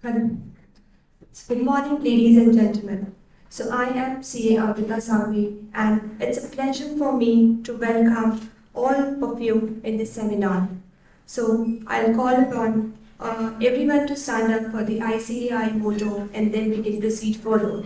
Hello. Good morning, ladies and gentlemen. So I am CA Auditors, and it's a pleasure for me to welcome all of you in this seminar. So I'll call upon everyone to stand up for the ICAI motto, and then we can proceed further.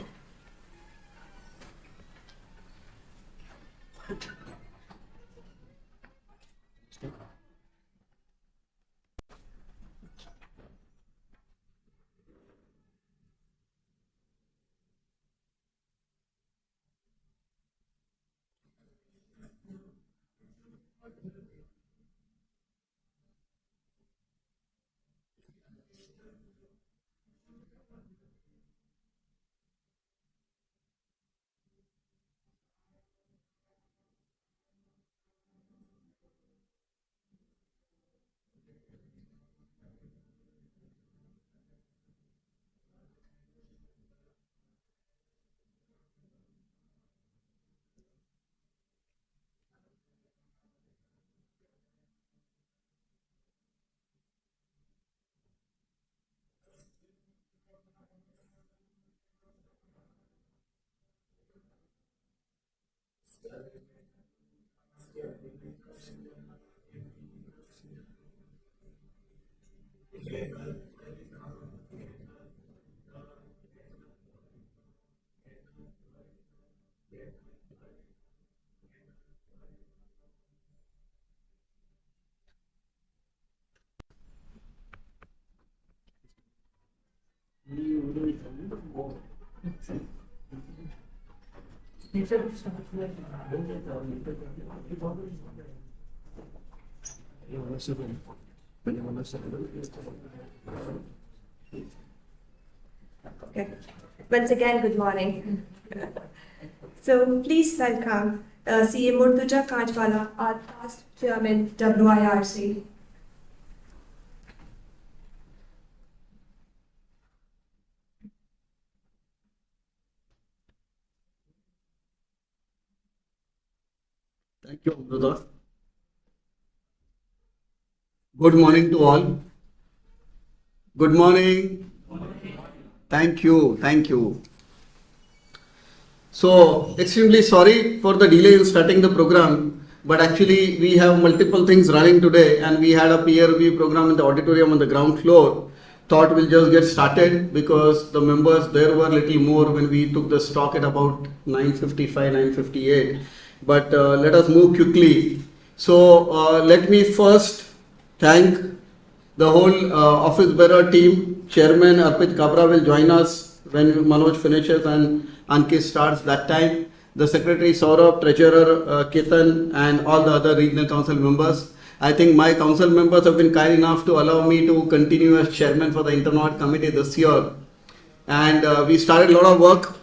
Okay. Once again, good morning. So please welcome CA Chudiwala, our past chairman, WIRC. Thank you, Amrita. Good morning to all. Good morning. Thank you. Thank you. So, extremely sorry for the delay in starting the program, but actually we have multiple things running today and we had a peer review program in the auditorium on the ground floor. Thought we'll just get started because the members there were little more when we took the stock at about 9:55, 9:58. But let us move quickly. So let me first thank the whole office bearer team. Chairman Arpit Kabra will join us when Manoj finishes and Ankit starts that time. The Secretary Saurabh, Treasurer Ketan and all the other regional council members. I think my council members have been kind enough to allow me to continue as chairman for the Inter-Audit Committee this year. And we started a lot of work.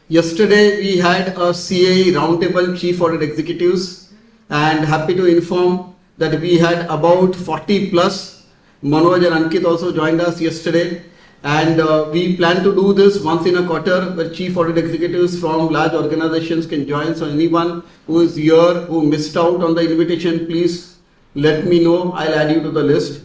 Yesterday we had a CAE roundtable chief audit executives and happy to inform that we had about 40 plus. Manoj and Ankit also joined us yesterday, and we plan to do this once in a quarter where chief audit executives from large organizations can join. So anyone who is here who missed out on the invitation, please let me know. I'll add you to the list.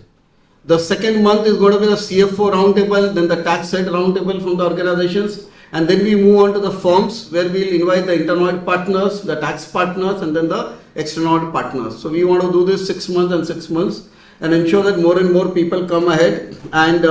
The second month is going to be the CFO roundtable, then the tax head roundtable from the organizations. And then we move on to the firms where we'll invite the internal partners, the tax partners, and then the external partners. So we want to do this 6 months and 6 months and ensure that more and more people come ahead and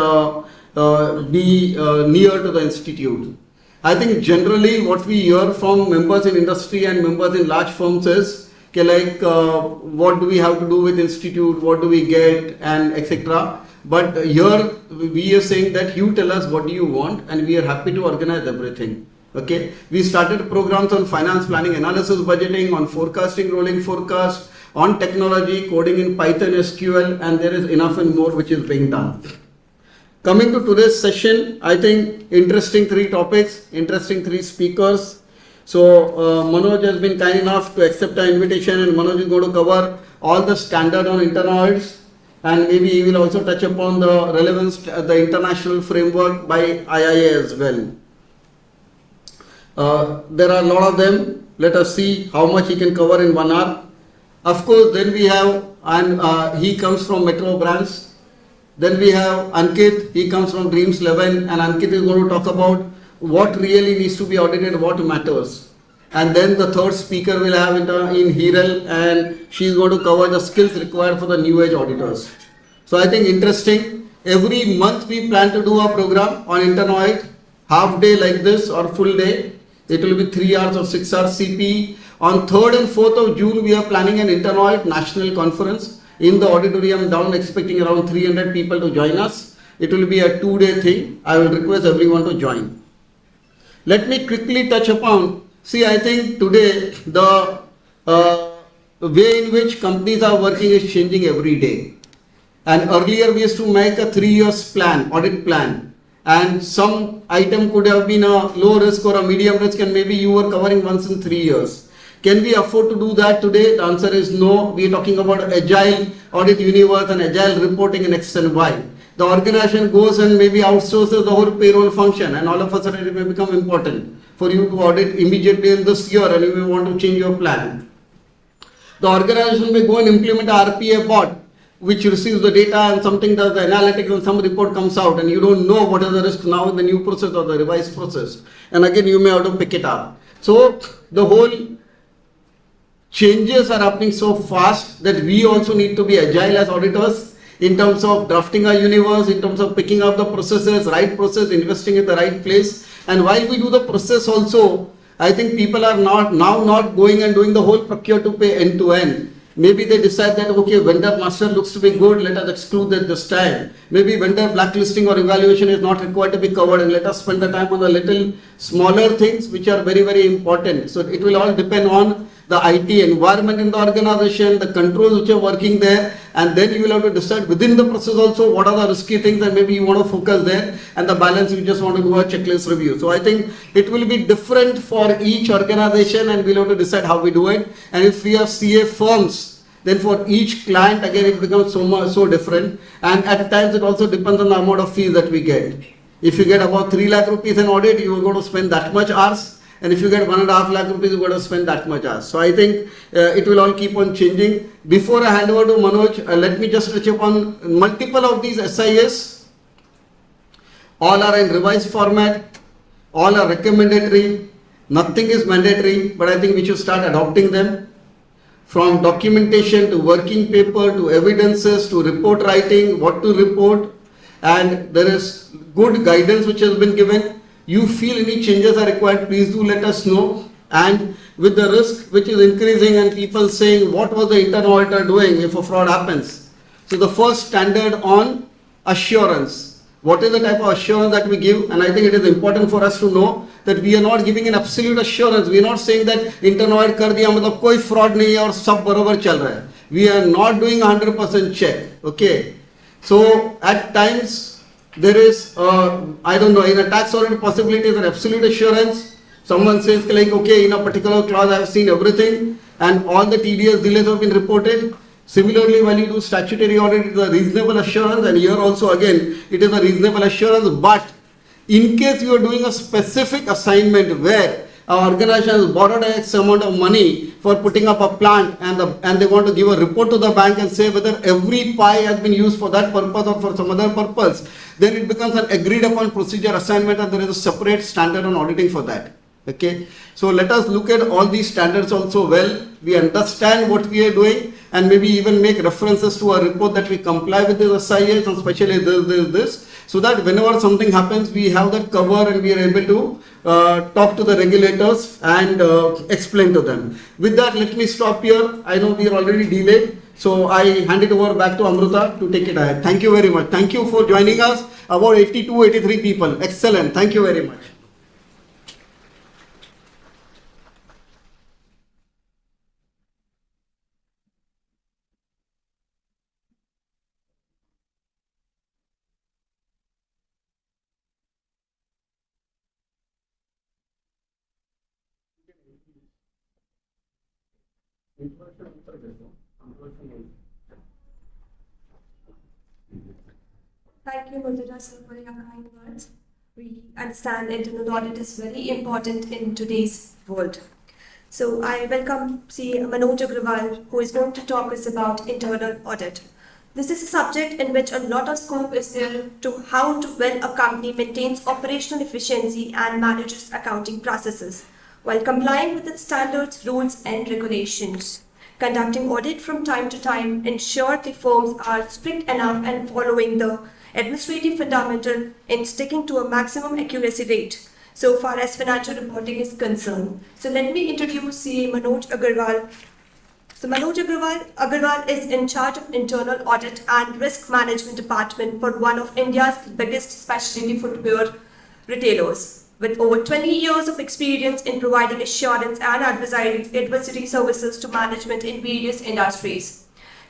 be near to the institute. I think generally what we hear from members in industry and members in large firms is, okay, like what do we have to do with institute, what do we get, and etc. But here we are saying that you tell us what do you want and we are happy to organize everything. Okay, we started programs on finance planning, analysis, budgeting, on forecasting, rolling forecast, on technology, coding in Python, SQL, and there is enough and more which is being done. Coming to today's session, I think interesting 3 topics, interesting 3 speakers. So Manoj has been kind enough to accept our invitation, and Manoj is going to cover all the standard on internals. And maybe he will also touch upon the relevance, the international framework by IIA as well. There are a lot of them. Let us see how much he can cover in 1 hour. Of course, then we have, and he comes from Metro branch. Then we have Ankit, he comes from Dreams 11, and Ankit is going to talk about what really needs to be audited, what matters. And then the third speaker will have in Hiral, and she's going to cover the skills required for the new age auditors. So I think interesting. Every month we plan to do a program on internal audit, half day like this or full day. It will be 3 hours or 6 hours CP. On 3rd and 4th of June, we are planning an internal audit national conference in the auditorium down, expecting around 300 people to join us. It will be a 2-day thing. I will request everyone to join. Let me quickly touch upon, see, I think today the way in which companies are working is changing every day. And earlier we used to make a 3 years plan, audit plan. And some item could have been a low risk or a medium risk, and maybe you were covering once in 3 years. Can we afford to do that today? The answer is no. We are talking about agile audit universe and agile reporting in X and Y. The organization goes and maybe outsources the whole payroll function, and all of a sudden it may become important for you to audit immediately in this year, and you may want to change your plan. The organization may go and implement a RPA bot which receives the data and something does the analytics and some report comes out, and you don't know what is the risk now in the new process or the revised process. And again, you may have to pick it up. So the whole changes are happening so fast that we also need to be agile as auditors in terms of drafting our universe, in terms of picking up the processes, right process, investing in the right place. And while we do the process also, I think people are not going and doing the whole procure to pay end to end. Maybe they decide that, okay, vendor master looks to be good, let us exclude that this time. Maybe vendor blacklisting or evaluation is not required to be covered, and let us spend the time on the little smaller things which are very, very important. So it will all depend on the IT environment in the organization, the controls which are working there, and then you will have to decide within the process also what are the risky things, and maybe you want to focus there, and the balance you just want to do a checklist review. So I think it will be different for each organization, and we'll have to decide how we do it. And if we have CA firms, then for each client again it becomes so different, and at times it also depends on the amount of fees that we get. If you get about 3 lakh rupees in audit, you are going to spend that much hours. And if you get 1.5 lakh rupees, you've got to spend that much hours. So I think it will all keep on changing. Before I hand over to Manoj, let me just touch upon multiple of these SIS. All are in revised format. All are recommendatory. Nothing is mandatory, but I think we should start adopting them. From documentation to working paper to evidences to report writing, what to report. And there is good guidance which has been given. You feel any changes are required, please do let us know. And with the risk which is increasing and people saying what was the internal auditor doing if a fraud happens. So the first standard on assurance. What is the type of assurance that we give? And I think it is important for us to know that we are not giving an absolute assurance. We are not saying that internal audit kar diya matlab koi fraud nahi hai aur sab barabar chal raha hai. We are not doing 100% check. Okay. So at times there is, I don't know, in a tax audit possibility is an absolute assurance. Someone says like, okay, in a particular clause I have seen everything and all the TDS delays have been reported. Similarly, when you do statutory audit, it is a reasonable assurance, and here also again, it is a reasonable assurance. But in case you are doing a specific assignment where our organization has borrowed X amount of money for putting up a plant, and they want to give a report to the bank and say whether every pie has been used for that purpose or for some other purpose, then it becomes an agreed upon procedure assignment, and there is a separate standard on auditing for that. Okay, so let us look at all these standards also well. We understand what we are doing, and maybe even make references to a report that we comply with this SIS, and especially this, so that whenever something happens, we have that cover and we are able to talk to the regulators and explain to them. With that, let me stop here. I know we are already delayed, so I hand it over back to Amruta to take it ahead. Thank you very much. Thank you for joining us. About 82, 83 people. Excellent. Thank you very much. Thank you, Mudra sir, for your kind words. We understand internal audit is very important in today's world. So I welcome Manoj Agarwal, who is going to talk us about internal audit. This is a subject in which a lot of scope is there to how to well a company maintains operational efficiency and manages accounting processes while complying with its standards, rules, and regulations. Conducting audit from time to time ensure the firms are strict enough and following the administrative fundamental in sticking to a maximum accuracy rate so far as financial reporting is concerned. So let me introduce CA Manoj Agarwal. So Manoj Agarwal is in charge of internal audit and risk management department for one of India's biggest specialty footwear retailers. With over 20 years of experience in providing assurance and advisory services to management in various industries,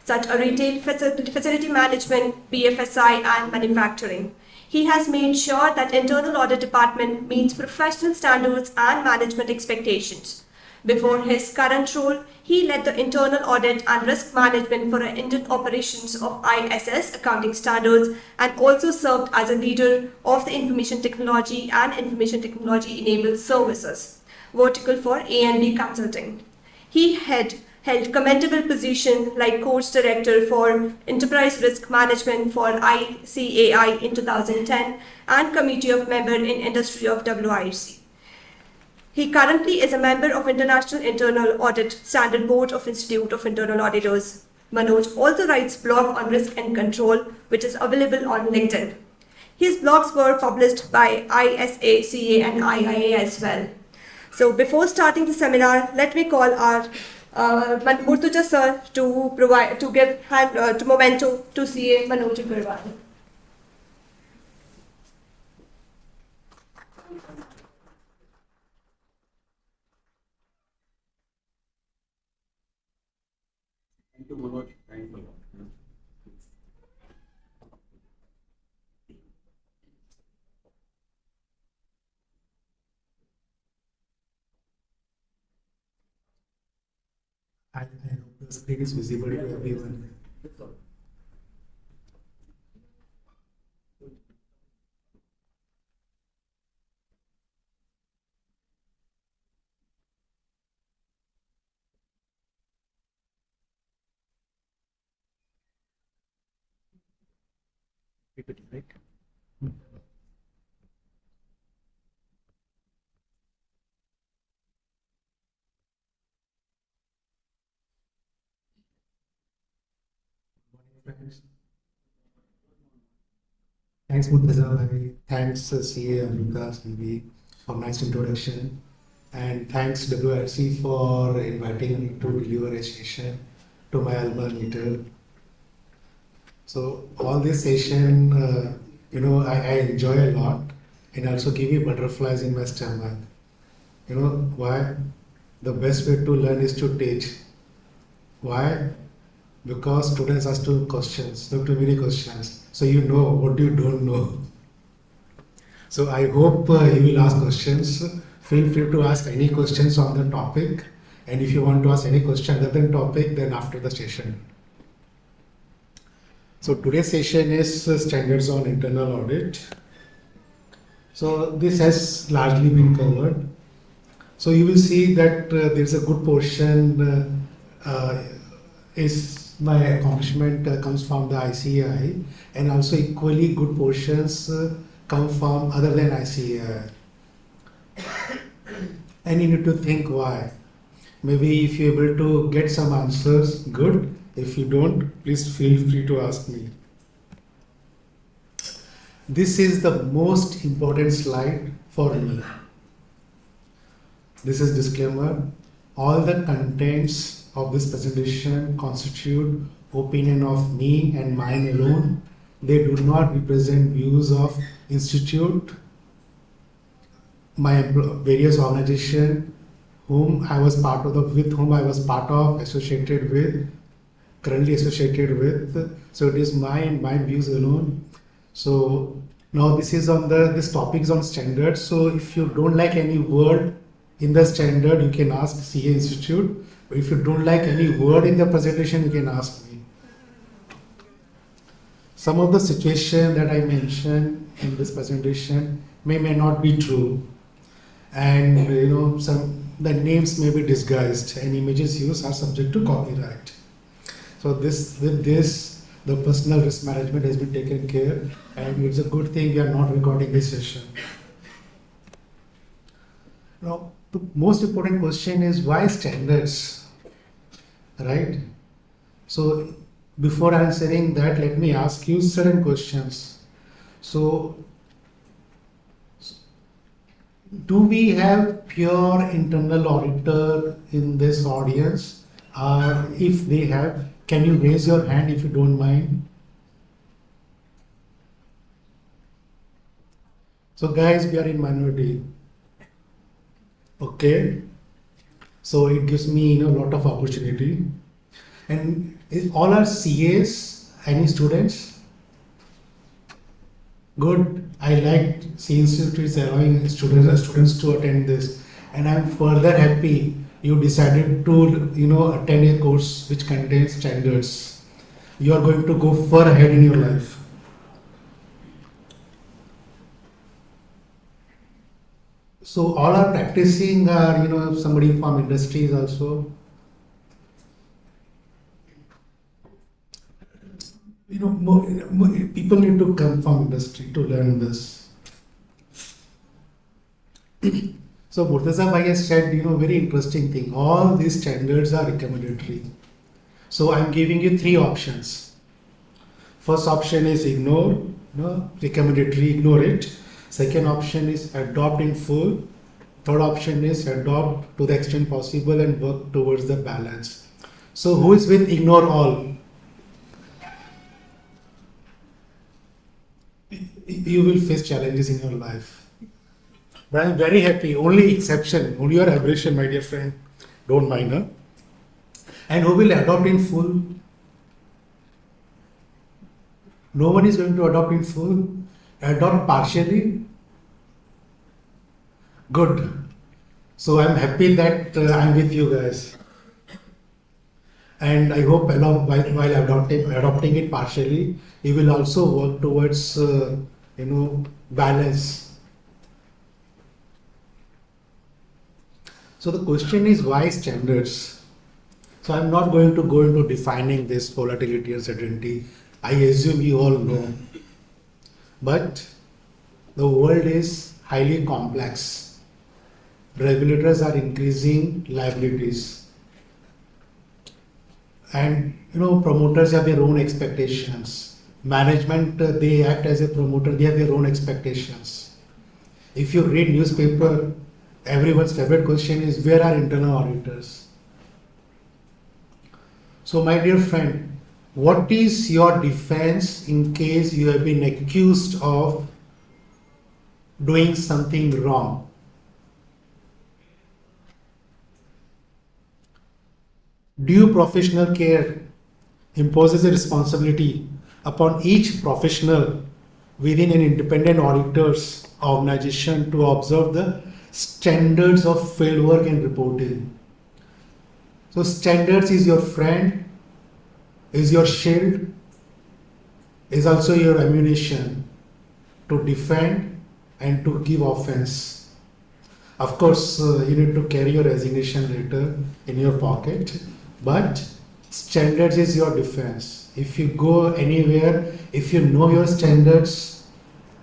such as retail facility management, BFSI, and manufacturing. He has made sure that internal audit department meets professional standards and management expectations. Before his current role, he led the internal audit and risk management for Indian operations of ISS accounting standards and also served as a leader of the information technology and information technology enabled services vertical for A&B consulting. He held commendable positions like course director for enterprise risk management for ICAI in 2010 and committee of member in industry of WIC. He currently is a member of International Internal Audit Standard Board of Institute of Internal Auditors. Manoj also writes blog on risk and control, which is available on LinkedIn. His blogs were published by ISA, CA, and IIA as well. So before starting the seminar, let me call our Murtuja sir to give hand to memento to CA Manoj Agarwal. Thank you, Manoj. Thank you. I hope the screen is visible to everyone. Right? Friends. Thanks, Murtaza bhai. Thanks, CA Amrita CB, for nice introduction. And thanks, WRC, for inviting me to deliver a session to my alma mater. So, all this session, I enjoy a lot and also give me butterflies in my stomach. You know why? The best way to learn is to teach. Why? Because students ask too many questions. So you know what you don't know. So I hope you will ask questions. Feel free to ask any questions on the topic. And if you want to ask any question other than topic, then after the session. So today's session is standards on internal audit. So this has largely been covered. So you will see that there's a good portion is my accomplishment comes from the ICAI, and also equally good portions come from other than ICAI. And you need to think why. Maybe if you're able to get some answers, good. If you don't, please feel free to ask me. This is the most important slide for me. This is disclaimer. All the contents of this presentation constitute opinion of me and mine alone. They do not represent views of institute, my various organizations whom I was part of, associated with, currently associated with. So it is my views alone. So now this topic is on standards. So if you don't like any word in the standard, you can ask CA Institute. But if you don't like any word in the presentation, you can ask me. Some of the situation that I mentioned in this presentation may not be true. And the names may be disguised and images used are subject to copyright. So with this, the personal risk management has been taken care, and it's a good thing we are not recording this session. Now, the most important question is why standards, right? So, before answering that, let me ask you certain questions. So, do we have pure internal auditor in this audience? Or if they have, can you raise your hand if you don't mind? So guys, we are in minority. Okay. So it gives me a lot of opportunity. And all our CAs, any students? Good. I like C Institute is allowing students to attend this, and I'm further happy you decided to attend a course which contains standards. You are going to go far ahead in your life. So all are practicing are somebody from industries also. People need to come from industry to learn this. So Murtaza Bhai has said, very interesting thing. All these standards are recommendatory. So I'm giving you 3 options. First option is ignore, recommendatory, ignore it. Second option is adopt in full. Third option is adopt to the extent possible and work towards the balance. So who is with ignore all? You will face challenges in your life. But I'm very happy. Only exception, only your aberration, my dear friend. Don't mind her. And who will adopt in full? No one is going to adopt in full. Adopt partially. Good. So I'm happy that I'm with you guys. And I hope while adopting it partially, you will also work towards balance. So the question is why standards? So I'm not going to go into defining this volatility and certainty. I assume you all know. But the world is highly complex. Regulators are increasing liabilities. And promoters have their own expectations. Management, they act as a promoter, they have their own expectations. If you read newspaper, everyone's favorite question is, where are internal auditors? So my dear friend, what is your defense in case you have been accused of doing something wrong? Due professional care imposes a responsibility upon each professional within an independent auditor's organization to observe the standards of fieldwork and reporting. So standards is your friend, is your shield, is also your ammunition to defend and to give offense. Of course, you need to carry your resignation letter in your pocket, but standards is your defense. If you go anywhere, if you know your standards,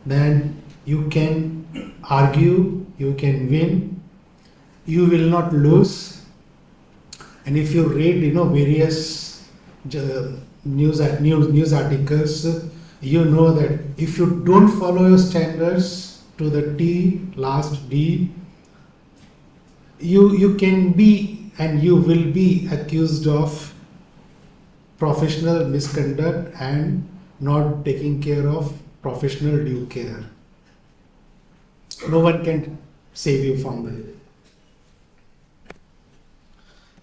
then you can argue, you can win, you will not lose. And if you read various news articles, you know that if you don't follow your standards to the T, last D, you can be and you will be accused of professional misconduct and not taking care of professional due care. No one can save you from that.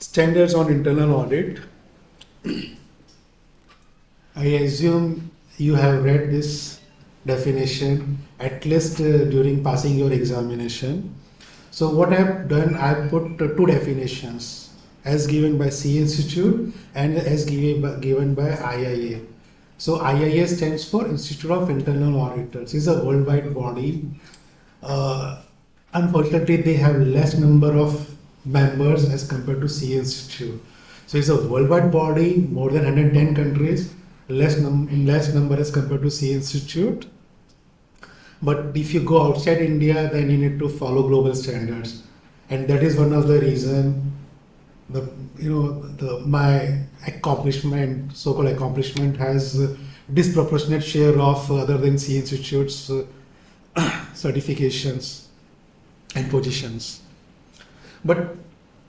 Standards on internal audit. I assume you have read this definition at least during passing your examination. So what I have done, I have put 2 definitions as given by C Institute and as given by IIA. So IIA stands for Institute of Internal Auditors. It's a worldwide body. Unfortunately, they have less number of members as compared to C Institute. So it's a worldwide body, more than 110 countries, less number as compared to C Institute. But if you go outside India, then you need to follow global standards, and that is one of the reason my accomplishment, so-called accomplishment, has a disproportionate share of other than C Institute's certifications and positions. But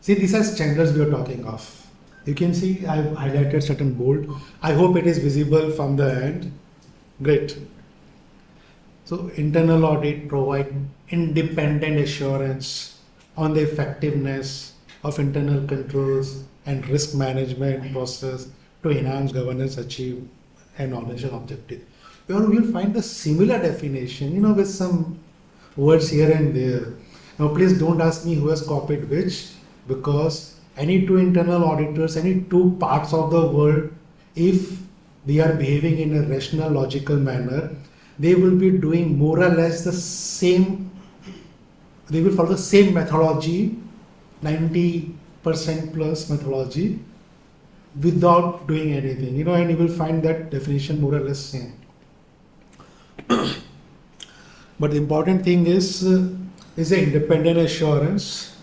see, these are standards we are talking of. You can see I've highlighted certain bold. I hope it is visible from the end. Great. So internal audit provide independent assurance on the effectiveness of internal controls and risk management process to enhance governance, achieve an organizational objective. You will find the similar definition, with some words here and there. Now, please don't ask me who has copied which, because any two internal auditors, any two parts of the world, if they are behaving in a rational, logical manner, they will be doing more or less the same, they will follow the same methodology, 90% plus methodology, without doing anything, and you will find that definition more or less same. But the important thing is the independent assurance,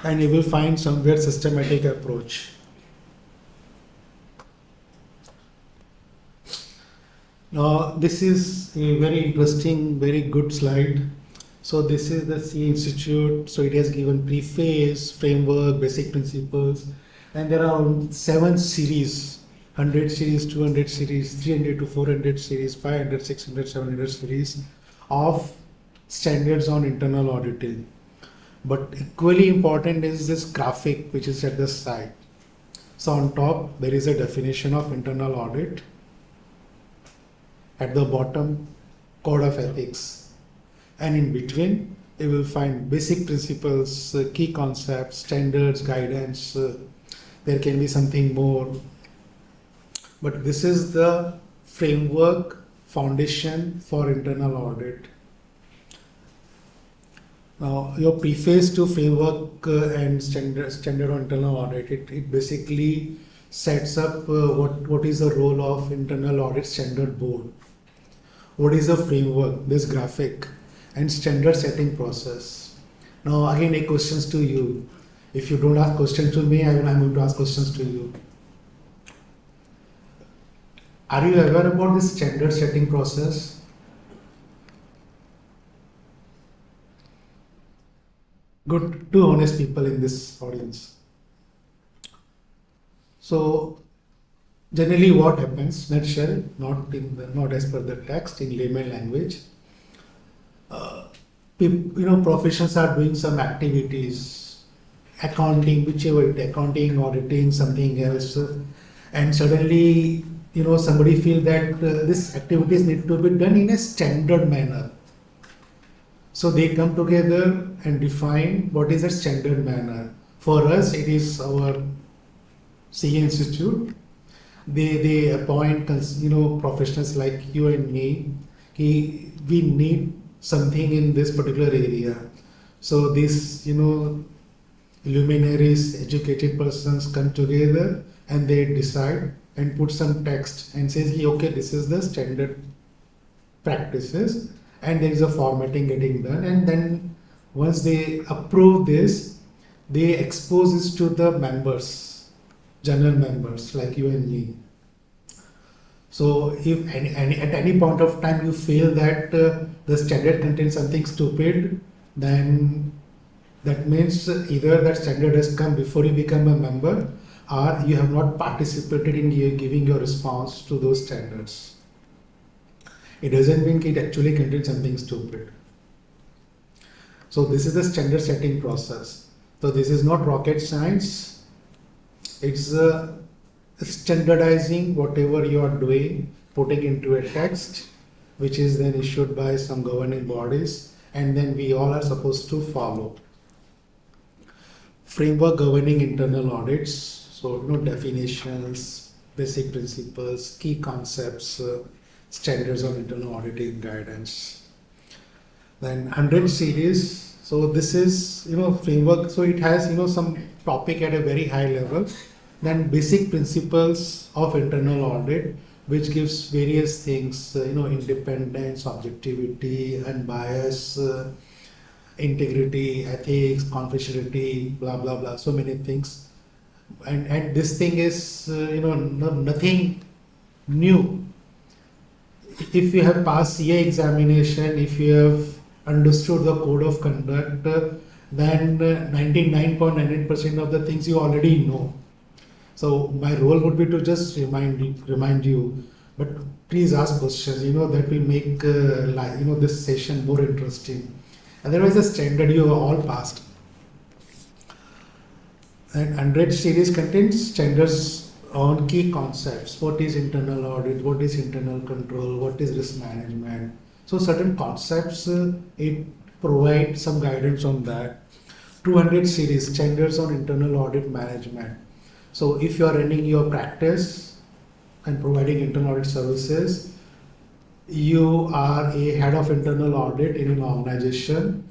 and you will find somewhere systematic approach. Now, this is a very interesting, very good slide. So this is the C Institute. So it has given preface, framework, basic principles, and there are 7 series, 100 series, 200 series, 300 to 400 series, 500, 600, 700 series of standards on internal auditing. But equally important is this graphic which is at the side. So on top there is a definition of internal audit. At the bottom, code of ethics, and in between you will find basic principles, key concepts, standards, guidance. There can be something more, but this is the framework, foundation for internal audit. Now, your preface to framework and standard on internal audit, it basically sets up what is the role of internal audit standard board. What is the framework, this graphic, and standard setting process. Now again, a questions to you. If you don't ask questions to me, I'm going to ask questions to you. Are you aware about this standard setting process? Good, 2 honest people in this audience. So generally what happens, nutshell, not as per the text, in layman language, professions are doing some activities, accounting, whichever, accounting, auditing, something else, and suddenly, somebody feel that this activities need to be done in a standard manner. So they come together and define what is a standard manner. For us, it is our C Institute. They appoint professionals like you and me. We need something in this particular area. So these luminaries, educated persons come together and they decide and put some text and says, okay, this is the standard practices, and there is a formatting getting done, and then once they approve this, they expose this to the members, general members like you and me. So if at any point of time you feel that the standard contains something stupid, then that means either that standard has come before you become a member, or you have not participated in giving your response to those standards. It doesn't mean it actually contains something stupid. So this is the standard setting process. So this is not rocket science. It's standardizing whatever you are doing, putting into a text, which is then issued by some governing bodies, and then we all are supposed to follow. Framework governing internal audits, so definitions, basic principles, key concepts, standards on internal auditing guidance. Then 100 series, so this is framework, so it has some topic at a very high level. Then basic principles of internal audit, which gives various things, independence, objectivity, unbias, integrity, ethics, confidentiality, blah blah blah, so many things. And this thing is, nothing new. If you have passed CA examination, if you have understood the code of conduct, then 99.98% of the things you already know. So my role would be to just remind you, but please ask questions. That will make this session more interesting. Otherwise, the standard you have all passed. And 100 series contains standards on key concepts. What is internal audit? What is internal control? What is risk management? So certain concepts, it provides some guidance on that. 200 series, standards on internal audit management. So if you are running your practice and providing internal audit services, you are a head of internal audit in an organization,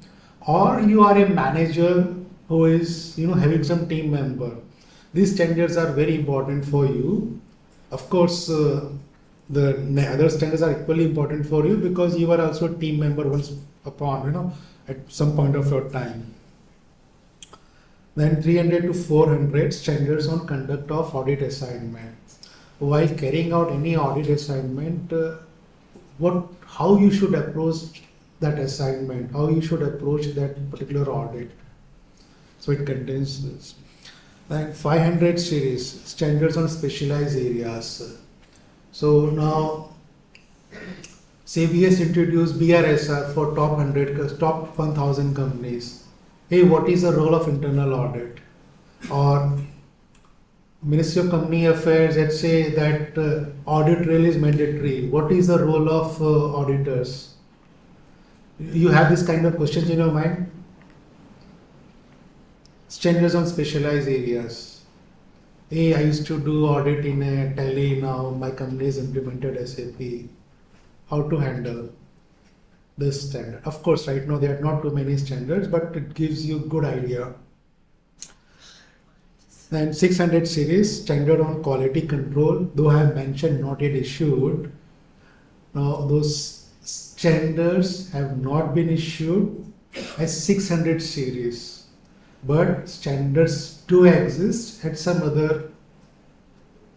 or you are a manager who is having some team member. These standards are very important for you. Of course, the other standards are equally important for you because you are also a team member once upon, at some point of your time. Then 300 to 400 standards on conduct of audit assignment. While carrying out any audit assignment, how you should approach that assignment, how you should approach that particular audit. So it contains this. Then 500 series, standards on specialized areas. So now CBS introduced BRSR for top 1000 companies. Hey, what is the role of internal audit? Or Ministry of Company Affairs, let's say that audit trail is mandatory. What is the role of auditors? You have this kind of questions in your mind? Standards on specialized areas. Hey, I used to do audit in a tele, now my company has implemented SAP. How to handle this standard? Of course, right now there are not too many standards, but it gives you good idea. Then 600 series, standard on quality control, though I have mentioned not yet issued. Now those standards have not been issued as 600 series, but standards do exist at some other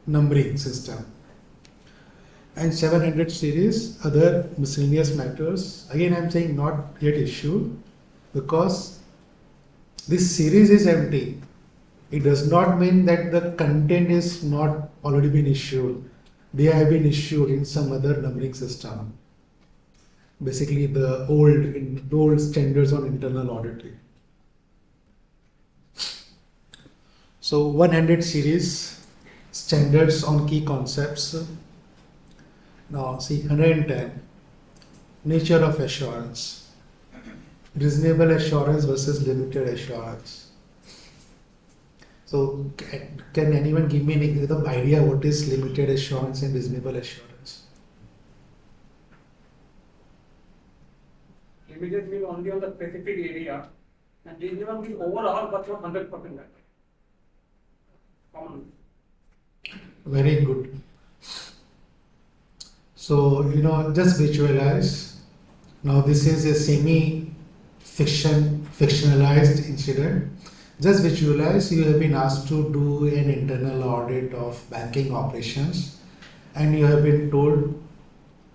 numbering system. And 700 series, other miscellaneous matters. Again, I am saying not yet issued because this series is empty. It does not mean that the content is not already been issued. They have been issued in some other numbering system. Basically, the old standards on internal auditing. So 100 series, standards on key concepts. Now see 110, nature of assurance, reasonable assurance versus limited assurance. So can anyone give me an idea what is limited assurance and reasonable assurance? Limited means only on the specific area, and reasonable means overall but not 100%. Common. Very good. So, just visualize. Now, this is a fictionalized incident. Just visualize you have been asked to do an internal audit of banking operations and you have been told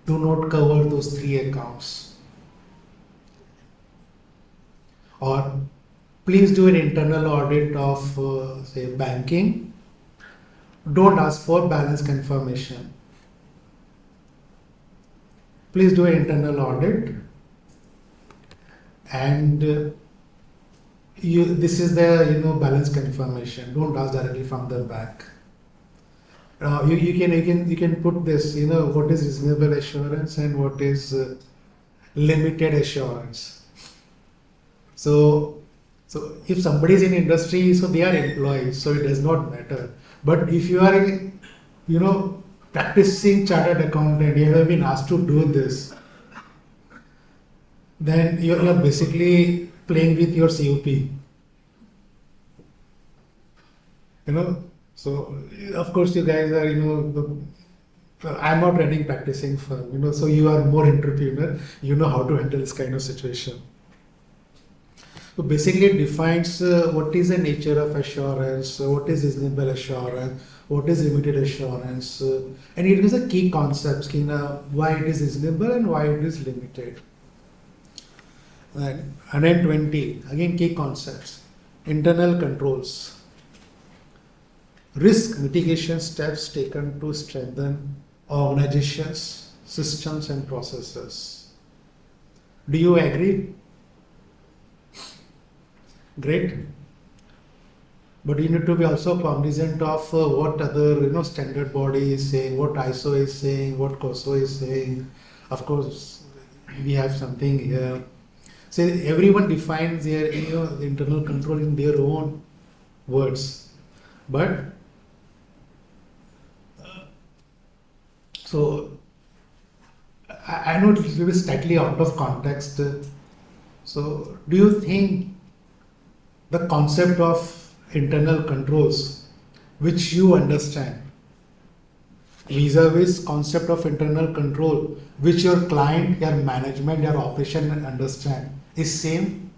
do not cover those 3 accounts. Or please do an internal audit of, say, banking. Don't ask for balance confirmation. Please do an internal audit, and this is the balance confirmation. Don't ask directly from the bank. You can put this. What is reasonable assurance and what is limited assurance. So if somebody is in industry, so they are employees, so it does not matter. But if you are practicing chartered accountant, you have been asked to do this, then you are basically playing with your COP. So of course you guys are I'm not running practicing firm, so you are more entrepreneur, you know how to handle this kind of situation. So basically it defines what is the nature of assurance, what is reasonable assurance, what is limited assurance, and it is a key concepts, why it is reasonable and why it is limited. And 120, again key concepts, internal controls, risk mitigation steps taken to strengthen organizations, systems and processes. Do you agree? Great. But you need to be also cognizant of what other standard body is saying, what ISO is saying, what COSO is saying. Of course, we have something here. So everyone defines their the internal control in their own words. But so I know it will be slightly out of context. So do you think the concept of internal controls, which you understand, vis-a-vis concept of internal control, which your client, your management, your operation understand, is same?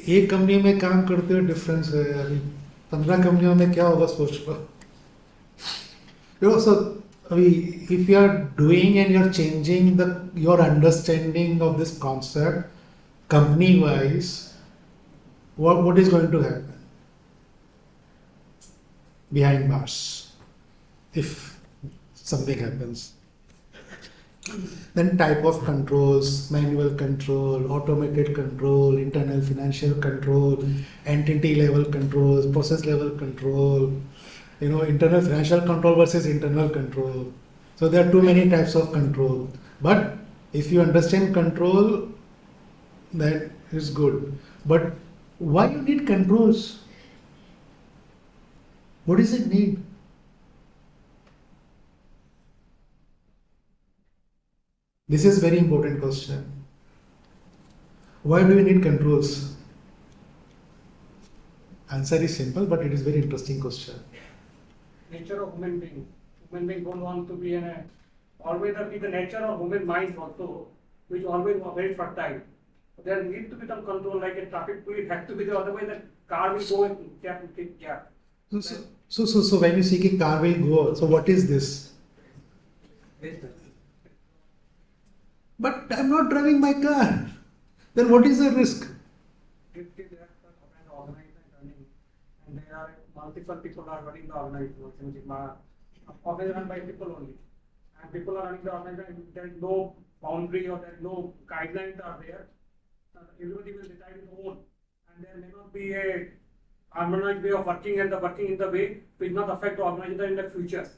एक company में काम करते हुए difference है यार, 15 कंपनियों में क्या होगा सोच लो. So if you are doing and you're changing your understanding of this concept company wise, what is going to happen behind bars if something happens? Then type of controls, manual control, automated control, internal financial control, entity level controls, process level control, internal financial control versus internal control. So there are too many types of control. But if you understand control, that is good. But why you need controls? What does it need? This is very important question. Why do you need controls? Answer is simple, but it is very interesting question. Nature of human being. Human being don't want to be always be the nature of human mind also, which always was very fertile. There needs to be some control, like a traffic police has to be there, otherwise the car will go and take gap. So when you say a car will go, so what is this? But I'm not driving my car. Then what is the risk? If they are organized and running, and there are multiple people are running the organization, organized run by people only, and people are running the organization, there is no boundary or there is no guidelines are there. Everybody will decide its own, and there may not be a harmonized way of working, and the working in the way will not affect the organization in the future.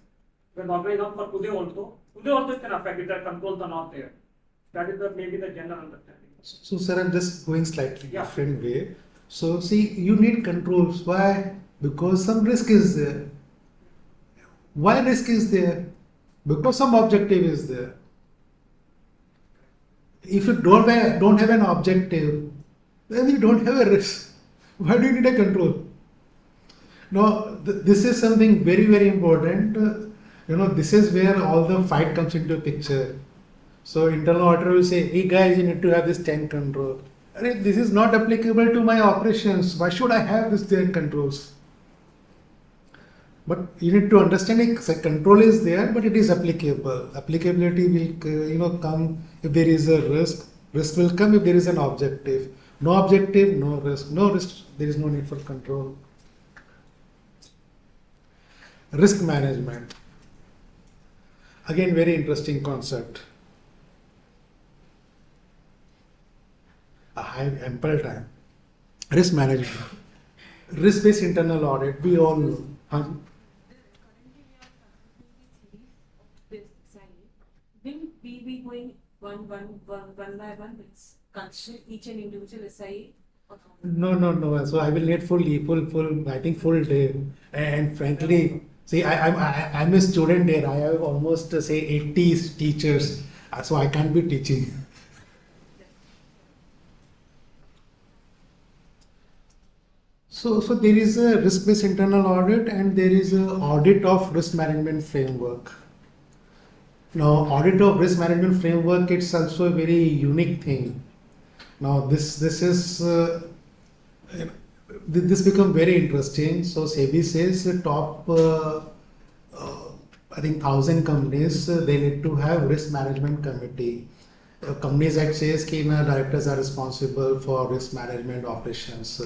When organized not for today also it can affect if the controls are not there. That is maybe the general understanding. So sir, I'm just going slightly different way. So see, you need controls. Why? Because some risk is there. Why risk is there? Because some objective is there. If you don't have an objective, then you don't have a risk. Why do you need a control? Now, this is something very, very important. This is where all the fight comes into picture. So internal auditor will say, hey guys, you need to have this 10 control. This is not applicable to my operations. Why should I have this 10 controls? But you need to understand it. Control is there, but it is applicable. Applicability will come if there is a risk. Risk will come if there is an objective. No objective, no risk. No risk, there is no need for control. Risk management. Again, very interesting concept. I have ample time. Risk management. Risk-based internal audit. We all know. Will we be going one by one? Consider each and individual SIA? No. So I will need full day. And frankly, see, I'm a student here. I have almost 80 teachers. So I can't be teaching. So there is a risk-based internal audit and there is a audit of risk management framework. Now, audit of risk management framework, it's also a very unique thing. Now, this is this become very interesting. So SEBI says the top, I think 1,000 companies they need to have risk management committee. Companies Act says कि directors are responsible for risk management operations.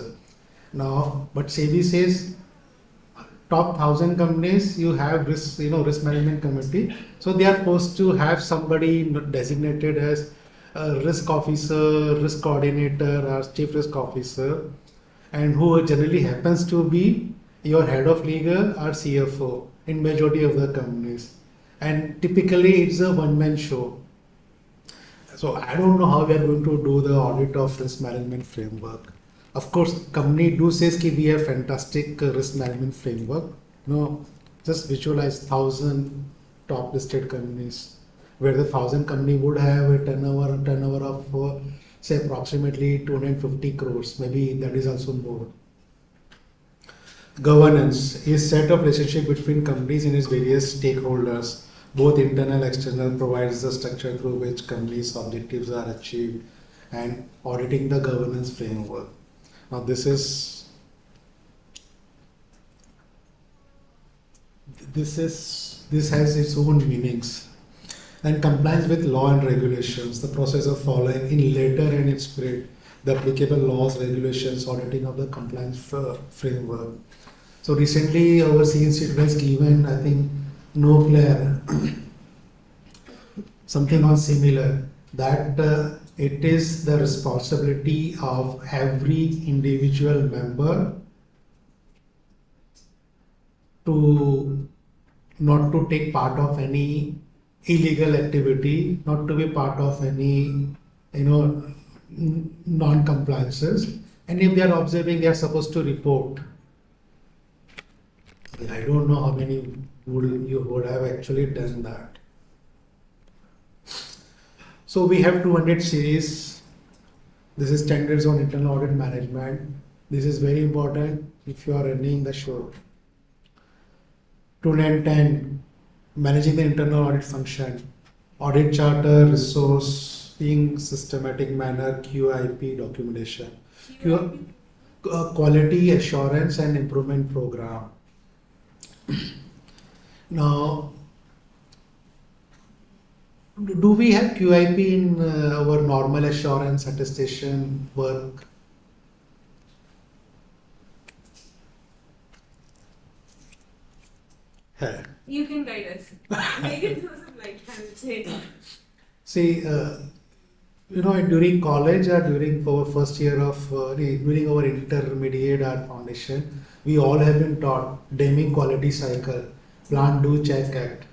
Now, but SEBI says top 1,000 companies you have risk management committee. So they are forced to have somebody designated as a risk officer, risk coordinator, or chief risk officer, and who generally happens to be your head of legal or CFO in majority of the companies. And typically it's a one-man show. So I don't know how we are going to do the audit of risk management framework. Of course, company do says that we have fantastic risk management framework. Just visualize 1,000 top listed companies, where the 1,000 company would have a turnover of say approximately 250 crores. Maybe that is also more. Governance is set of relationship between companies and its various stakeholders, both internal and external, provides the structure through which companies' objectives are achieved, and auditing the governance framework. Now this has its own meanings. And compliance with law and regulations, the process of following in letter and in spirit the applicable laws, regulations, auditing of the compliance framework. So recently our CNC has given, I think, no player something on similar, that it is the responsibility of every individual member to not to take part of any illegal activity, not to be part of any non-compliances, and if they are observing, they are supposed to report. I don't know how many would have actually done that. So we have 200 series. This is standards on internal audit management. This is very important if you are running the show. 210, managing the internal audit function, audit charter, resourcing, systematic manner, QIP documentation, quality assurance and improvement program. Now, do we have QIP in our normal assurance attestation work? You can guide us. Make it through some light, I would say. See, during college or during our first year of, during our intermediate or foundation, we all have been taught Deming quality cycle, plan, do, check, act.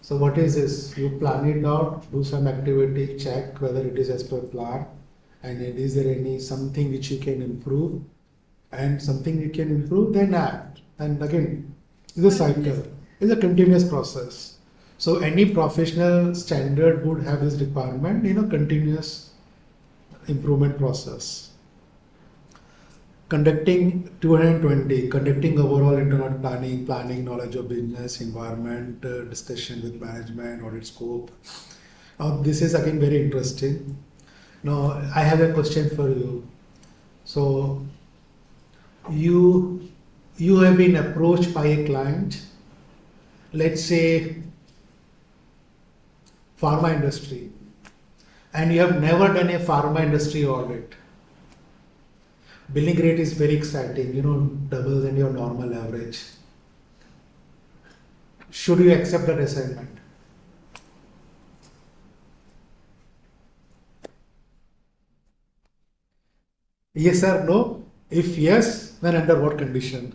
So what is this? You plan it out, do some activity, check whether it is as per plan, and is there any something which you can improve, and something you can improve, then act. And again, it's a cycle. It's a continuous process. So any professional standard would have this requirement, continuous improvement process. Conducting 220, conducting overall internal planning, knowledge of business, environment, discussion with management, audit scope. Now this is again very interesting. Now I have a question for you. So you have been approached by a client, let's say pharma industry, and you have never done a pharma industry audit. Billing rate is very exciting, double than your normal average. Should you accept that assignment? Yes or no? If yes, then under what condition?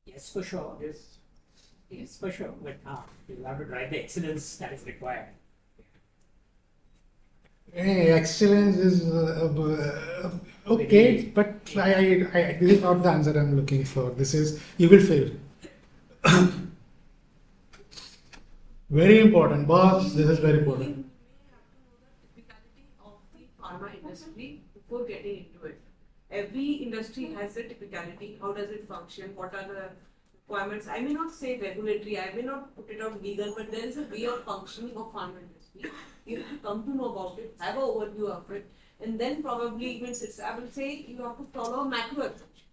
Yes, for sure. Yes. Yes, for sure. But you'll have to drive the excellence that is required. Hey, excellence is okay, but I this is not the answer I'm looking for. This is, you will fail. Very important, boss. This is very You important. may have to know the typicality of the pharma industry before getting into it. Every industry has a typicality. How does it function? What are the requirements? I may not say regulatory, I may not put it out legal, but there is a way of functioning of pharma industry. You have to come to know about it, have an overview of it, and then probably means it's, I will say you have to follow a macro approach.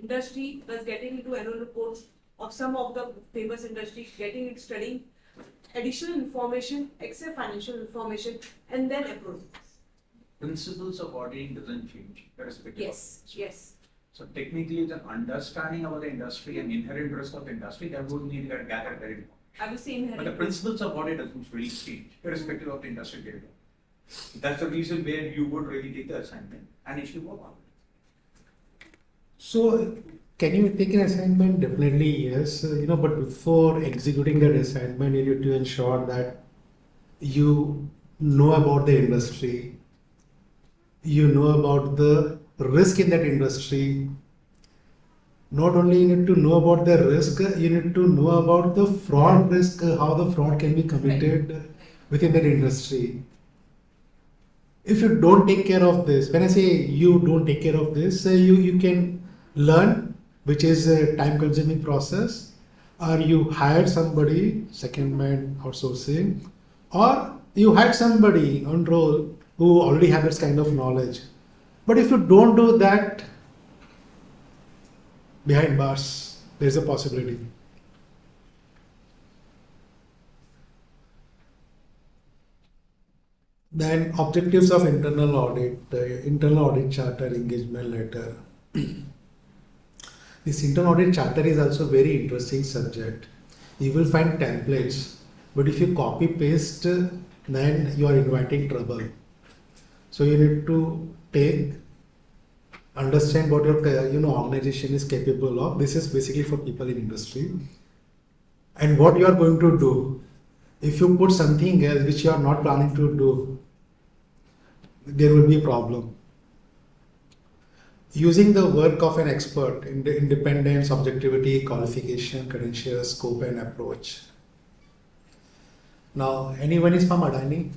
Industry plus getting into annual reports of some of the famous industry, getting it studying additional information, except financial information, and then approach. Principles of auditing doesn't change irrespective Yes, of yes. So technically the understanding about the industry and inherent risk of the industry that would need to get gathered very important. I will say But the inherent. principles of audit doesn't really change irrespective of the industry data. That's the reason where you would really take the assignment and actually work on it. So, can you take an assignment? Definitely yes. But before executing that assignment, you need to ensure that you know about the industry, you know about the risk in that industry. Not only you need to know about the risk, you need to know about the fraud risk, how the fraud can be committed within that industry. If you don't take care of this, when I say you don't take care of this, you can learn, which is a time consuming process, or you hired somebody, secondment outsourcing, or you hired somebody on roll who already have this kind of knowledge. But if you don't do that, behind bars, there is a possibility. Then objectives of internal audit charter, engagement letter. This internal audit charter is also very interesting subject. You will find templates, but if you copy paste, then you are inviting trouble. So you need to understand what your organization is capable of. This is basically for people in industry. And what you are going to do. If you put something else which you are not planning to do, there will be a problem. Using the work of an expert in the independence, objectivity, qualification, credentials, scope and approach. Now, anyone is from Adani?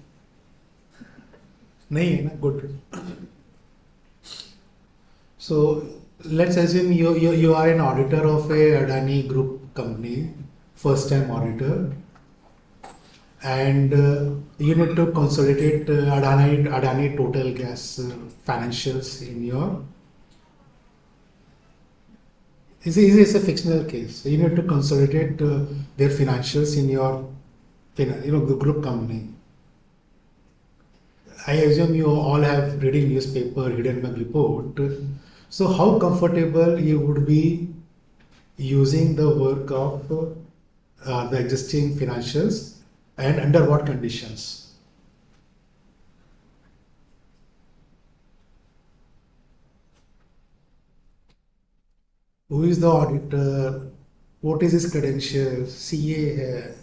Nahi hai na? Good. So, let's assume you are an auditor of a Adani group company, first time auditor, and you need to consolidate Adani Total Gas financials in your. It's a fictional case. You need to consolidate their financials in your, the group company. I assume you all have reading newspaper, Hindenburg report. So how comfortable you would be using the work of the existing financials and under what conditions? Who is the auditor? What is his credentials? CA है.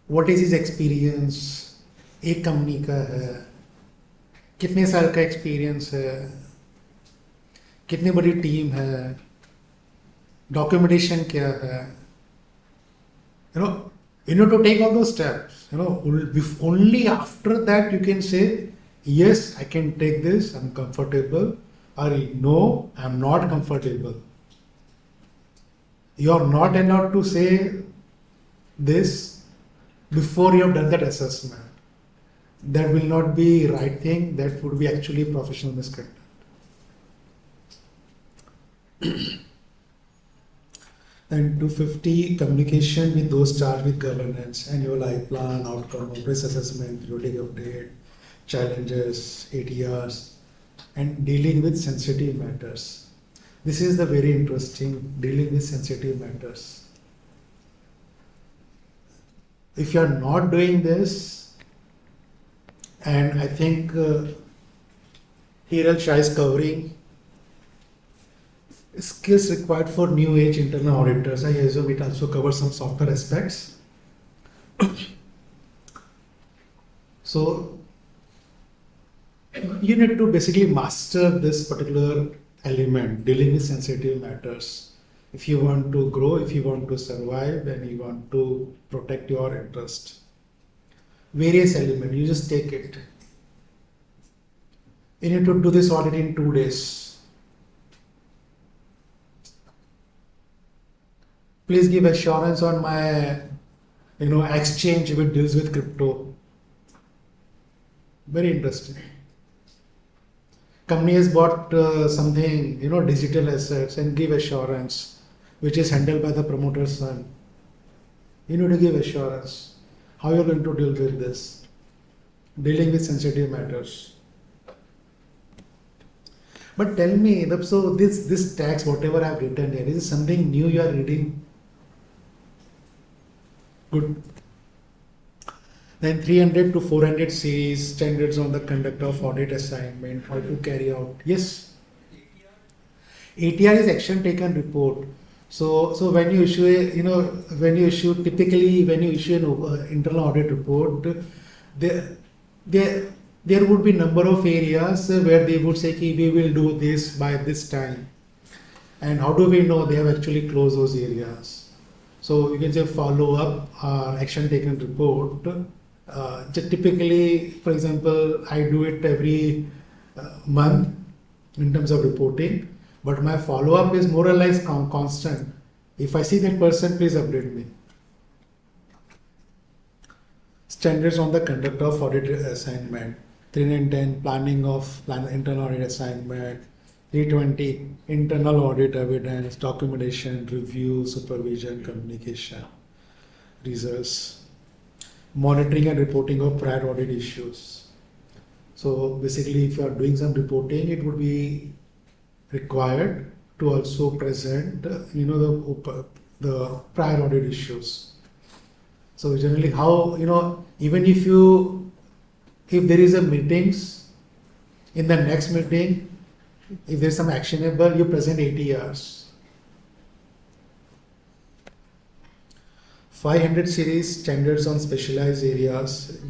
What is his experience? एक company का है, कितने साल का experience है, कितनी बड़ी टीम है, डॉक्यूमेंटेशन क्या है. You need to take all those steps. Only after that you can say, yes, I can take this, I'm comfortable, or no, I'm not comfortable. You are not allowed to say this before you have done that assessment. That will not be right thing, that would be actually professional misconduct. And 250, communication with those charged with governance, annual life plan, outcome of risk assessment, periodic update, challenges, ATRs, and dealing with sensitive matters. This is the very interesting, dealing with sensitive matters. If you are not doing this, and I think Hiral Shah is covering skills required for new age internal auditors. I assume it also covers some software aspects. So you need to basically master this particular element, dealing with sensitive matters. if you want to grow, if you want to survive, and you want to protect your interest. Various elements, you just take it. You need to do this audit in 2 days. Please give assurance on my, exchange which deals with crypto. Very interesting. Company has bought something, digital assets and give assurance, which is handled by the promoter's son. You need to give assurance. How you are going to deal with this? Dealing with sensitive matters. But tell me, so this tax, whatever I have written here, is it something new you are reading? Good. Then 300 to 400 series, standards on the conduct of audit assignment, how to carry out. Yes. ATR is action taken report. So when you issue typically when you issue an internal audit report, there would be number of areas where they would say, we will do this by this time. And how do we know they have actually closed those areas? So you can say follow up action taken report. Typically, for example, I do it every month in terms of reporting, but my follow up is more or less constant. If I see that person, please update me. Standards on the conduct of audit assignment. 310 planning of internal audit assignment. 320 internal audit evidence, documentation, review, supervision, communication, results. Monitoring and reporting of prior audit issues. So basically, if you are doing some reporting, it would be required to also present, the prior audit issues. So generally, how even if there is a meetings, in the next meeting, if there is some actionable, you present ATRs. 500 series standards on specialized areas.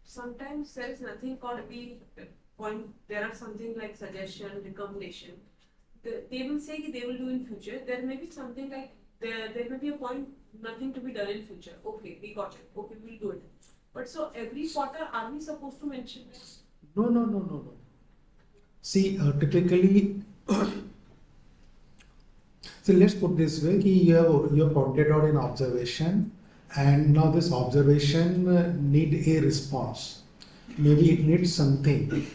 Sometimes there is nothing called the point. There are something like suggestion, recommendation. They will say they will do in future. There may be something like there may be a point, nothing to be done in future. Okay, we got it. Okay, we'll do it. But so every quarter, are we supposed to mention this? No. See, typically, so let's put this way: you have pointed out an observation, and now this observation need a response. Maybe it needs something.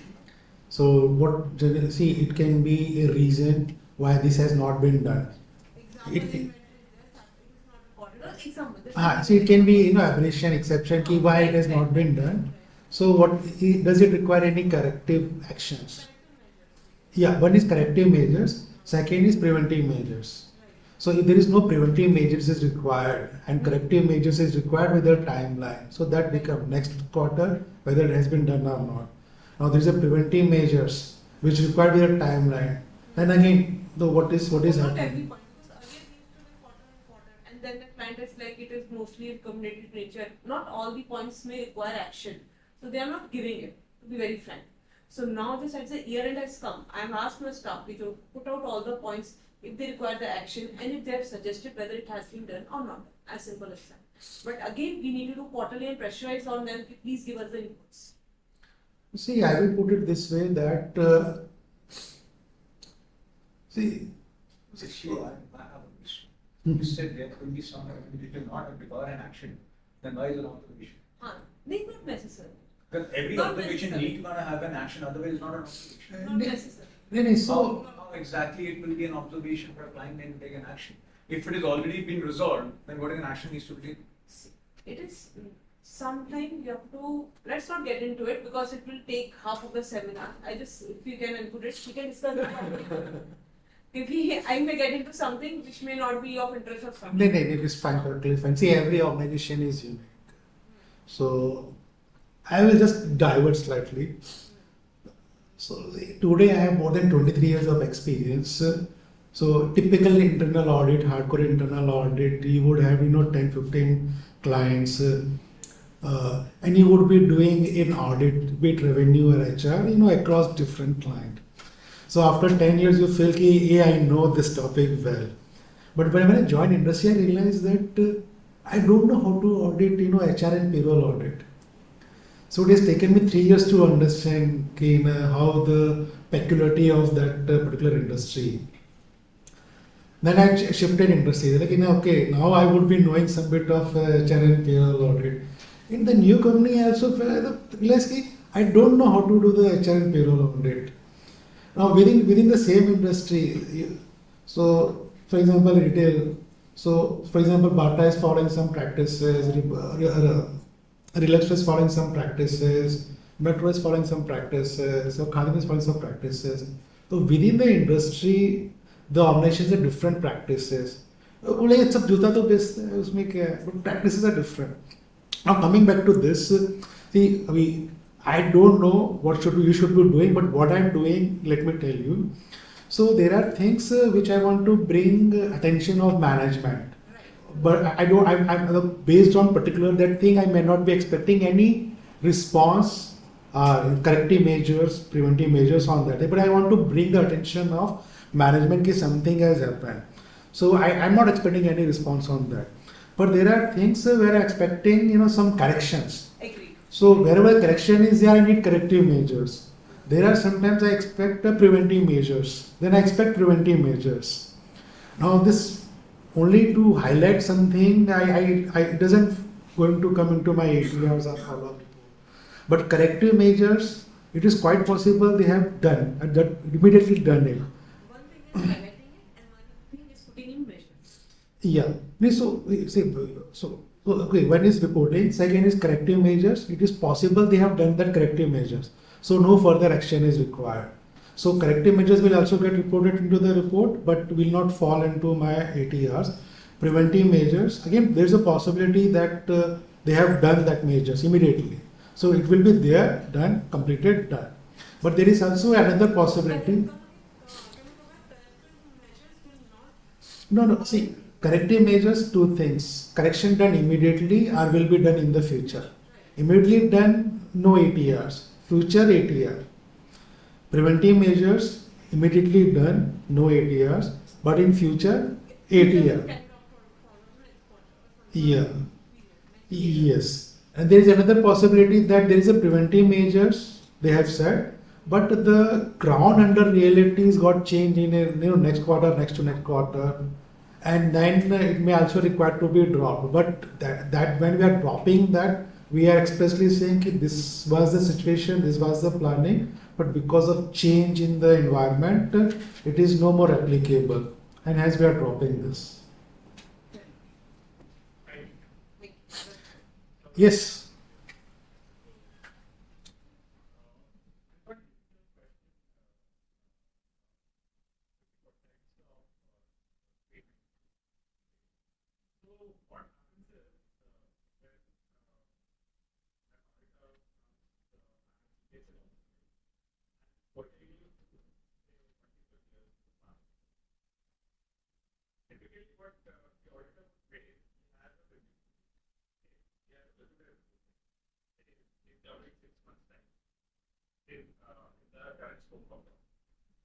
So it can be a reason why this has not been done. So it can be aberration, exception, why it has not been done. So does it require any corrective actions? Yeah, one is corrective measures, second is preventive measures. So if there is no preventive measures is required and corrective measures is required with a timeline, so that becomes next quarter whether it has been done or not. Now there is a preventive measures which required with a timeline. Then again, what is Not every happening? point, because earlier we used to do quarter, and then the client is like it is mostly accumulated nature. Not all the points may require action, so they are not giving it. To be very frank. So now this as the year end has come, I am asked my staff to put out all the points if they require the action and if they have suggested whether it has been done or not. As simple as that. But again, we need to do quarterly and pressurize on them. Please give us the inputs. See, I will put it this way that I have a question. You said there could be some which will not require an action. Then why is an observation? Not necessary. Then every Not observation necessary. need to have an action, otherwise it's not an observation. Not necessary. How exactly it will be an observation for a client and take an action? If it is already been resolved, then what an action needs to be taken? It is sometime you have to, let's not get into it because it will take half of the seminar. If you can input it, we can discuss it. Maybe I may get into something which may not be of interest or something. No, it is fine, totally fine. See, every organization is unique. So I will just divert slightly. So today I have more than 23 years of experience. So typical internal audit, hardcore internal audit, you would have 10, 15 clients. and you would be doing in audit, be it revenue or HR, across different clients. So after 10 years, you feel ki, yeah, I know this topic well. But when I joined industry, I realized that I don't know how to audit, HR and payroll audit. So it has taken me 3 years to understand how the peculiarity of that particular industry. Then I shifted industry. Like, okay, now I would be knowing some bit of HR and payroll audit. In the new company, I also realized I don't know how to do the HR and payroll audit. Now within the same industry, so for example, retail. So for example, Bata is following some practices, Relax is following some practices, Metro is following some practices, so Khadim is following some practices. So within the industry, the organizations have different practices. बोले ये सब जूता तो बेचते हैं उसमें क्या है, but practices are different. Now coming back to this, see, I don't know what you should be doing, but what I'm doing, let me tell you. So there are things which I want to bring attention of management. But I'm based on particular that thing, I may not be expecting any response, corrective measures, preventive measures on that. But I want to bring the attention of management that something has happened. So I'm not expecting any response on that. But there are things where I'm expecting, some corrections. Agree. So wherever correction is there, I need corrective measures. There are sometimes I expect preventive measures. Then I expect preventive measures. Now this only to highlight something, it doesn't going to come into my 8 hours or follow-up. But corrective measures, it is quite possible they have done, and that immediately done it. One thing is highlighting it, and one thing is putting in measures. Yeah. So okay, one is reporting, second is corrective measures. It is possible they have done that corrective measures. So no further action is required. So corrective measures will also get reported into the report, but will not fall into my ATRs. Preventive measures, again, there is a possibility that they have done that measures immediately. So it will be there, done, completed, done. But there is also another possibility. No, see, corrective measures, two things. Correction done immediately or will be done in the future. Immediately done, no ATRs. Future ATR. Preventive measures, immediately done, no ATRs, but in future, ATR. Yeah. Yes. And there is another possibility that there is a preventive measures, they have said, but the ground under realities got changed in next quarter, next to next quarter, and then it may also require to be dropped. But that when we are dropping that, we are expressly saying that this was the situation, this was the planning, but because of change in the environment, it is no more applicable, and hence we are dropping this. Yes.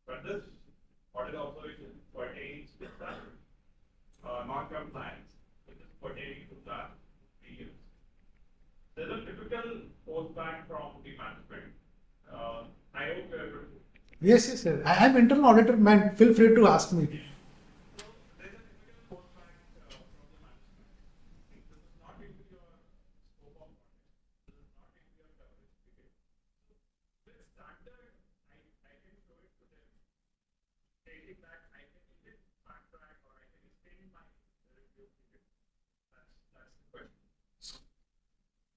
But this audit observation pertains to that non-compliance, which is pertaining to that period. There's a typical postback from the management. I hope you are. Yes, sir. I am internal auditor, man. Feel free to ask me. So there's a typical postback from the management. This is not into your scope of audit. This is not into your coverage period. So this standard, I can show it to them, stating that I can either backtrack or I can extend my review period. That's the question.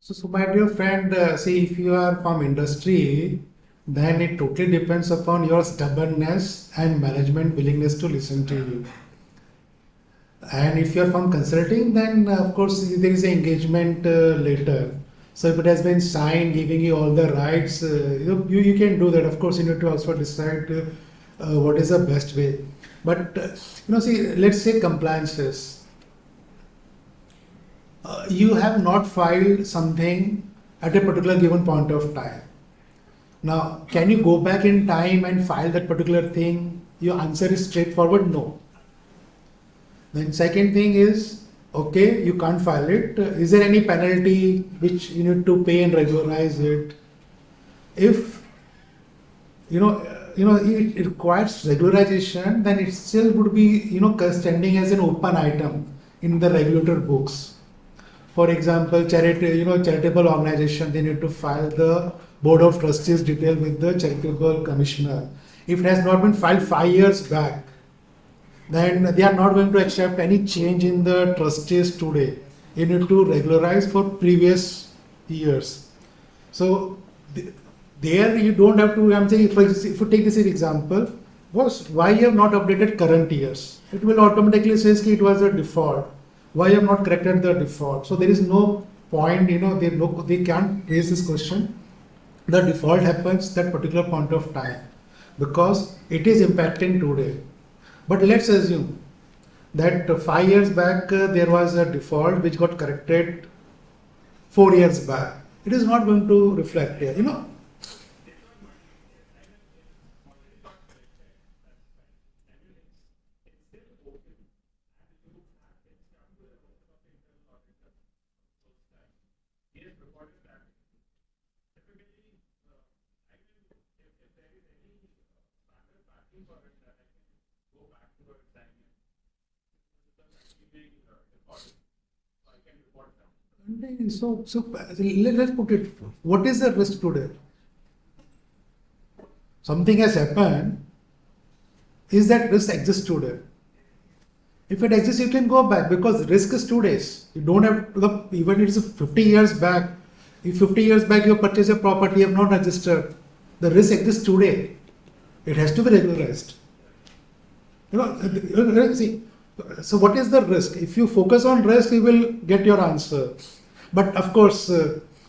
So my dear friend, see, if you are from industry, then it totally depends upon your stubbornness and management willingness to listen to you. And if you are from consulting, then of course there is an engagement later. So if it has been signed, giving you all the rights, you can do that. Of course, you need to also decide what is the best way. But see, let's say compliances. you have not filed something at a particular given point of time. Now, can you go back in time and file that particular thing? Your answer is straightforward, no. Then second thing is, okay, you can't file it. Is there any penalty which you need to pay and regularize it? If it requires regularization, then it still would be standing as an open item in the regulator books. For example, charitable organization, they need to file the board of trustees detail with the charitable commissioner. If it has not been filed 5 years back, then they are not going to accept any change in the trustees today. You need to regularize for previous years. So there you don't have to, I'm saying, if you take this as example, why you have not updated current years? It will automatically say it was a default. Why you have not corrected the default? So there is no point, they can't raise this question. The default happens that particular point of time because it is impacting today. But let's assume that 5 years back there was a default which got corrected 4 years back. It is not going to reflect here, So let's put it. What is the risk today? Something has happened. Is that risk exists today? If it exists, you can go back because risk is today's. You don't have to, even if it's 50 years back. If 50 years back you purchased a property, you have not registered. The risk exists today. It has to be regularized. See. So what is the risk? If you focus on risk, you will get your answer. But of course,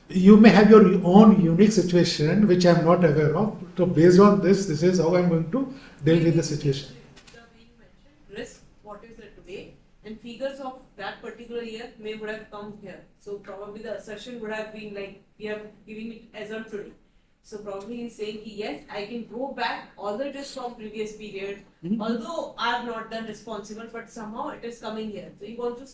you may have your own unique situation, which I am not aware of. So based on this is how I am going to deal with the situation. The way you mentioned risk, what is it today, and figures of that particular year would have come here. So probably the assertion would have been like we are giving it as on today. So probably he's saying yes, I can go back all the risks from previous period, although I have not done responsible, but somehow it is coming here. So you want to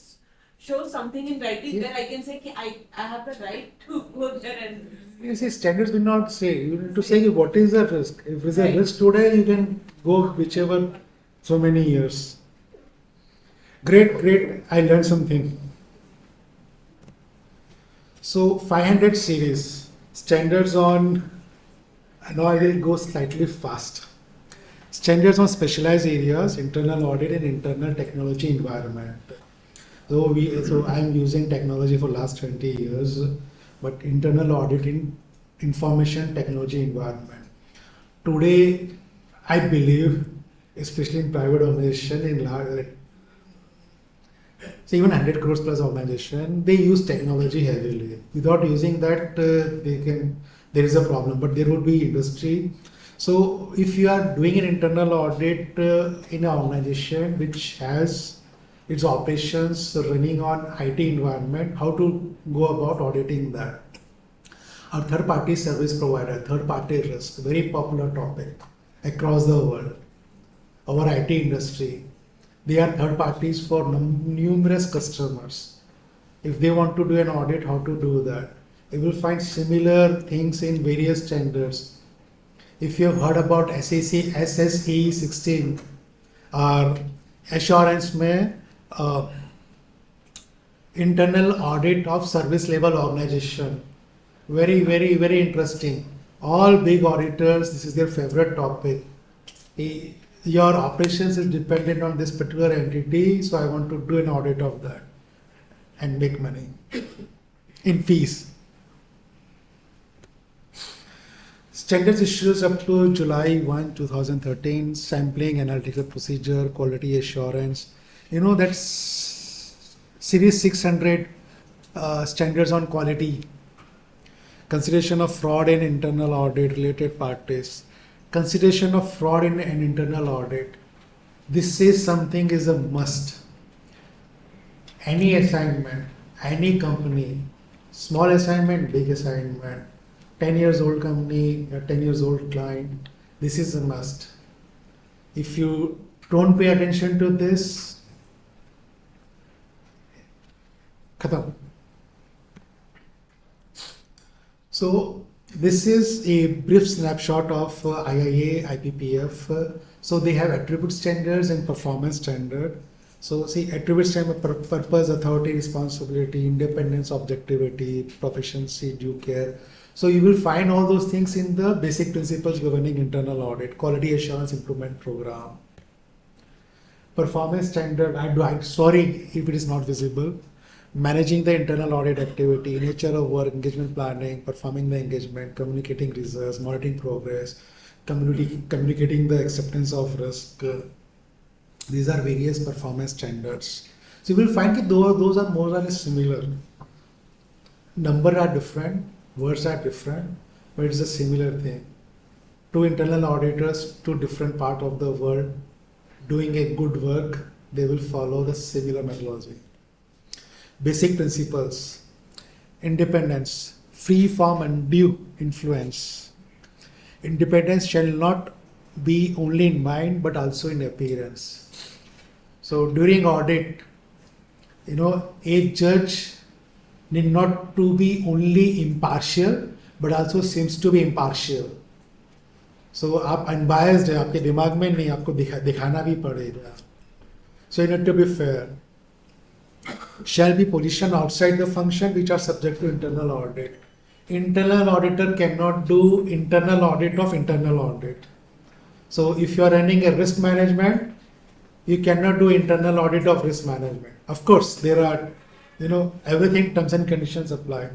show something in writing that I can say I have the right to go there and. You see, standards will not say. You need to say what is the risk. If there is a risk today, you can go whichever so many years. Great. I learned something. So 500 series standards on. Now I will go slightly fast. Standards on specialized areas, internal audit and internal technology environment. So I am using technology for last 20 years, but internal audit in information technology environment. Today, I believe, especially in private organization, in large, so even 100 crores plus organization, they use technology heavily. Without using that, there is a problem, but there would be industry. So if you are doing an internal audit in an organization which has its operations running on IT environment, how to go about auditing that? Our third-party service provider, third-party risk, very popular topic across the world. Our IT industry, they are third parties for numerous customers. If they want to do an audit, how to do that? You will find similar things in various standards. If you have heard about SSE 16 or assurance में internal audit of service level organization, very interesting. All big auditors, this is their favorite topic. Your operations is dependent on this particular entity, so I want to do an audit of that and make money in fees. Standards issues up to July 1, 2013, sampling, analytical procedure, quality assurance. That's series 600 standards on quality, consideration of fraud in internal audit, related parties, consideration of fraud in an internal audit. This says something is a must. Any assignment, any company, small assignment, big assignment, 10 years old company, a 10 years old client, this is a must. If you don't pay attention to this, khatam. So this is a brief snapshot of IIA, IPPF. So they have attribute standards and performance standard. So see, attribute standard: purpose, authority, responsibility, independence, objectivity, proficiency, due care. So you will find all those things in the basic principles governing internal audit, quality assurance improvement program. Performance standard, I'm sorry if it is not visible. Managing the internal audit activity, nature of work, engagement planning, performing the engagement, communicating results, monitoring progress, communicating the acceptance of risk. These are various performance standards. So you will find that those are more or less similar. Numbers are different, words are different, but it's a similar thing. Two internal auditors, two different parts of the world, doing a good work, they will follow the similar methodology. Basic principles: independence, free from undue influence. Independence shall not be only in mind but also in appearance. So during audit, a judge need not to be only impartial but also seems to be impartial. So आप unbiased है, आपके दिमाग में नहीं, आपको दिखाना भी पड़ेगा. So you need to be fair. Shall be positioned outside the function which are subject to internal audit. Internal auditor cannot do internal audit of internal audit. So if you are running a risk management, you cannot do internal audit of risk management. Of course, there are, everything terms and conditions apply.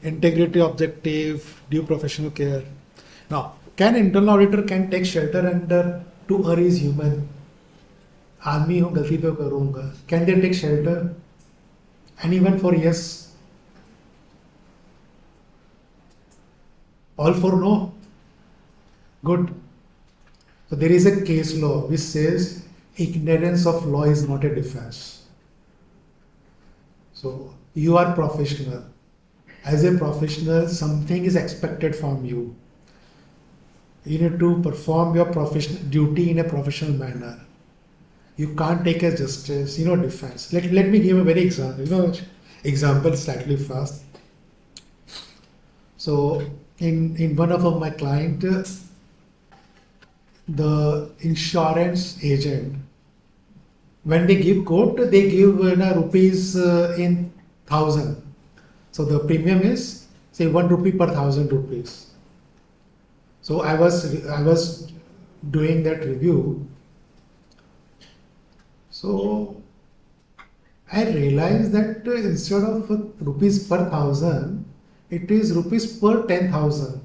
Integrity, objective, due professional care. Now, can internal auditor can take shelter under to err is human. आदमी हूँ, गलती तो करूँगा. Can they take shelter? Anyone for yes? All for no? Good. So there is a case law which says ignorance of law is not a defense. So you are professional. As a professional, something is expected from you. You need to perform your professional duty in a professional manner. You can't take as justice, defense. Let me give a very example slightly fast. So in one of my client, the insurance agent, when they give quote, they give rupees in 1,000. So the premium is say 1 rupee per 1,000 rupees. So I was doing that review. So I realized that instead of rupees per 1,000, it is rupees per 10,000.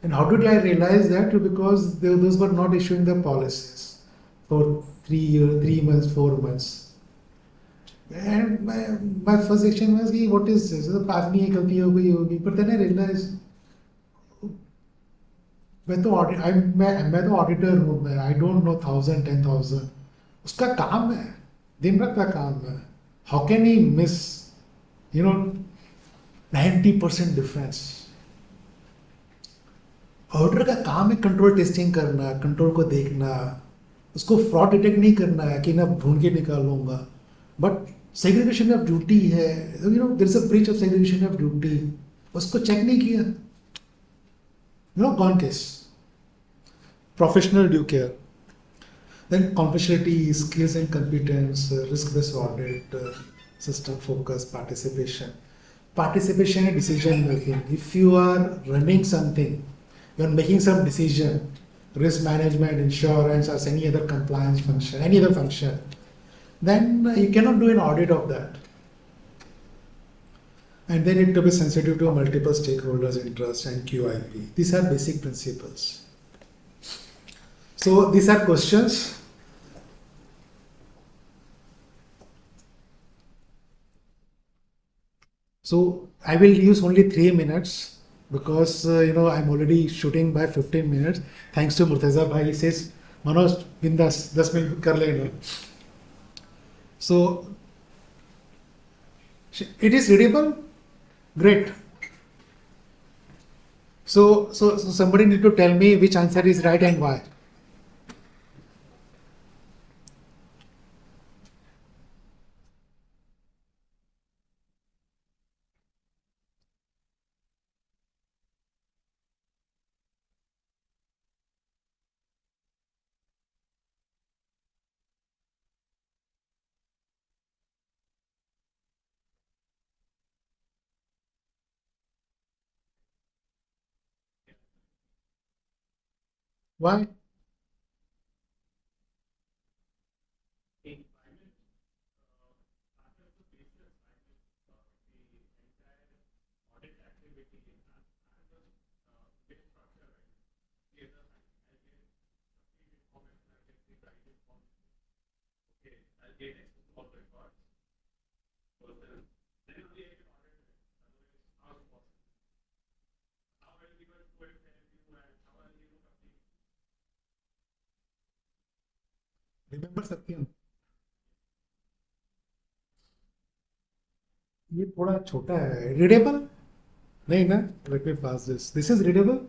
And how did I realize that? Because those were not issuing the policies for 3 years, 3 months, 4 months. And my first action was, what is this? But then I realized, मैं तो auditor हूँ, मैं I don't know 1,000, 10,000. उसका काम है, दिन रात का काम है. How can he miss 90% difference? Auditor का काम है कंट्रोल टेस्टिंग करना, कंट्रोल को देखना, उसको फ्रॉड डिटेक्ट नहीं करना है कि ना ढूंढ के निकालूंगा. बट सेग्रीगेशन ऑफ ड्यूटी है, there is a breach of segregation of duty, उसको चेक नहीं किया. Gone case. Professional due care. Then confidentiality, skills and competence, risk-based audit, system focus, participation. Participation in decision making. If you are running something, you are making some decision, risk management, insurance, or any other compliance function, any other function, then you cannot do an audit of that. And then it to be sensitive to multiple stakeholders' interests and QIP. These are basic principles. So these are questions. So I will use only 3 minutes because I'm already shooting by 15 minutes. Thanks to Murtaza bhai, he says, Manoj, bindas 10 minute kar lena. So It is readable? Great. So somebody need to tell me which answer is right and why. Why? In climate, matters the basis, the entire audit activity and the big structure, right? The other hand, I get complete information, I get the right information. Okay, I'll get all the records. So then only I can audit it. Otherwise, how is possible? How are you going to tell you and how are you complete? Remember Satyam. ये थोड़ा छोटा है. Readable? नहीं ना? Let me pass this. This is readable?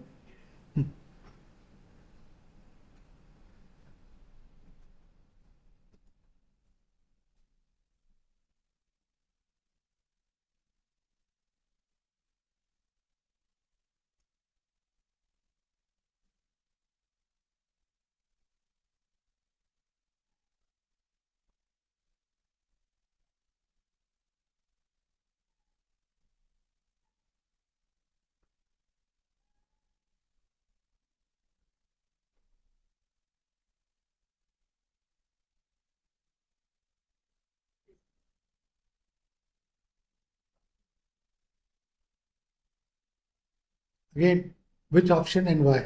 Again, which option and why?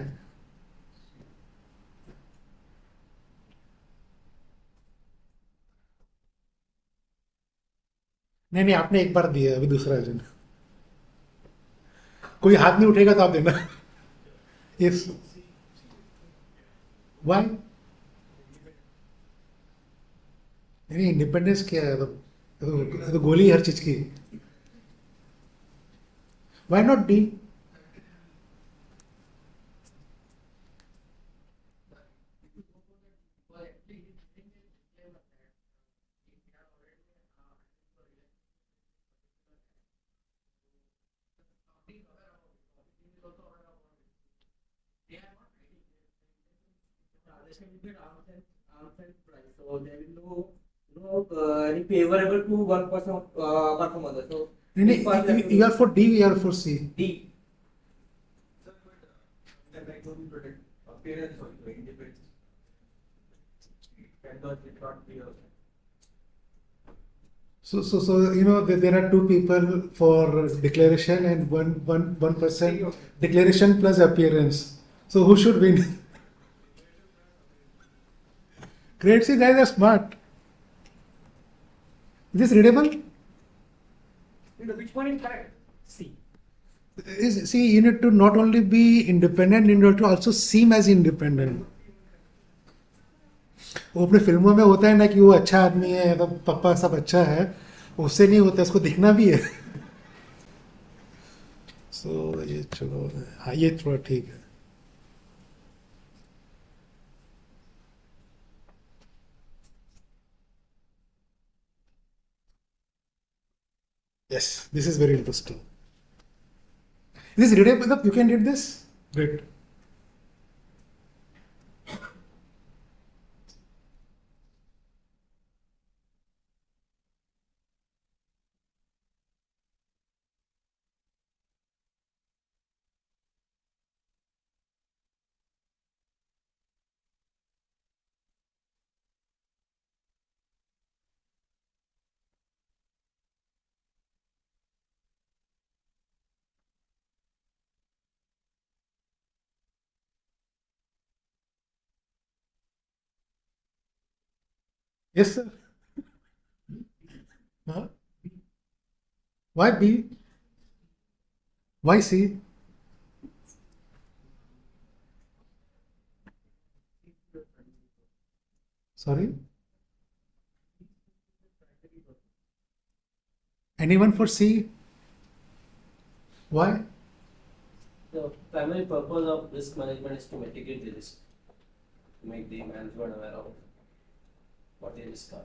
नहीं नहीं आपने एक बार दिया अभी दूसरा जन कोई हाथ नहीं उठेगा तो आप देना यस व्हाई नहीं इंडिपेंडेंस क्या है तो गोली हर चीज की why not D So there will any favorable to one person apart from other. So you are for D, you are for C. D. Then I don't protect appearance or independence. It cannot be a So you know there are two people for declaration and one person declaration plus appearance. So who should win? Great, see guys are smart. Is this readable? Which one is correct? C. See, you need to not only be independent, you need to also seem as independent. वो अपने फिल्मों में होता है ना कि वो अच्छा आदमी है तो पापा सब अच्छा है उससे नहीं होता उसको दिखना भी है सो ये चलो हाँ ये थोड़ा ठीक है Yes, this is very interesting. This readable, you can read this? Great. Yes, sir. Huh? Why B? Why C? Sorry? Anyone for C? Why? The primary purpose of risk management is to mitigate the risk, to make the management aware of what the risks are.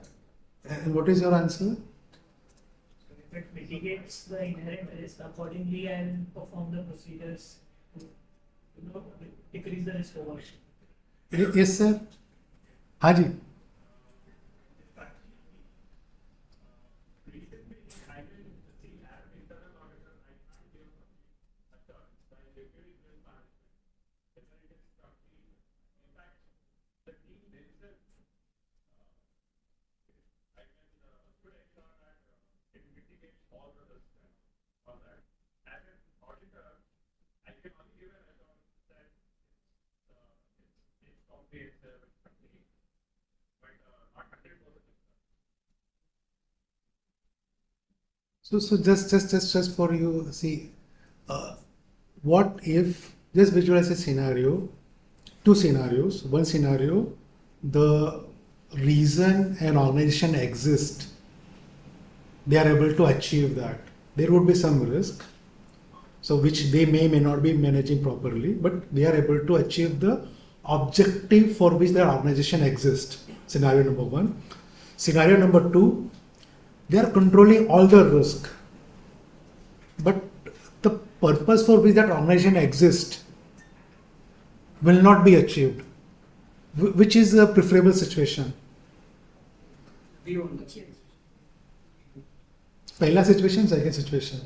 And what is your answer? If it mitigates the inherent risk, accordingly I'll perform the procedures to decrease the risk overshoot. Yes, sir. Haji. As an auditor, I can only give an assurance that it's comprehensive, it's complete, but not 100%. So just for you, see, what if, just visualize a scenario, two scenarios. One scenario, the reason an organization exists, they are able to achieve that. There would be some risk, so which they may not be managing properly, but they are able to achieve the objective for which their organization exists. Scenario number one. Scenario number two, they are controlling all the risk, but the purpose for which that organization exists will not be achieved. Which is a preferable situation? Pehla situation, second situation.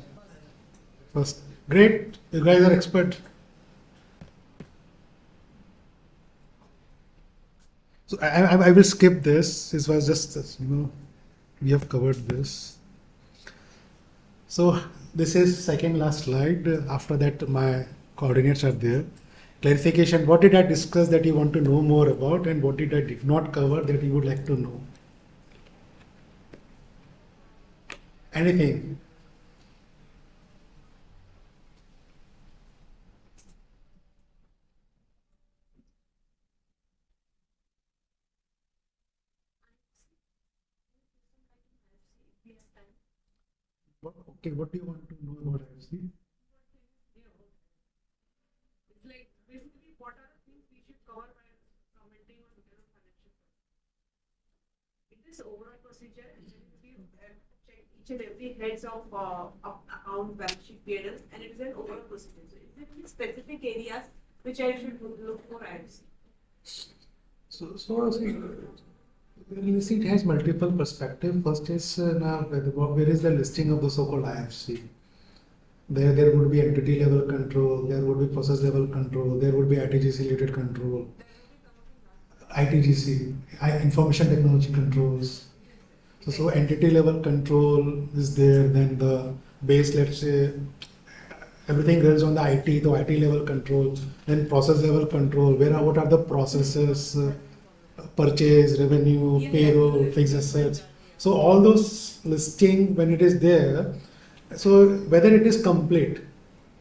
First. Great, you guys are expert. So I will skip this. This was just, we have covered this. So this is second last slide. After that, my coordinates are there. Clarification, what did I discuss that you want to know more about, and what did not cover that you would like to know? Anything? Okay, what do you want to know about IFC? It's like basically what are the things we should cover by commenting on financial process. In this overall procedure, we check each and every heads of account, balance sheet, P&Ls, and it is an overall procedure. So is there any specific areas which I should look for IFC? See, it has multiple perspectives. First is where is the listing of the so-called IFC? There would be entity level control, there would be process level control, there would be ITGC related control, ITGC, information technology controls. So entity level control is there, then the base, let's say, everything runs on the IT, the IT level control, then process level control, what are the processes, purchase, revenue, payroll, fixed assets. So all those listing, when it is there, so whether it is complete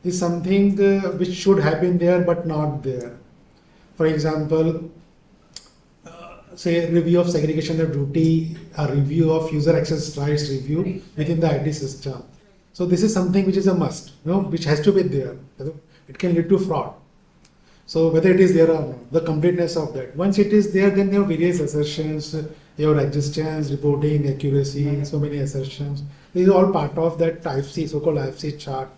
is something which should have been there but not there. For example, say review of segregation of duty, a review of user access rights review within the IT system. So this is something which is a must, which has to be there. It can lead to fraud. So whether it is there or not, the completeness of that. Once it is there, then there are various assertions, your existence, reporting, accuracy, so many assertions. These are all part of that IFC, so-called IFC chart.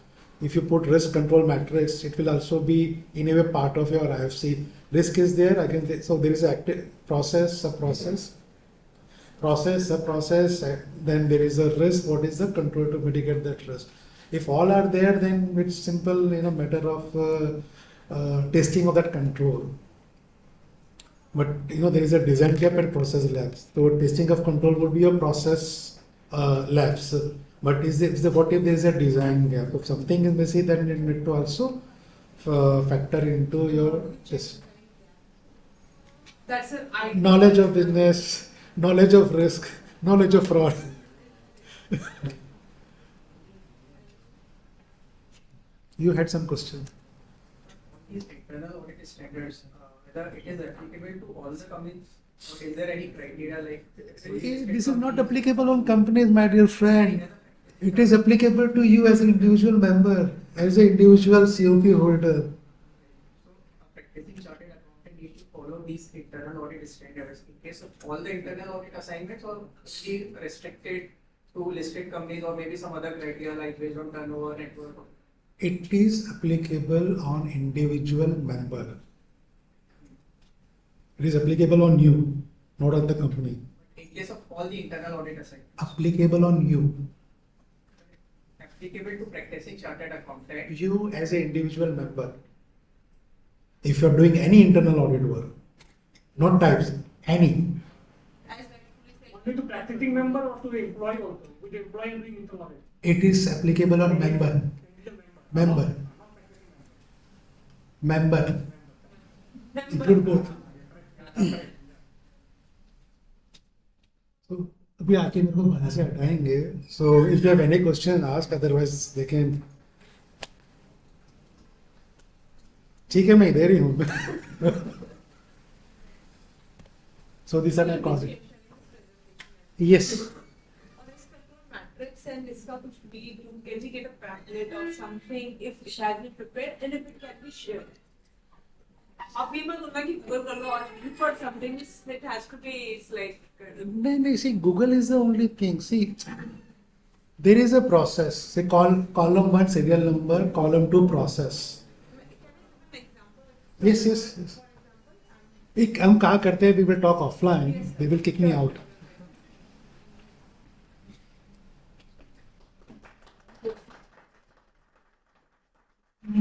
If you put risk control matrix, it will also be in a way part of your IFC. Risk is there, again, so there is an active process, sub-process, then there is a risk, what is the control to mitigate that risk. If all are there, then it's simple, matter of testing of that control. But there is a design gap and process labs. So testing of control would be a process labs. But what if there is a design gap? If something is missing, then you need to also factor into your test. That's a Knowledge of business, knowledge of risk, knowledge of fraud. You had some question. These internal audit standards, whether it is applicable to all the companies, or is there any criteria like? This is not applicable on companies, my dear friend. It is applicable to you as an individual member, as an individual COP holder. Practicing chartered accountant need to follow these internal audit standards in case of all the internal audit assignments, or only restricted to listed companies, or maybe some other criteria like based on turnover, network. It is applicable on individual member. It is applicable on you, not on the company. In case of all the internal audit assignments, Applicable on you. applicable to practicing chartered accountant. You as an individual member. If you are doing any internal audit work, not types, any. Only to practicing member or to the employee also? With the employee doing internal audit? It is applicable on member. Member. Member. Include both. So, अभी आके मेरे को बाहर से हटाएंगे. So, if you have any question, ask. Otherwise, they can. ठीक है, मैं इधर ही हूँ. So, these are my comments. Yes. Matrix and इसका कुछ भी, can we get a pamphlet or something if it has been prepared and if it can be shared? अब ये मत बोलना कि Google कर लो और look for something. It has to be. It's like. No, see, Google is the only thing. See, there is a process. Say, column 1 serial number, column 2 process. Yes. हम कहाँ करते हैं? We will talk offline. They will kick me out. I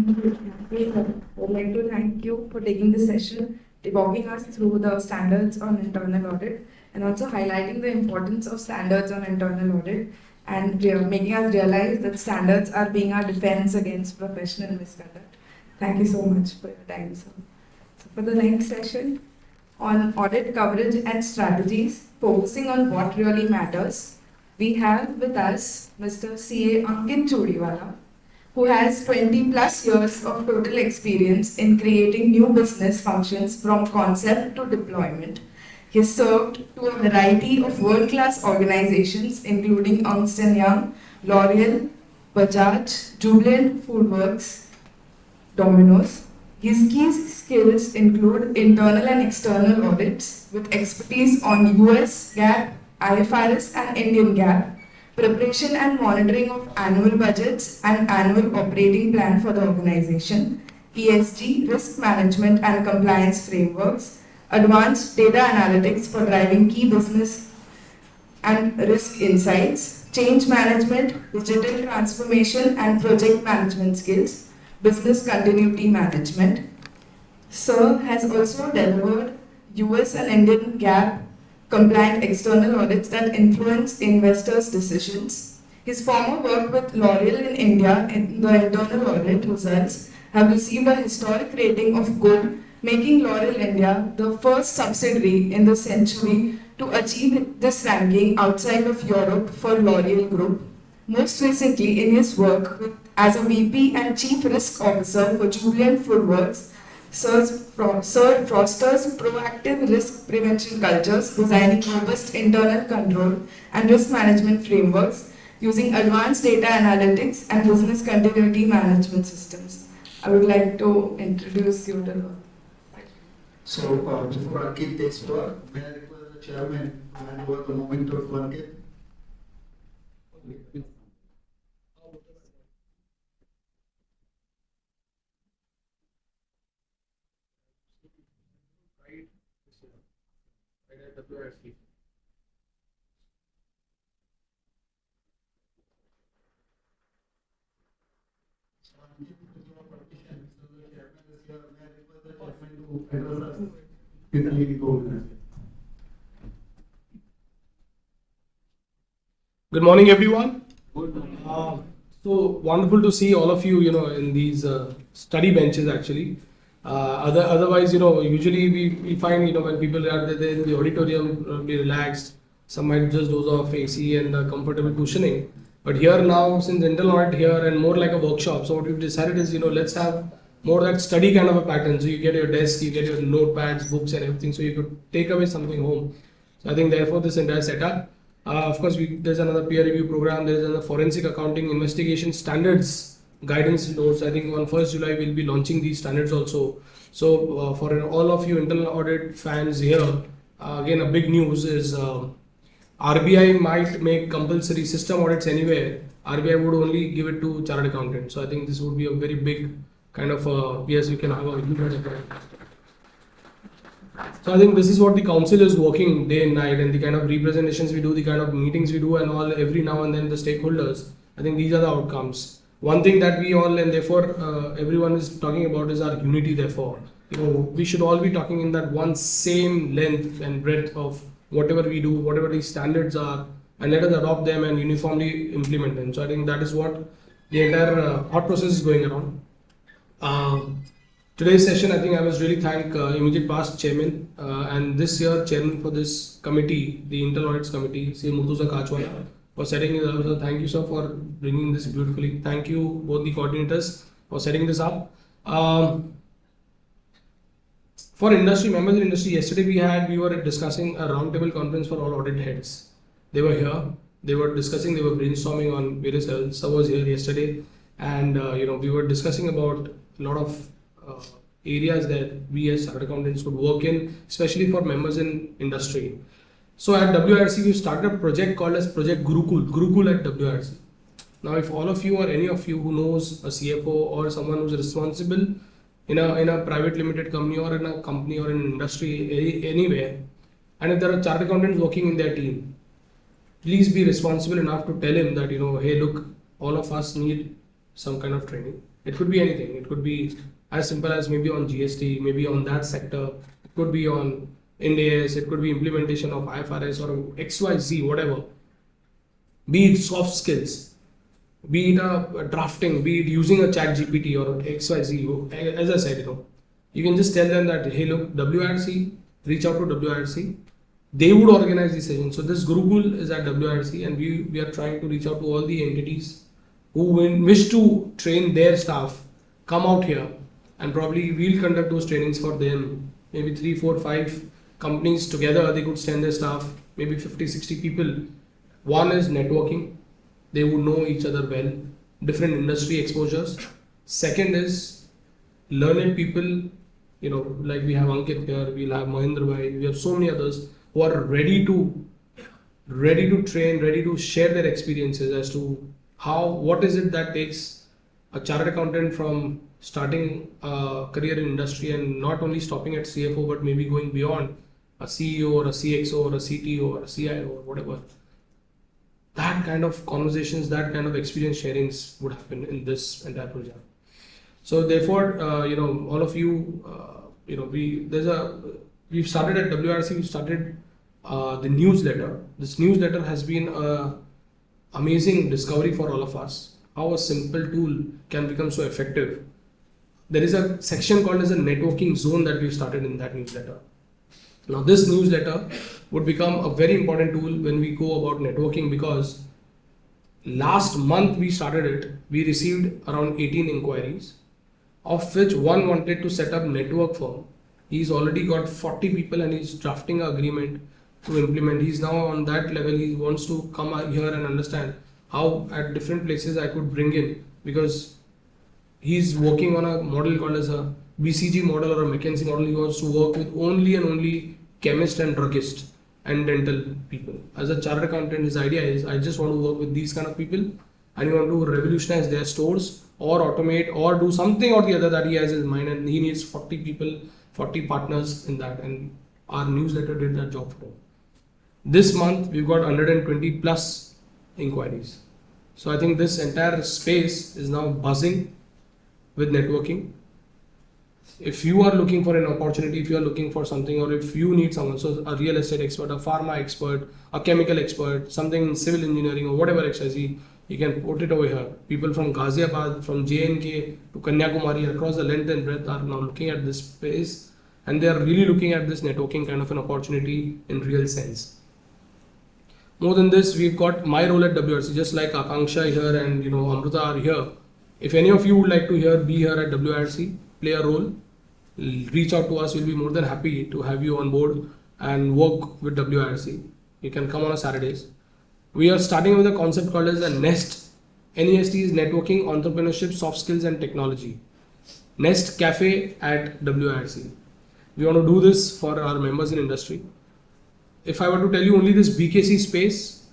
would like to thank you for taking this session, walking us through the standards on internal audit, and also highlighting the importance of standards on internal audit, and making us realize that standards are being our defense against professional misconduct. Thank you so much for your time, sir. So for the next session on audit coverage and strategies, focusing on what really matters, we have with us Mr. CA Ankit Chudiwala, who has 20 plus years of total experience in creating new business functions from concept to deployment. He has served to a variety of world-class organizations including Ernst & Young, L'Oreal, Bajaj, Jubilant Foodworks, Domino's. His key skills include internal and external audits with expertise on US GAAP, IFRS and Indian GAAP, preparation and monitoring of annual budgets and annual operating plan for the organization, ESG, risk management and compliance frameworks, advanced data analytics for driving key business and risk insights, change management, digital transformation and project management skills, business continuity management. Sir has also delivered US and Indian GAAP compliant external audits that influence investors' decisions. His former work with L'Oreal in India in the internal audit results have received a historic rating of good, making L'Oreal India the first subsidiary in the century to achieve this ranking outside of Europe for L'Oreal Group. Most recently, in his work as a VP and Chief Risk Officer for Jubilant Foodworks, Sir fosters proactive risk prevention cultures, designing robust internal control and risk management frameworks using advanced data analytics and business continuity management systems. I would like to introduce you to the. So, before Ankit takes floor, may I request the chairman to hand over the momentum to Ankit? Good morning, everyone. So wonderful to see all of you, in these study benches actually. Otherwise, usually we find, when people are there in the auditorium, be relaxed. Some might just doze off AC and comfortable cushioning. But here now, since internal audit here and more like a workshop, so what we've decided is, let's have more that study kind of a pattern. So you get your desk, you get your notepads, books and everything, so you could take away something home. So I think therefore this entire setup. Of course, there's another peer review program. There's another forensic accounting investigation standards guidance notes. I think on 1st July we'll be launching these standards also. So for all of you internal audit fans here, again a big news is RBI might make compulsory system audits anywhere. RBI would only give it to chartered accountants. So I think this would be a very big kind of yes, we can have a huge. So I think this is what the council is working day and night, and the kind of representations we do, the kind of meetings we do, and all every now and then the stakeholders. I think these are the outcomes. One thing that we all and therefore everyone is talking about is our unity. Therefore, we should all be talking in that one same length and breadth of whatever we do, whatever these standards are, and let us adopt them and uniformly implement them. So I think that is what the entire thought process is going around. Today's session, I think I must really thank immediate past chairman and this year chairman for this committee, the Internal Audits Committee, Sri Murtuza Kachwala, for setting it up. So thank you, sir, for bringing this beautifully. Thank you, both the coordinators, for setting this up. For industry members in industry, yesterday we were discussing a roundtable conference for all audit heads. They were here. They were discussing. They were brainstorming on various levels. Sir was here yesterday, and we were discussing about a lot of areas that we as chartered accountants could work in, especially for members in industry. So at WRC, we started a project called as Project Gurukul at WRC. Now, if all of you or any of you who knows a CFO or someone who's responsible in a private limited company or in a company or in an industry anywhere, and if there are chartered accountants working in their team, please be responsible enough to tell him that, hey, look, all of us need some kind of training. It could be anything. It could be as simple as maybe on GST, maybe on that sector. It could be on NDS, it could be implementation of IFRS or XYZ, whatever. Be it soft skills, be it a drafting, be it using a chat GPT or XYZ. As I said, you can just tell them that, hey, look, WRC, reach out to WRC. They would organize the session. So this Gurukul is at WRC, and we are trying to reach out to all the entities who wish to train their staff, come out here, and probably we'll conduct those trainings for them. Maybe 3, 4, 5 companies together, they could send their staff, maybe 50, 60 people. One is networking. They would know each other well, different industry exposures. Second is learned people, like we have Ankit here, we'll have Mahendra Bhai, we have so many others who are ready to train, ready to share their experiences as to what is it that takes a chartered accountant from starting a career in industry and not only stopping at CFO, but maybe going beyond a CEO or a CXO or a CTO or a CIO or whatever. That kind of conversations, that kind of experience sharings would happen in this entire project. So therefore, all of you, we've started at WRC, we've started the newsletter. This newsletter has been an amazing discovery for all of us. How a simple tool can become so effective. There is a section called as a networking zone that we've started in that newsletter. Now this newsletter would become a very important tool when we go about networking, because last month we started it, we received around 18 inquiries, of which one wanted to set up network firm. He's already got 40 people and he's drafting an agreement to implement. He's now on that level. He wants to come here and understand how at different places I could bring in, because he's working on a model called as a BCG model or a McKinsey model. He wants to work with only and only chemist and druggist and dental people. As a chartered accountant, his idea is, I just want to work with these kind of people, and he want to revolutionize their stores or automate or do something or the other that he has in his mind, and he needs 40 people, 40 partners in that, and our newsletter did that job for him. This month we've got 120 plus inquiries. So I think this entire space is now buzzing with networking. If you are looking for an opportunity, if you are looking for something, or if you need someone, so a real estate expert, a pharma expert, a chemical expert, something in civil engineering or whatever XYZ, you can put it over here. People from Ghaziabad, from JNK to Kanyakumari, across the length and breadth, are now looking at this space, and they are really looking at this networking kind of an opportunity in real sense. More than this, we've got my role at WRC, just like Akanksha here and Amruta are here. If any of you would like to be here at WRC, play a role, reach out to us. We'll be more than happy to have you on board and work with WRC. You can come on a Saturdays. We are starting with a concept called as a NEST. NEST is Networking, Entrepreneurship, Soft Skills and Technology. Nest Cafe at WIRC. We want to do this for our members in industry. If I were to tell you, only this BKC space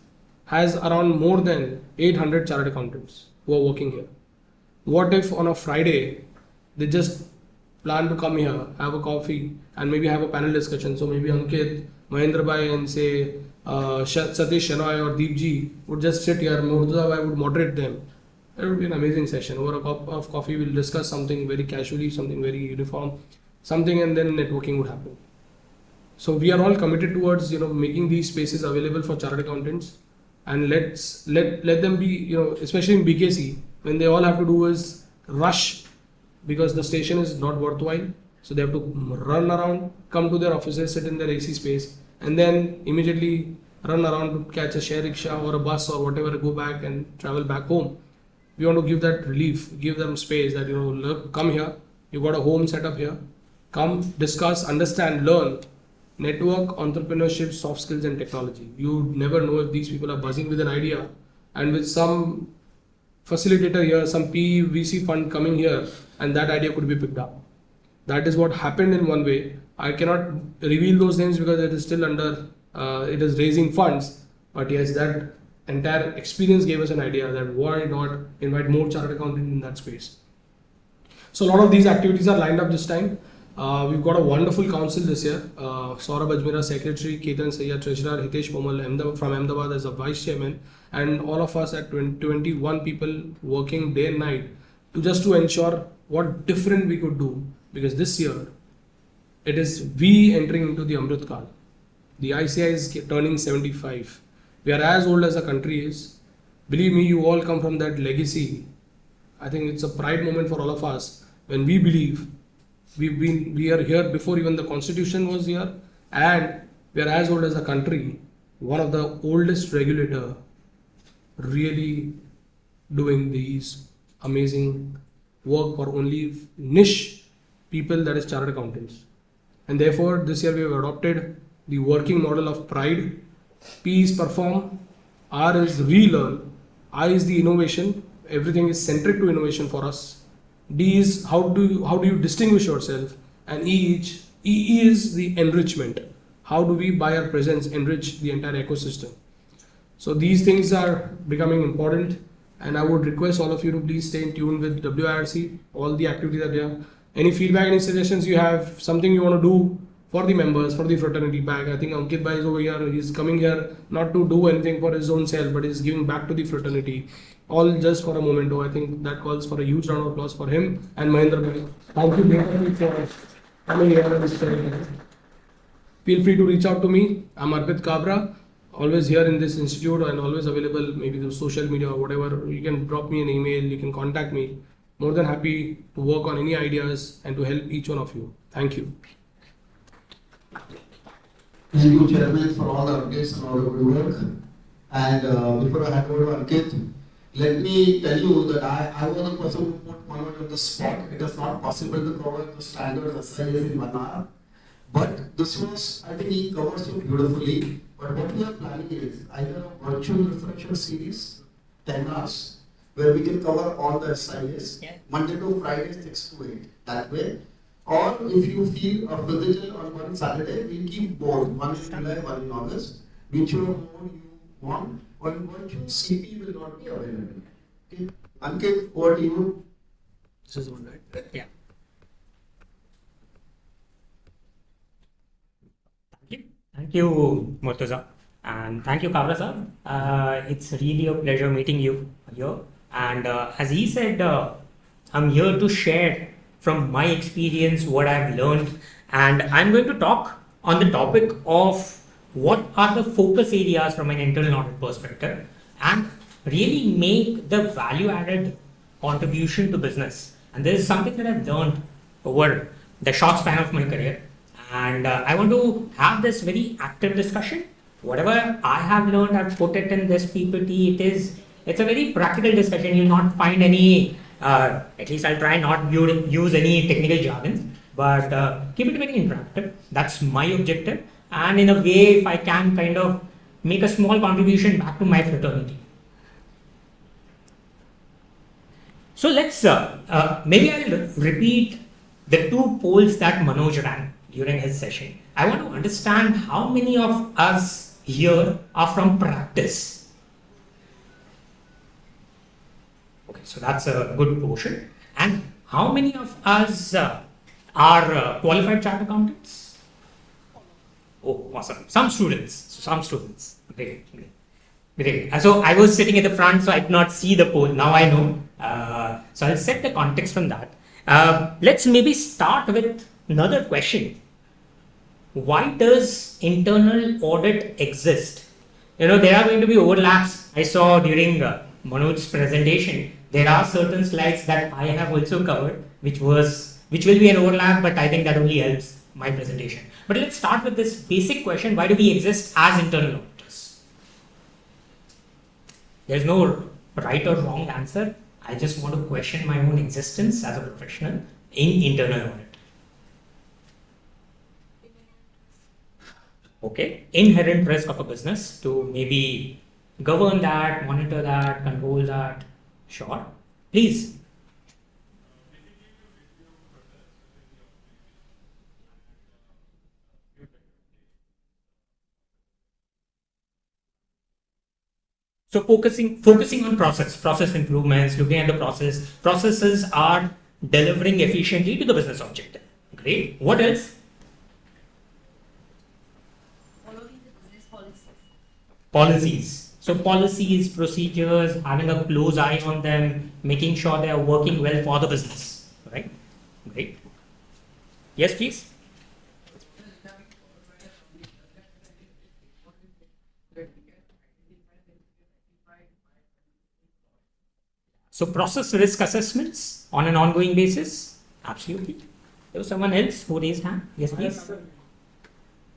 has around more than 800 chartered accountants who are working here. What if on a Friday they just plan to come here, have a coffee and maybe have a panel discussion? So maybe Ankit, Mahendra Bhai and say Satish Shenoy or Deepji would just sit here, Murtaza Bhai would moderate them. It would be an amazing session. Over a cup of coffee, we'll discuss something very casually, something very uniform, something, and then networking would happen. So we are all committed towards making these spaces available for chartered accountants, and let them be especially in BKC when they all have to do is rush because the station is not worthwhile. So they have to run around, come to their offices, sit in their AC space, and then immediately run around to catch a share rickshaw or a bus or whatever, go back and travel back home. We want to give that relief, give them space that look, come here, you got a home set up here, come discuss, understand, learn, network, entrepreneurship, soft skills and technology. You never know if these people are buzzing with an idea, and with some facilitator here, some PE VC fund coming here, and that idea could be picked up. That is what happened in one way. I cannot reveal those names because it is still under, it is raising funds. But yes, that entire experience gave us an idea that why not invite more chartered accountants in that space. So a lot of these activities are lined up this time. We've got a wonderful council this year. Saurabh Ajmera, Secretary, Ketan Sayya, Treasurer, Hitesh Pomal from Ahmedabad as a Vice Chairman, and all of us at 21 people working day and night to ensure what different we could do. Because this year, it is we entering into the Amrit Kal. The ICI is turning 75. We are as old as the country is. Believe me, you all come from that legacy. I think it's a pride moment for all of us when we believe we are here before even the constitution was here, and we are as old as a country. One of the oldest regulator really doing these amazing work for only niche people, that is chartered accountants. And therefore this year we have adopted the working model of pride. P is perform, R is relearn, I is the innovation, everything is centric to innovation for us. D is how do you distinguish yourself, and E is the enrichment. How do we by our presence enrich the entire ecosystem? So these things are becoming important, and I would request all of you to please stay in tune with WIRC, all the activities that there. Any feedback, any suggestions you have, something you want to do for the members, for the fraternity back. I think Ankit Bhai is over here. He's coming here not to do anything for his own self, but he's giving back to the fraternity. All just for a moment. I think that calls for a huge round of applause for him and Mahendra Bhai. Thank you very much for coming here and sharing. Feel free to reach out to me. I'm Arpit Kabra, always here in this institute and always available maybe through social media or whatever. You can drop me an email, you can contact me. More than happy to work on any ideas and to help each one of you. Thank you. Thank you, Chairman, for all the updates and all the good work. And before I hand over to Ankit, let me tell you that I was the person who put Manoj on the spot. It is not possible to cover the standard SIS in 1 hour. But this was, I think he covers it beautifully. But what we are planning is either a virtual refresher series, 10 hours, where we can cover all the SIS, Monday to Friday, 6 to 8, that way. Or if you feel a physical on one Saturday, we'll keep both, one in July, one in August, whichever mode you want, or virtual CP will not be available. Okay. Ankit, over to you. This is one, right? Yeah. Thank you, Murtaza. And thank you, Kabra sir. It's really a pleasure meeting you here. And as he said, I'm here to share from my experience what I've learned. And I'm going to talk on the topic of what are the focus areas from an internal audit perspective and really make the value added contribution to business. And this is something that I've learned over the short span of my career. And I want to have this very active discussion. Whatever I have learned, I've put it in this PPT. It's a very practical discussion. You'll not find any, at least I'll try not use any technical jargon, but keep it very interactive. That's my objective. And in a way, if I can kind of make a small contribution back to my fraternity. So let's, maybe I'll repeat the two polls that Manoj ran during his session. I want to understand how many of us here are from practice. Okay, so that's a good portion. And how many of us are qualified chartered accountants? Oh, awesome. Some students. Great. So I was sitting at the front, so I could not see the poll. Now I know. So I'll set the context from that. Let's maybe start with another question. Why does internal audit exist? There are going to be overlaps. I saw during Manoj's presentation, there are certain slides that I have also covered, which will be an overlap, but I think that only helps my presentation. But let's start with this basic question: why do we exist as internal auditors? There's no right or wrong answer. I just want to question my own existence as a professional in internal audit. Okay, inherent risk of a business to maybe govern that, monitor that, control that. Sure, please. So focusing on process improvements, looking at the processes are delivering efficiently to the business objective. Great. What else? Following the business Policies. So policies, procedures, having a close eye on them, making sure they are working well for the business. Right? Great. Yes, please. So process risk assessments on an ongoing basis? Absolutely. There was someone else who raised hand. Yes, please.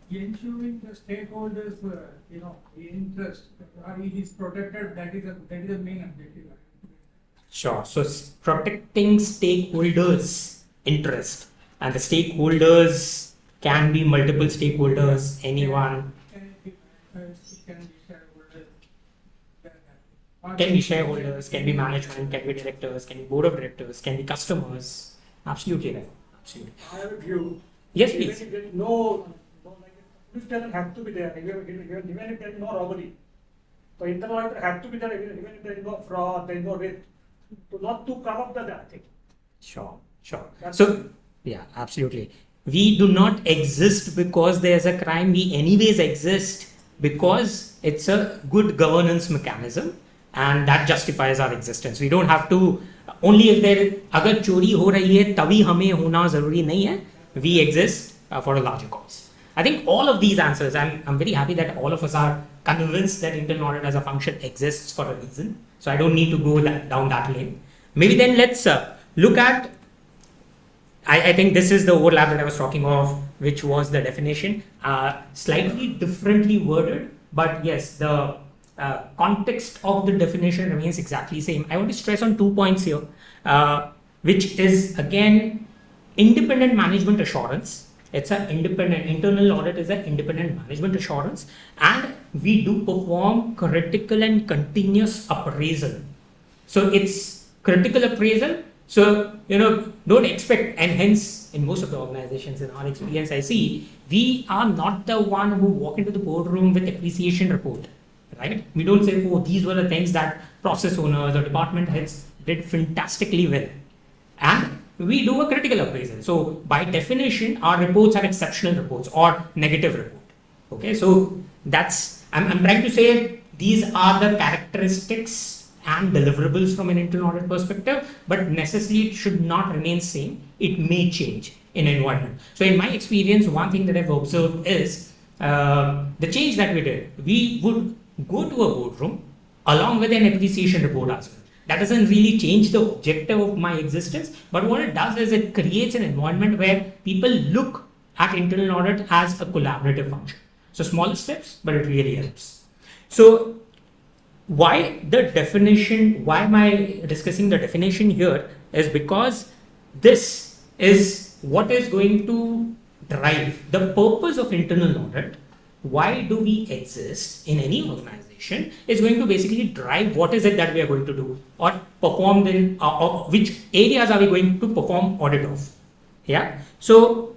Ensuring the stakeholders, interest is protected. That is the main objective. Sure. So protecting stakeholders' interest, and the stakeholders can be multiple stakeholders, anyone. Can be shareholders, can be management, can be directors, can be board of directors, can be customers. Absolutely right. Absolutely. I have a view. Yes, please. Even if police doesn't have to be there, even if there is no robbery. So internal auditor have to be there, even if there is no fraud, there is no risk. Not to come up with that thing. Sure. So, yeah, absolutely. We do not exist because there's a crime. We anyways exist because it's a good governance mechanism. And that justifies our existence. We don't have to, only if there, अगर चोरी हो रही है तभी हमें होना जरूरी नहीं है. We exist for a larger cause. I think all of these answers, I'm very happy that all of us are convinced that internal audit as a function exists for a reason. So I don't need to go down that lane. Maybe then let's look at, I think this is the overlap that I was talking of, which was the definition, slightly differently worded, but yes, the context of the definition remains exactly same. I want to stress on 2 points here, which is again independent management assurance. It's an independent, internal audit is an independent management assurance, and we do perform critical and continuous appraisal. So it's critical appraisal. So, don't expect, and hence in most of the organizations in our experience I see, we are not the one who walk into the boardroom with appreciation report. Right? We don't say, oh, these were the things that process owners or department heads did fantastically well. And we do a critical appraisal. So by definition, our reports are exceptional reports or negative report. Okay, so that's, I'm trying to say these are the characteristics and deliverables from an internal audit perspective, but necessarily it should not remain same. It may change in environment. So in my experience, one thing that I've observed is the change that we did. We would go to a boardroom along with an appreciation report as well. That doesn't really change the objective of my existence, but what it does is it creates an environment where people look at internal audit as a collaborative function. So small steps, but it really helps. So why the definition, why am I discussing the definition here is because this is what is going to drive the purpose of internal audit why do we exist in any organization is going to basically drive what is it that we are going to do or perform in, or which areas are we going to perform audit of. Yeah. So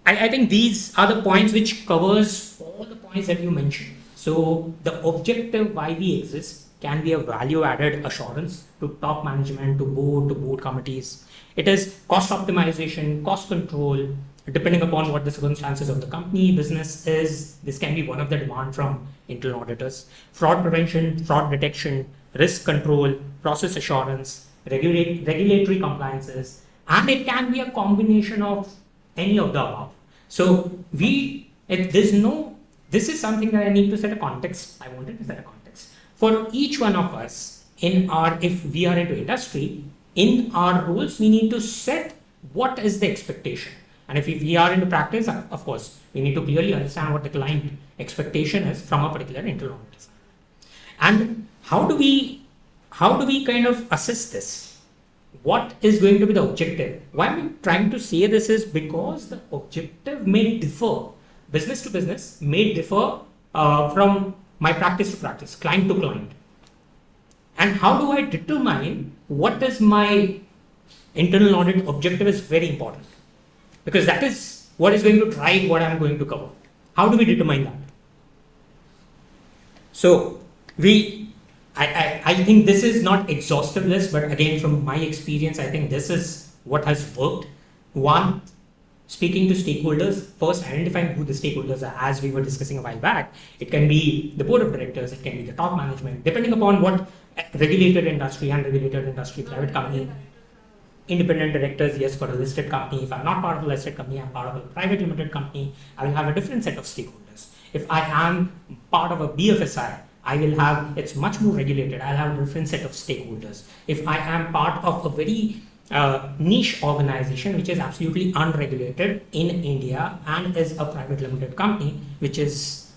I think these are the points which covers all the points that you mentioned. So the objective why we exist can be a value added assurance to top management, to board committees. It is cost optimization, cost control, depending upon what the circumstances of the company, business is. This can be one of the demand from internal auditors. Fraud prevention, fraud detection, risk control, process assurance, regulatory compliances, and it can be a combination of any of the above. So this is something that I need to set a context. I wanted to set a context for each one of us if we are into industry, in our roles, we need to set what is the expectation. And if we are into practice, of course, we need to clearly understand what the client expectation is from a particular internal audit. And how do we kind of assess this? What is going to be the objective? Why I'm trying to say this is because the objective may differ, business to business, may differ from my practice to practice, client to client. And how do I determine what is my internal audit objective is very important, because that is what is going to drive what I'm going to cover. How do we determine that? So I think this is not exhaustive list, but again, from my experience, I think this is what has worked. One, speaking to stakeholders, first identifying who the stakeholders are, as we were discussing a while back. It can be the board of directors, it can be the top management, depending upon what regulated industry, unregulated industry, private company, independent directors. Yes, for a listed company. If I'm not part of a listed company, I'm part of a private limited company, I will have a different set of stakeholders. If I am part of a BFSI, I will have, it's much more regulated, I'll have a different set of stakeholders. If I am part of a very niche organization which is absolutely unregulated in India and is a private limited company, which is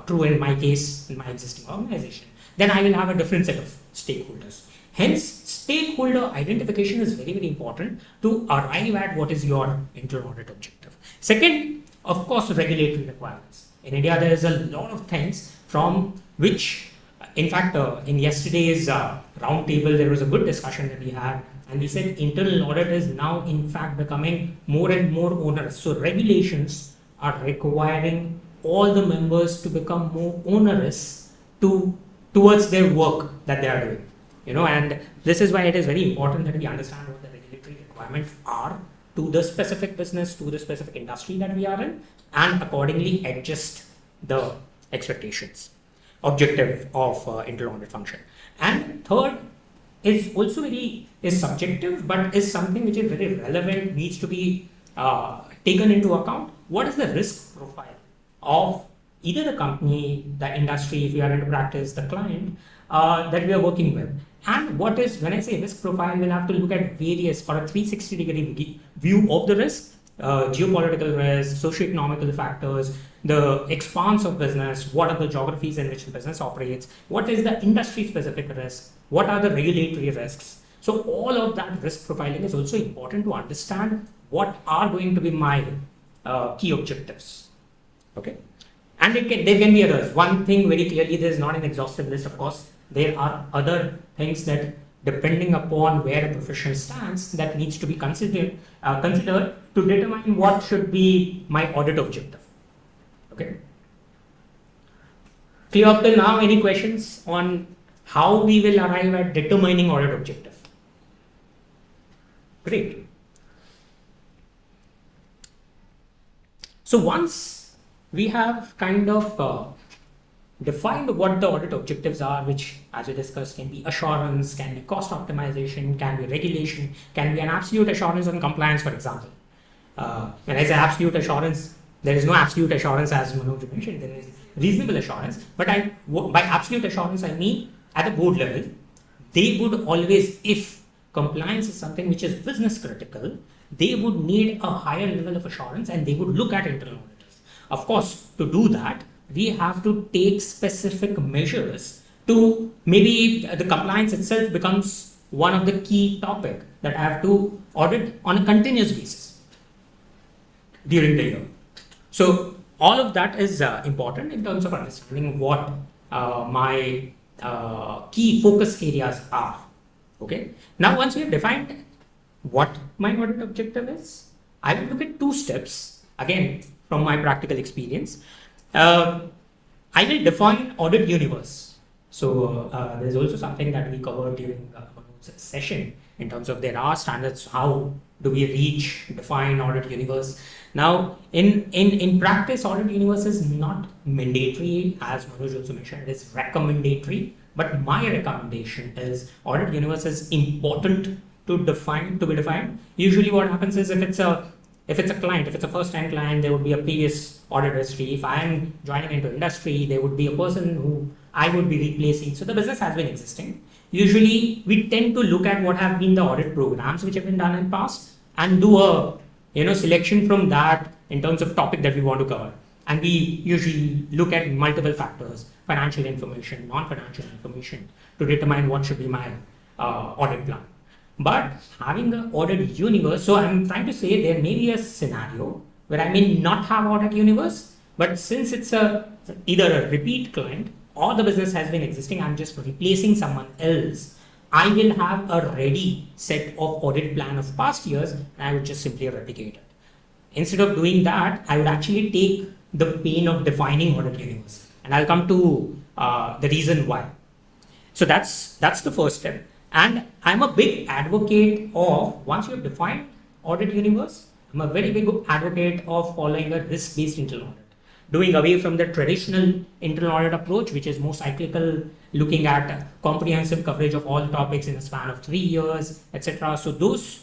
true in my case, in my existing organization, then I will have a different set of stakeholders. Hence, stakeholder identification is very, very important to arrive at what is your internal audit objective. Second, of course, regulatory requirements. In India, there is a lot of things from which, in fact, in yesterday's roundtable, there was a good discussion that we had, and we said internal audit is now, in fact, becoming more and more onerous. So regulations are requiring all the members to become more onerous towards their work that they are doing. And this is why it is very important that we understand what the regulatory requirements are to the specific business, to the specific industry that we are in, and accordingly adjust the expectations, objective of internal audit function. And third is also is subjective, but is something which is very relevant, needs to be taken into account. What is the risk profile of either the company, the industry, if we are into practice, the client that we are working with? And what is, when I say risk profile, we'll have to look at various, or a 360-degree view of the risk, geopolitical risk, socioeconomical factors, the expanse of business, what are the geographies in which the business operates, what is the industry-specific risk, what are the regulatory risks. So all of that risk profiling is also important to understand what are going to be my key objectives. Okay, and there can be others. One thing very clearly, there is not an exhaustive list, of course. There are other things that, depending upon where a profession stands, that needs to be considered to determine what should be my audit objective. Okay. Clear up till now? Any questions on how we will arrive at determining audit objective? Great. So once we have kind of defined what the audit objectives are, which, as we discussed, can be assurance, can be cost optimization, can be regulation, can be an absolute assurance on compliance, for example. When I say absolute assurance, there is no absolute assurance, as Manoj mentioned. There is reasonable assurance, but by absolute assurance, I mean at the board level, they would always, if compliance is something which is business critical, they would need a higher level of assurance and they would look at internal auditors. Of course, to do that, we have to take specific measures to, maybe the compliance itself becomes one of the key topic that I have to audit on a continuous basis during the year. So all of that is important in terms of understanding what my key focus areas are. Okay. Now, once we have defined what my audit objective is, I will look at two steps, again, from my practical experience. I will define audit universe. So there's also something that we covered during Manoj's session in terms of there are standards. How do we define audit universe? Now, in practice, audit universe is not mandatory, as Manoj also mentioned, it is recommendatory. But my recommendation is audit universe is important to be defined. Usually what happens is if it's a client, if it's a first-time client, there would be a previous audit history. If I am joining into industry, there would be a person who I would be replacing. So the business has been existing. Usually we tend to look at what have been the audit programs which have been done in past and do a selection from that in terms of topic that we want to cover. And we usually look at multiple factors, financial information, non-financial information, to determine what should be my audit plan. But having an audit universe, so I'm trying to say there may be a scenario where I may not have audit universe, but since it's either a repeat client or the business has been existing, I'm just replacing someone else, I will have a ready set of audit plan of past years and I would just simply replicate it. Instead of doing that, I would actually take the pain of defining audit universe, and I'll come to the reason why. So that's the first step. And I'm a big advocate of, once you have defined audit universe, I'm a very big advocate of following a risk-based internal audit. Doing away from the traditional internal audit approach, which is more cyclical, looking at comprehensive coverage of all topics in a span of 3 years, etc. So those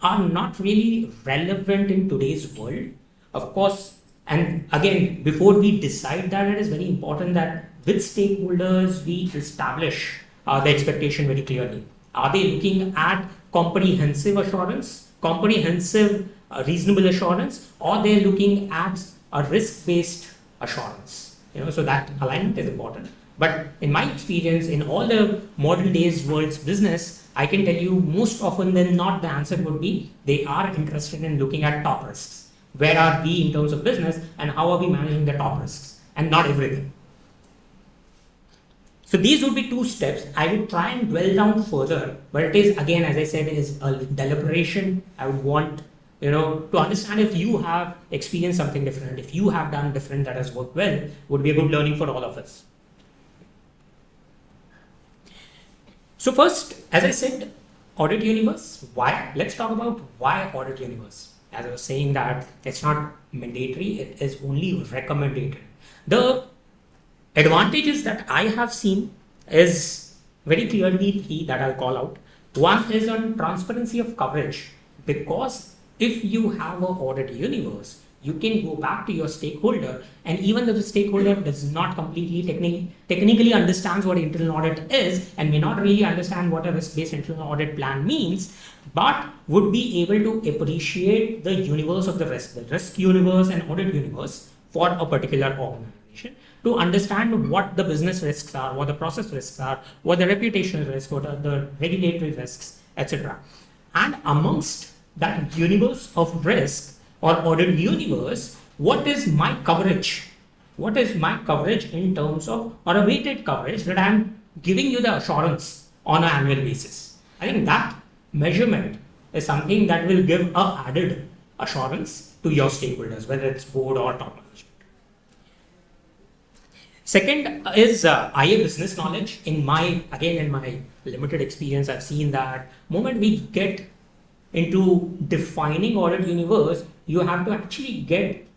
are not really relevant in today's world. Of course, and again, before we decide that, it is very important that with stakeholders, we establish the expectation very clearly. Are they looking at comprehensive assurance, reasonable assurance, or they're looking at a risk-based assurance? So that alignment is important. But in my experience, in all the modern days world's business, I can tell you most often than not, the answer would be they are interested in looking at top risks. Where are we in terms of business and how are we managing the top risks, and not everything. So these would be two steps. I would try and dwell down further, but it is, again, as I said, it is a deliberation. I would want to understand if you have experienced something different, if you have done different that has worked well, would be a good learning for all of us. So first, as I said, audit universe. Why? Let's talk about why audit universe. As I was saying that it's not mandatory, it is only recommended. The advantages that I have seen is very clearly three that I'll call out. One is on transparency of coverage, because if you have an audit universe, you can go back to your stakeholder, and even though the stakeholder does not completely technically understands what internal audit is and may not really understand what a risk-based internal audit plan means, but would be able to appreciate the universe of the risk universe and audit universe for a particular organization, to understand what the business risks are, what the process risks are, what the reputational risks, what are the regulatory risks, etc. And amongst that universe of risk or audit universe, what is my coverage? What is my coverage in terms of, or a weighted coverage that I'm giving you the assurance on an annual basis? I think that measurement is something that will give a added assurance to your stakeholders, whether it's board or top management. Second is IA business knowledge. In my limited experience, I've seen that moment we get into defining audit universe, you have to actually get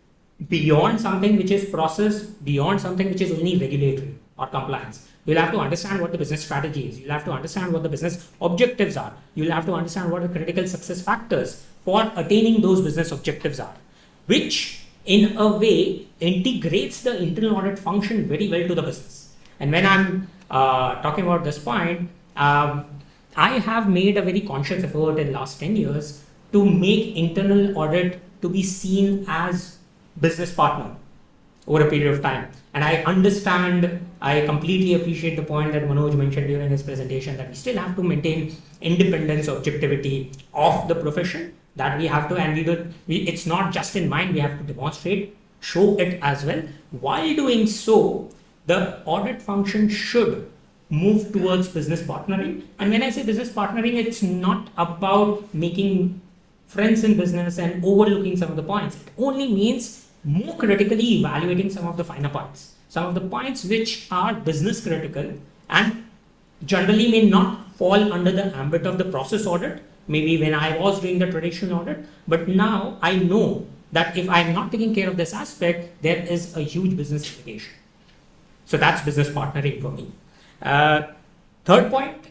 beyond something which is process, beyond something which is only regulatory or compliance. You'll have to understand what the business strategy is. You'll have to understand what the business objectives are. You'll have to understand what the critical success factors for attaining those business objectives are, which in a way integrates the internal audit function very well to the business. And when I'm talking about this point, I have made a very conscious effort in the last 10 years to make internal audit to be seen as business partner over a period of time. And I completely appreciate the point that Manoj mentioned during his presentation, that we still have to maintain independence, objectivity of the profession, that we have to, and it's not just in mind, we have to demonstrate show it as well. While doing so, the audit function should move towards business partnering. And when I say business partnering, it's not about making friends in business and overlooking some of the points. It only means more critically evaluating some of the finer points, some of the points which are business critical and generally may not fall under the ambit of the process audit. Maybe when I was doing the traditional audit, but now I know that if I'm not taking care of this aspect, there is a huge business implication. So that's business partnering for me. Third point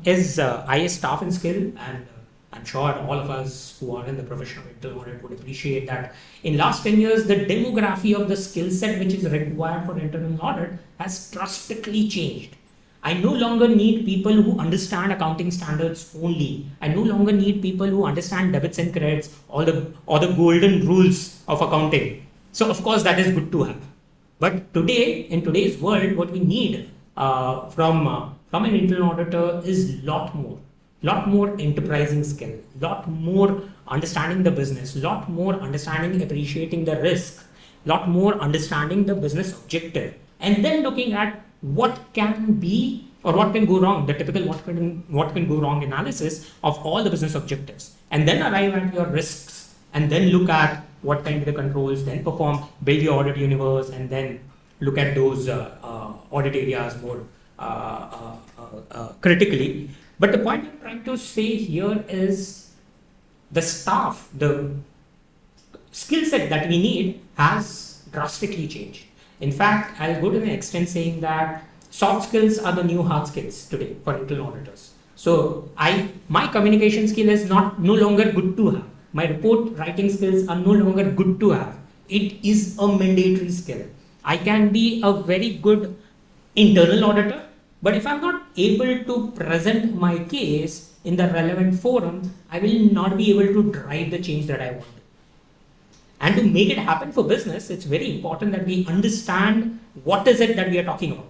is IS staff and skill, and I'm sure all of us who are in the profession of internal audit would appreciate that in last 10 years, the demography of the skill set which is required for internal audit has drastically changed. I no longer need people who understand accounting standards only. I no longer need people who understand debits and credits or the golden rules of accounting. So of course that is good to have. But today, in today's world, what we need from an internal auditor is lot more enterprising skill, lot more understanding the business, lot more understanding, appreciating the risk, lot more understanding the business objective, and then looking at what can be or what can go wrong, the typical what can go wrong analysis of all the business objectives, and then arrive at your risks, and then look at what can be the controls, then build your audit universe, and then look at those audit areas more critically. But the point I'm trying to say here is the staff, the skill set that we need has drastically changed. In fact, I'll go to the extent saying that soft skills are the new hard skills today for internal auditors. So my communication skill is no longer good to have. My report writing skills are no longer good to have. It is a mandatory skill. I can be a very good internal auditor, but if I'm not able to present my case in the relevant forum, I will not be able to drive the change that I want. And to make it happen for business, it's very important that we understand what is it that we are talking about.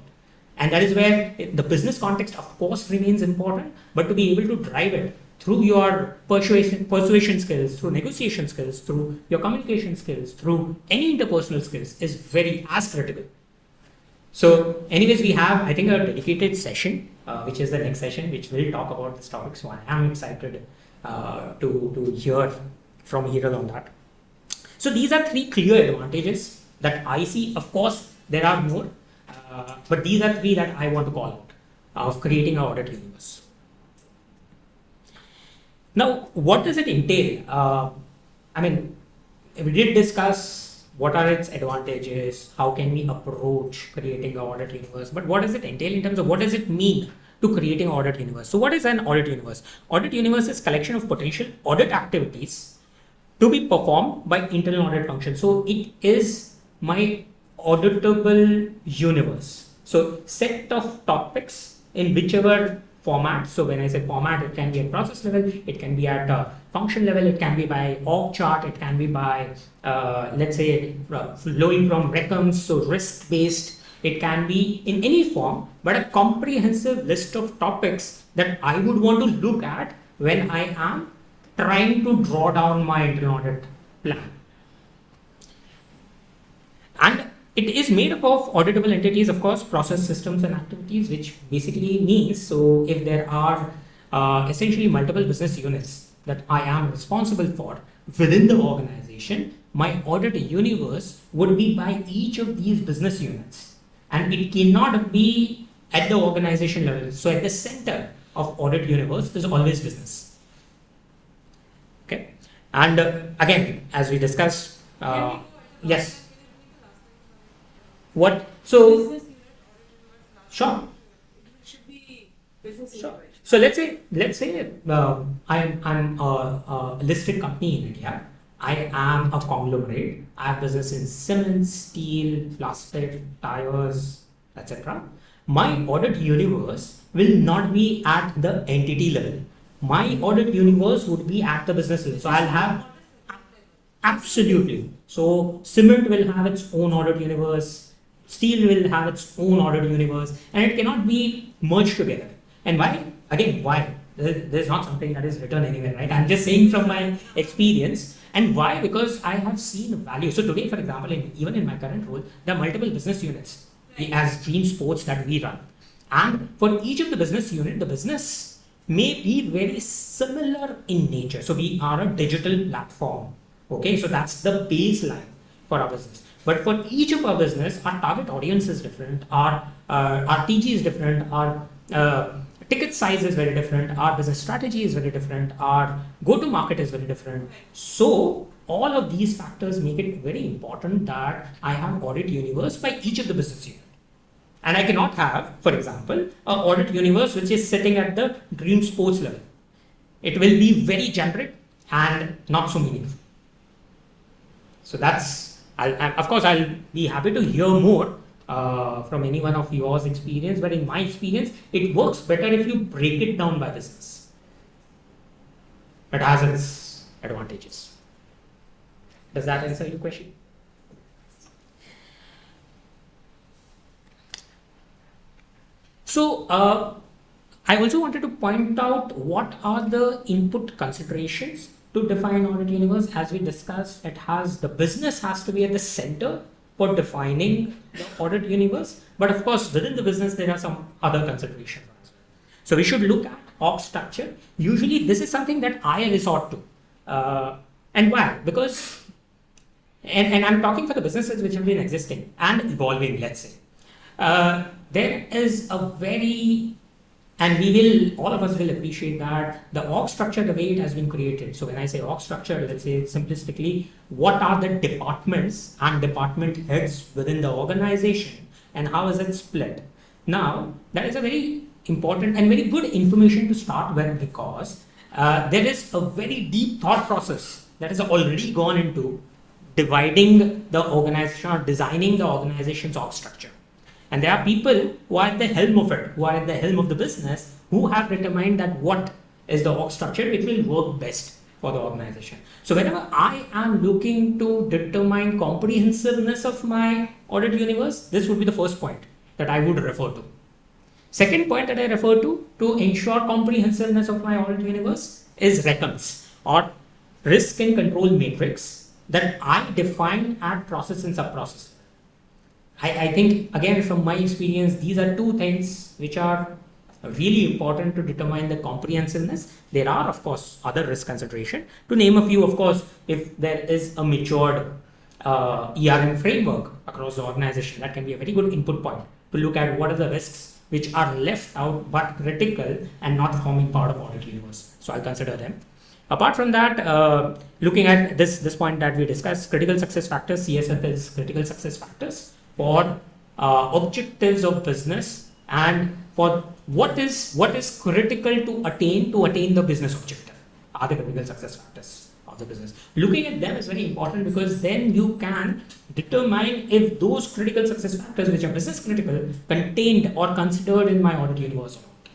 And that is where the business context, of course, remains important, but to be able to drive it through your persuasion skills, through negotiation skills, through your communication skills, through any interpersonal skills is as critical. So anyways, we have, I think, a dedicated session, which is the next session, which will talk about this topic. So I am excited to hear from Hiral on that. So these are three clear advantages that I see. Of course, there are more, but these are three that I want to call out of creating an audit universe. Now, what does it entail? We did discuss what are its advantages, how can we approach creating an audit universe, but what does it entail in terms of what does it mean to creating an audit universe? So what is an audit universe? Audit universe is collection of potential audit activities to be performed by internal audit function. So it is my auditable universe. So set of topics in whichever format. So when I say format, it can be at process level, it can be at function level, it can be by org chart, it can be by, let's say, flowing from RECMs, so risk based, it can be in any form, but a comprehensive list of topics that I would want to look at when I am trying to draw down my internal audit plan. And it is made up of auditable entities, of course, process, systems, and activities, which basically means, so if there are essentially multiple business units that I am responsible for within the organization, my audit universe would be by each of these business units. And it cannot be at the organization level. So at the center of audit universe is always business. Okay. And again, as we discussed, yes. What? So, sure. Should be business Sure. So let's say I'm a listed company in India. I am a conglomerate. I have business in cement, steel, plastic, tires, etc. My audit universe will not be at the entity level. My audit universe would be at the business level. So I'll have absolutely. So cement will have its own audit universe. Steel will have its own audit universe, and it cannot be merged together. And why? Again, why? There's not something that is written anywhere, right? I'm just saying from my experience. And why? Because I have seen value. So today, for example, even in my current role, there are multiple business units as team sports that we run. And for each of the business unit, the business may be very similar in nature. So we are a digital platform. Okay, so that's the baseline for our business. But for each of our business, our target audience is different, our TG is different, our ticket size is very different, our business strategy is very different, our go-to-market is very different. So all of these factors make it very important that I have audit universe by each of the business units. And I cannot have, for example, an audit universe which is sitting at the dream sports level. It will be very generic and not so meaningful. So that's, of course, I'll be happy to hear more from any one of yours experience, but in my experience, it works better if you break it down by business. It has its advantages. Does that answer your question? So, I also wanted to point out what are the input considerations to define audit universe. As we discussed, the business has to be at the center for defining the audit universe. But of course, within the business, there are some other considerations. So we should look at org structure. Usually, this is something that I resort to. And why? Because, and I'm talking for the businesses which have been existing and evolving, let's say. There is a very, and all of us will appreciate that the org structure, the way it has been created. So when I say org structure, let's say simplistically, what are the departments and department heads within the organization and how is it split? Now, that is a very important and very good information to start with, because there is a very deep thought process that has already gone into dividing the organization or designing the organization's org structure. And there are people who are at the helm of it, who are at the helm of the business, who have determined that what is the org structure, it will work best for the organization. So whenever I am looking to determine comprehensiveness of my audit universe, this would be the first point that I would refer to. Second point that I refer to ensure comprehensiveness of my audit universe, is RECONS, or risk and control matrix, that I define at process and sub-process. I think, again, from my experience, these are two things which are really important to determine the comprehensiveness. There are, of course, other risk consideration. To name a few, of course, if there is a matured ERM framework across the organization, that can be a very good input point to look at what are the risks which are left out but critical and not forming part of audit universe. So I'll consider them. Apart from that, looking at this point that we discussed, critical success factors, CSF is critical success factors for objectives of business and for what is critical to attain the business objective are the critical success factors of the business. Looking at them is very important, because then you can determine if those critical success factors which are business critical contained or considered in my audit universe or not.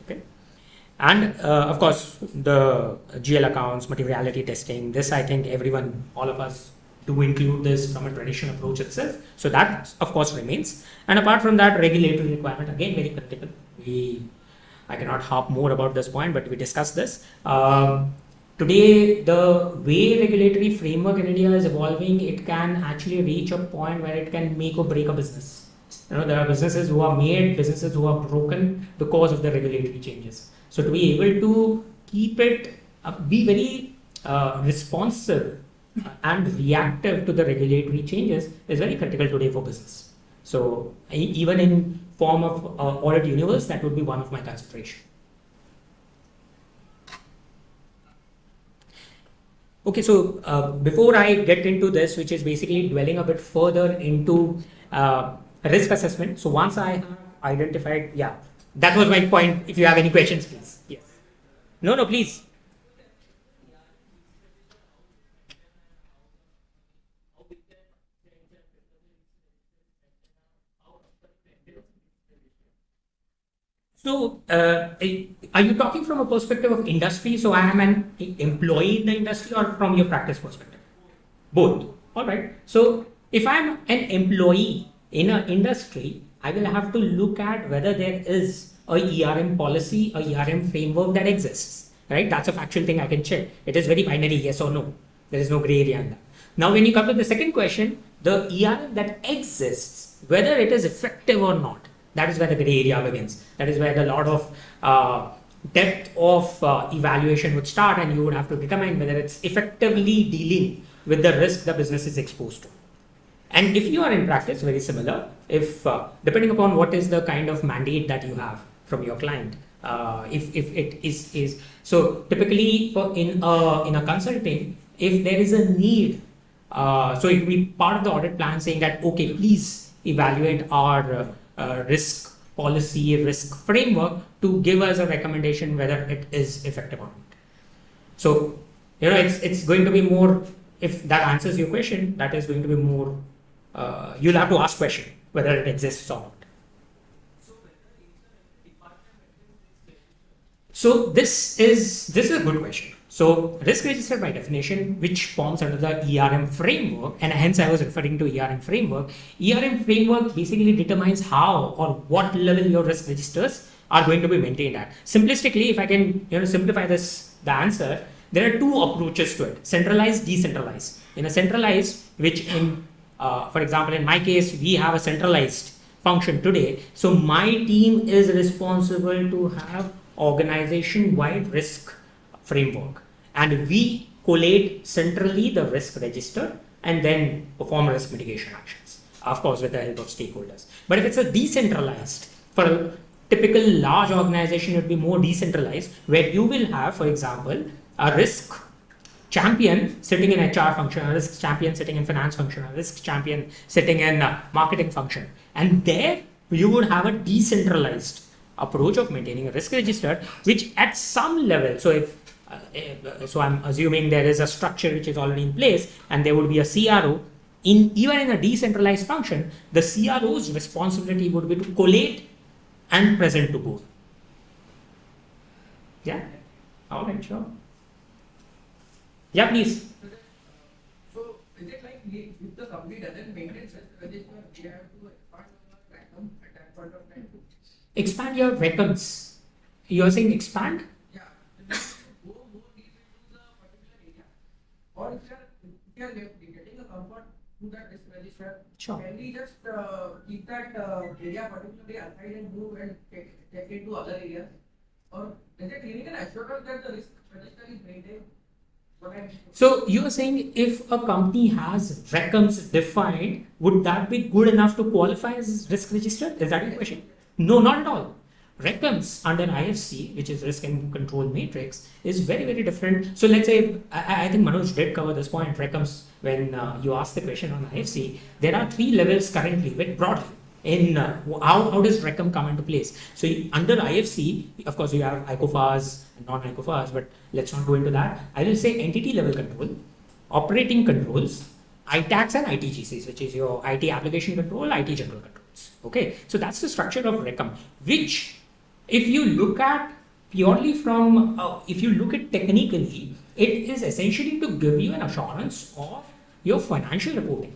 Okay. And of course, the GL accounts, materiality testing, this I think all of us to include this from a traditional approach itself. So that of course remains. And apart from that, regulatory requirement, again very critical. I cannot harp more about this point, but we discussed this. Today, the way regulatory framework in India is evolving, it can actually reach a point where it can make or break a business. There are businesses who are made, businesses who are broken because of the regulatory changes. So to be able to keep it, be very responsive and reactive to the regulatory changes is very critical today for business. So even in form of audit universe, that would be one of my consideration. Okay, so before I get into this, which is basically dwelling a bit further into risk assessment. So once I have identified, that was my point. If you have any questions, please. Yes. No, please. So, are you talking from a perspective of industry? So, I am an employee in the industry, or from your practice perspective? Both. All right. So, if I am an employee in an industry, I will have to look at whether there is a ERM policy, a ERM framework that exists. right? That's a factual thing I can check. It is very binary, yes or no. There is no gray area in that. Now, when you come to the second question, the ERM that exists, whether it is effective or not, that is where the gray area begins. That is where a lot of depth of evaluation would start, and you would have to determine whether it's effectively dealing with the risk the business is exposed to. And if you are in practice, very similar, if depending upon what is the kind of mandate that you have from your client, if it is so typically in a consulting, if there is a need, so it will be part of the audit plan saying that, okay, please evaluate our risk policy, risk framework to give us a recommendation whether it is effective or not. So, it's going to be more, if that answers your question, that is going to be more, you'll have to ask question whether it exists or not. So this is a good question. So risk register by definition, which forms under the ERM framework, and hence I was referring to ERM framework. ERM framework basically determines how or what level your risk registers are going to be maintained at. Simplistically, if I can simplify the answer, there are two approaches to it: centralized, decentralized. In a centralized, which for example, in my case, we have a centralized function today. So my team is responsible to have organization-wide risk framework, and we collate centrally the risk register and then perform risk mitigation actions, of course with the help of stakeholders. But if it's a decentralized, for a typical large organization, it would be more decentralized, where you will have, for example, a risk champion sitting in HR function, a risk champion sitting in finance function, a risk champion sitting in marketing function, and there you would have a decentralized approach of maintaining a risk register, which at some level, so I'm assuming there is a structure which is already in place, and there would be a CRO. Even in a decentralized function, the CRO's responsibility would be to collate and present to board. Yeah. All right, sure. Yeah, please. So is it like if the company doesn't maintain such a register, we have to expand our platform at that point of time? Expand your records. You're saying expand? Yeah. Go more deep into the particular area. Or if we are getting a comfort to that risk register, sure, can we just keep that area particularly aside and move and take it to other areas? Or is it giving an assurance that the risk register is maintained? So you're saying if a company has records defined, would that be good enough to qualify as risk register? Is that your question? No, not at all. Records under IFC, which is risk and control matrix, is very, very different. So let's say, I think Manoj did cover this point, records, when you asked the question on IFC. There are 3 levels currently, very broadly, in how does RECOM come into place. So under IFC, of course, you have ICOFAs and non-ICOFAs, but let's not go into that. I will say entity level control, operating controls, ITACs and ITGCs, which is your IT application control, IT general controls. Okay, so that's the structure of RECOM, which if you look at purely from, if you look at technically, it is essentially to give you an assurance of your financial reporting.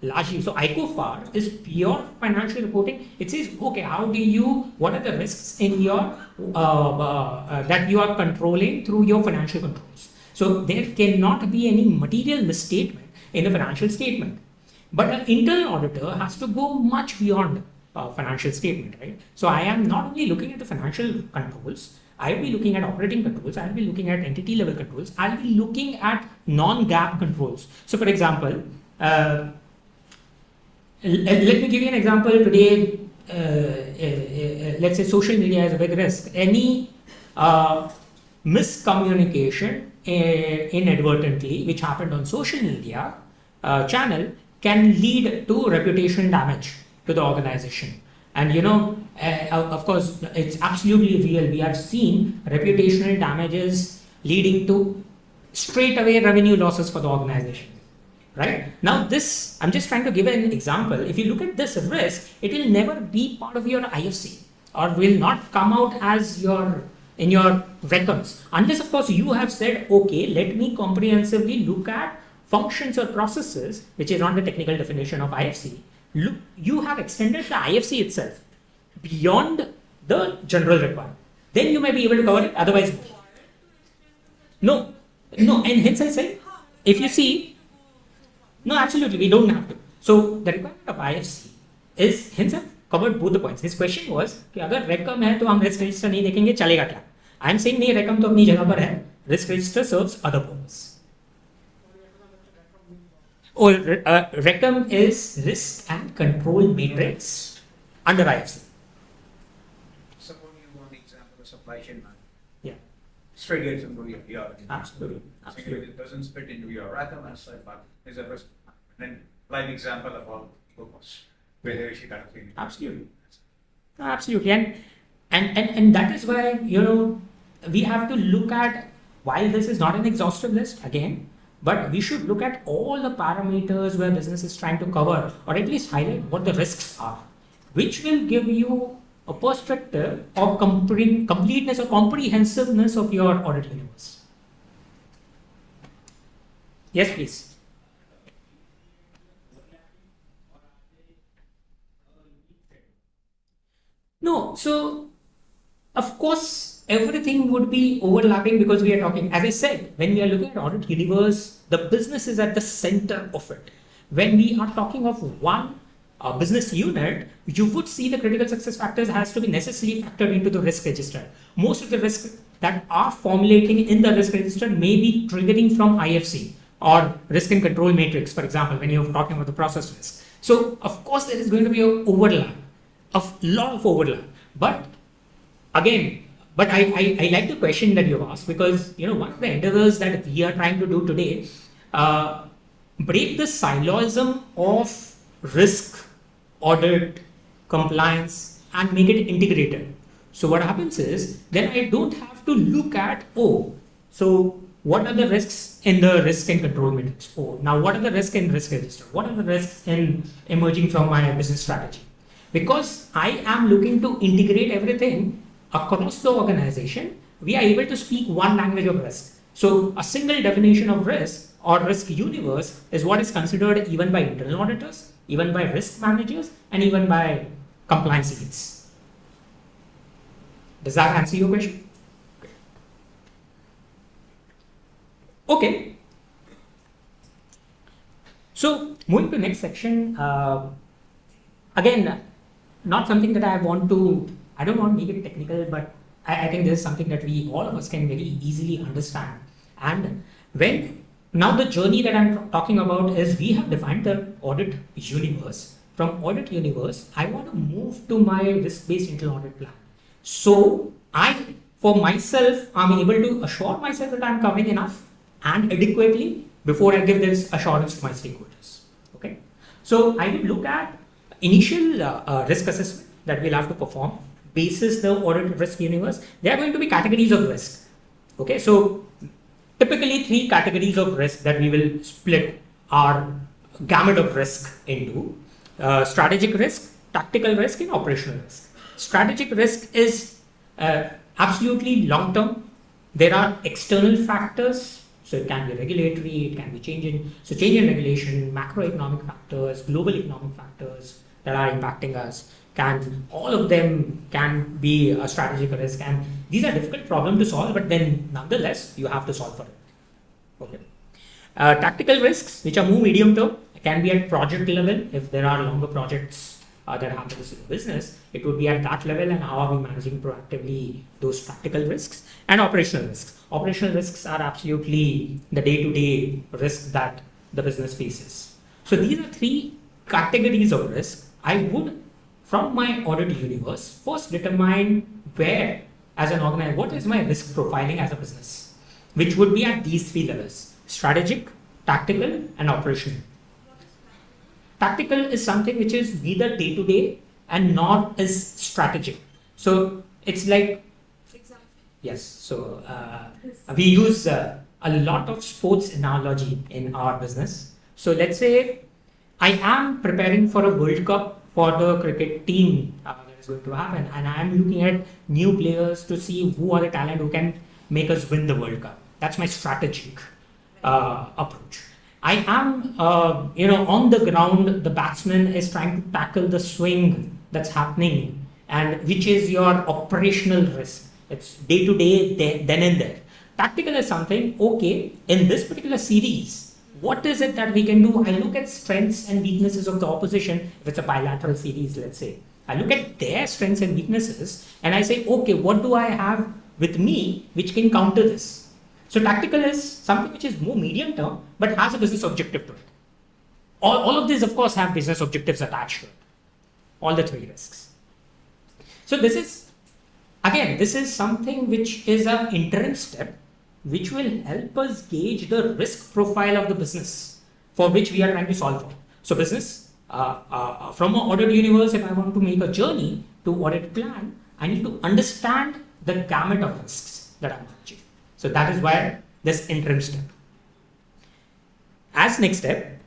Largely, so ICOFAR is pure financial reporting. It says, okay, what are the risks in your, that you are controlling through your financial controls. So there cannot be any material misstatement in the financial statement. But an internal auditor has to go much beyond financial statement, right? So I am not only looking at the financial controls, I will be looking at operating controls, I will be looking at entity level controls, I will be looking at non-GAAP controls. So for example, let me give you an example today. Let's say social media is a big risk. Any miscommunication inadvertently, which happened on social media channel, can lead to reputation damage to the organization. And of course, it's absolutely real. We have seen reputational damages leading to straight away revenue losses for the organization. Right? Now this, I'm just trying to give an example. If you look at this risk, it will never be part of your IFC or will not come out as in your records. Unless of course you have said, okay, let me comprehensively look at functions or processes, which is not the technical definition of IFC. Look, you have extended the IFC itself beyond the general requirement. Then you may be able to cover it, otherwise. No, no, and hence I said, if you see, no, absolutely, we don't have to. So the requirement of IFC is, hence I've covered both the points. His question was कि अगर रेकम है तो हम risk register नहीं देखेंगे, चलेगा क्या? I am saying नहीं, रेकम तो अपनी जगह पर है, risk register serves other purpose. Or RECOM is risk and control matrix under IFC. Suppose you want the example of supply chain management. Yeah. Straight gets into your ER. Absolutely. Absolutely. It doesn't fit into your RACM as such, but is a risk. Then live example about focus, whether she kind of thing. Absolutely. Absolutely. And that is why, we have to look at, while this is not an exhaustive list again, but we should look at all the parameters where business is trying to cover, or at least highlight what the risks are, which will give you a perspective of completeness or comprehensiveness of your audit universe. Yes, please. No, so of course everything would be overlapping because we are talking, as I said, when we are looking at audit universe, the business is at the center of it. When we are talking of one business unit, you would see the critical success factors has to be necessarily factored into the risk register. Most of the risks that are formulating in the risk register may be triggering from IFC or risk and control matrix, for example, when you're talking about the process risk. So of course there is going to be an overlap, a lot of overlap. But again, I like the question that you've asked, because one of the endeavors that we are trying to do today, break the siloism of risk, audit, compliance, and make it integrated. So what happens is, then I don't have to look at, so what are the risks in the risk and control matrix? Now what are the risks in risk register? What are the risks in emerging from my business strategy? Because I am looking to integrate everything across the organization, we are able to speak one language of risk. So a single definition of risk or risk universe is what is considered even by internal auditors, even by risk managers, and even by compliance leads. Does that answer your question? Okay. So moving to next section, again, not something that I don't want to make it technical, but I think this is something that all of us can very easily understand. And now the journey that I'm talking about is, we have defined the audit universe. From audit universe, I want to move to my risk-based internal audit plan. So for myself, I'm able to assure myself that I'm covering enough and adequately before I give this assurance to my stakeholders. Okay. So I will look at initial risk assessment that we'll have to perform basis the audit risk universe. There are going to be categories of risk. Okay, so typically 3 categories of risk that we will split our gamut of risk into: strategic risk, tactical risk, and operational risk. Strategic risk is absolutely long term. There are external factors. So it can be regulatory, it can be change in regulation, macroeconomic factors, global economic factors that are impacting us. All of them can be a strategic risk, and these are difficult problems to solve, but then nonetheless you have to solve for it. Okay. Tactical risks, which are more medium term, can be at project level. If there are longer projects that happen in the business, it would be at that level, and how are we managing proactively those tactical risks. And operational risks. Operational risks are absolutely the day-to-day risks that the business faces. So these are 3 categories of risk. I would, from my audit universe, first determine where, as an organizer, what is my risk profiling as a business, which would be at these 3 levels: strategic, tactical, and operational. Tactical is something which is neither day-to-day and not as strategic. So it's like, yes, so we use a lot of sports analogy in our business. So let's say I am preparing for a World Cup for the cricket team that is going to happen, and I am looking at new players to see who are the talent who can make us win the World Cup. That's my strategic approach. I am, on the ground, the batsman is trying to tackle the swing that's happening, and which is your operational risk. It's day to day, then and there. Tactical is something, okay, in this particular series, what is it that we can do? I look at strengths and weaknesses of the opposition. If it's a bilateral series, let's say, I look at their strengths and weaknesses and I say, okay, what do I have with me which can counter this? So tactical is something which is more medium term but has a business objective to it. All of these, of course, have business objectives attached to it. All the three risks. So this is something which is an interim step which will help us gauge the risk profile of the business for which we are trying to solve for. So business, from an audit universe, if I want to make a journey to audit plan, I need to understand the gamut of risks that I'm managing. So that is why this interim step. As next step,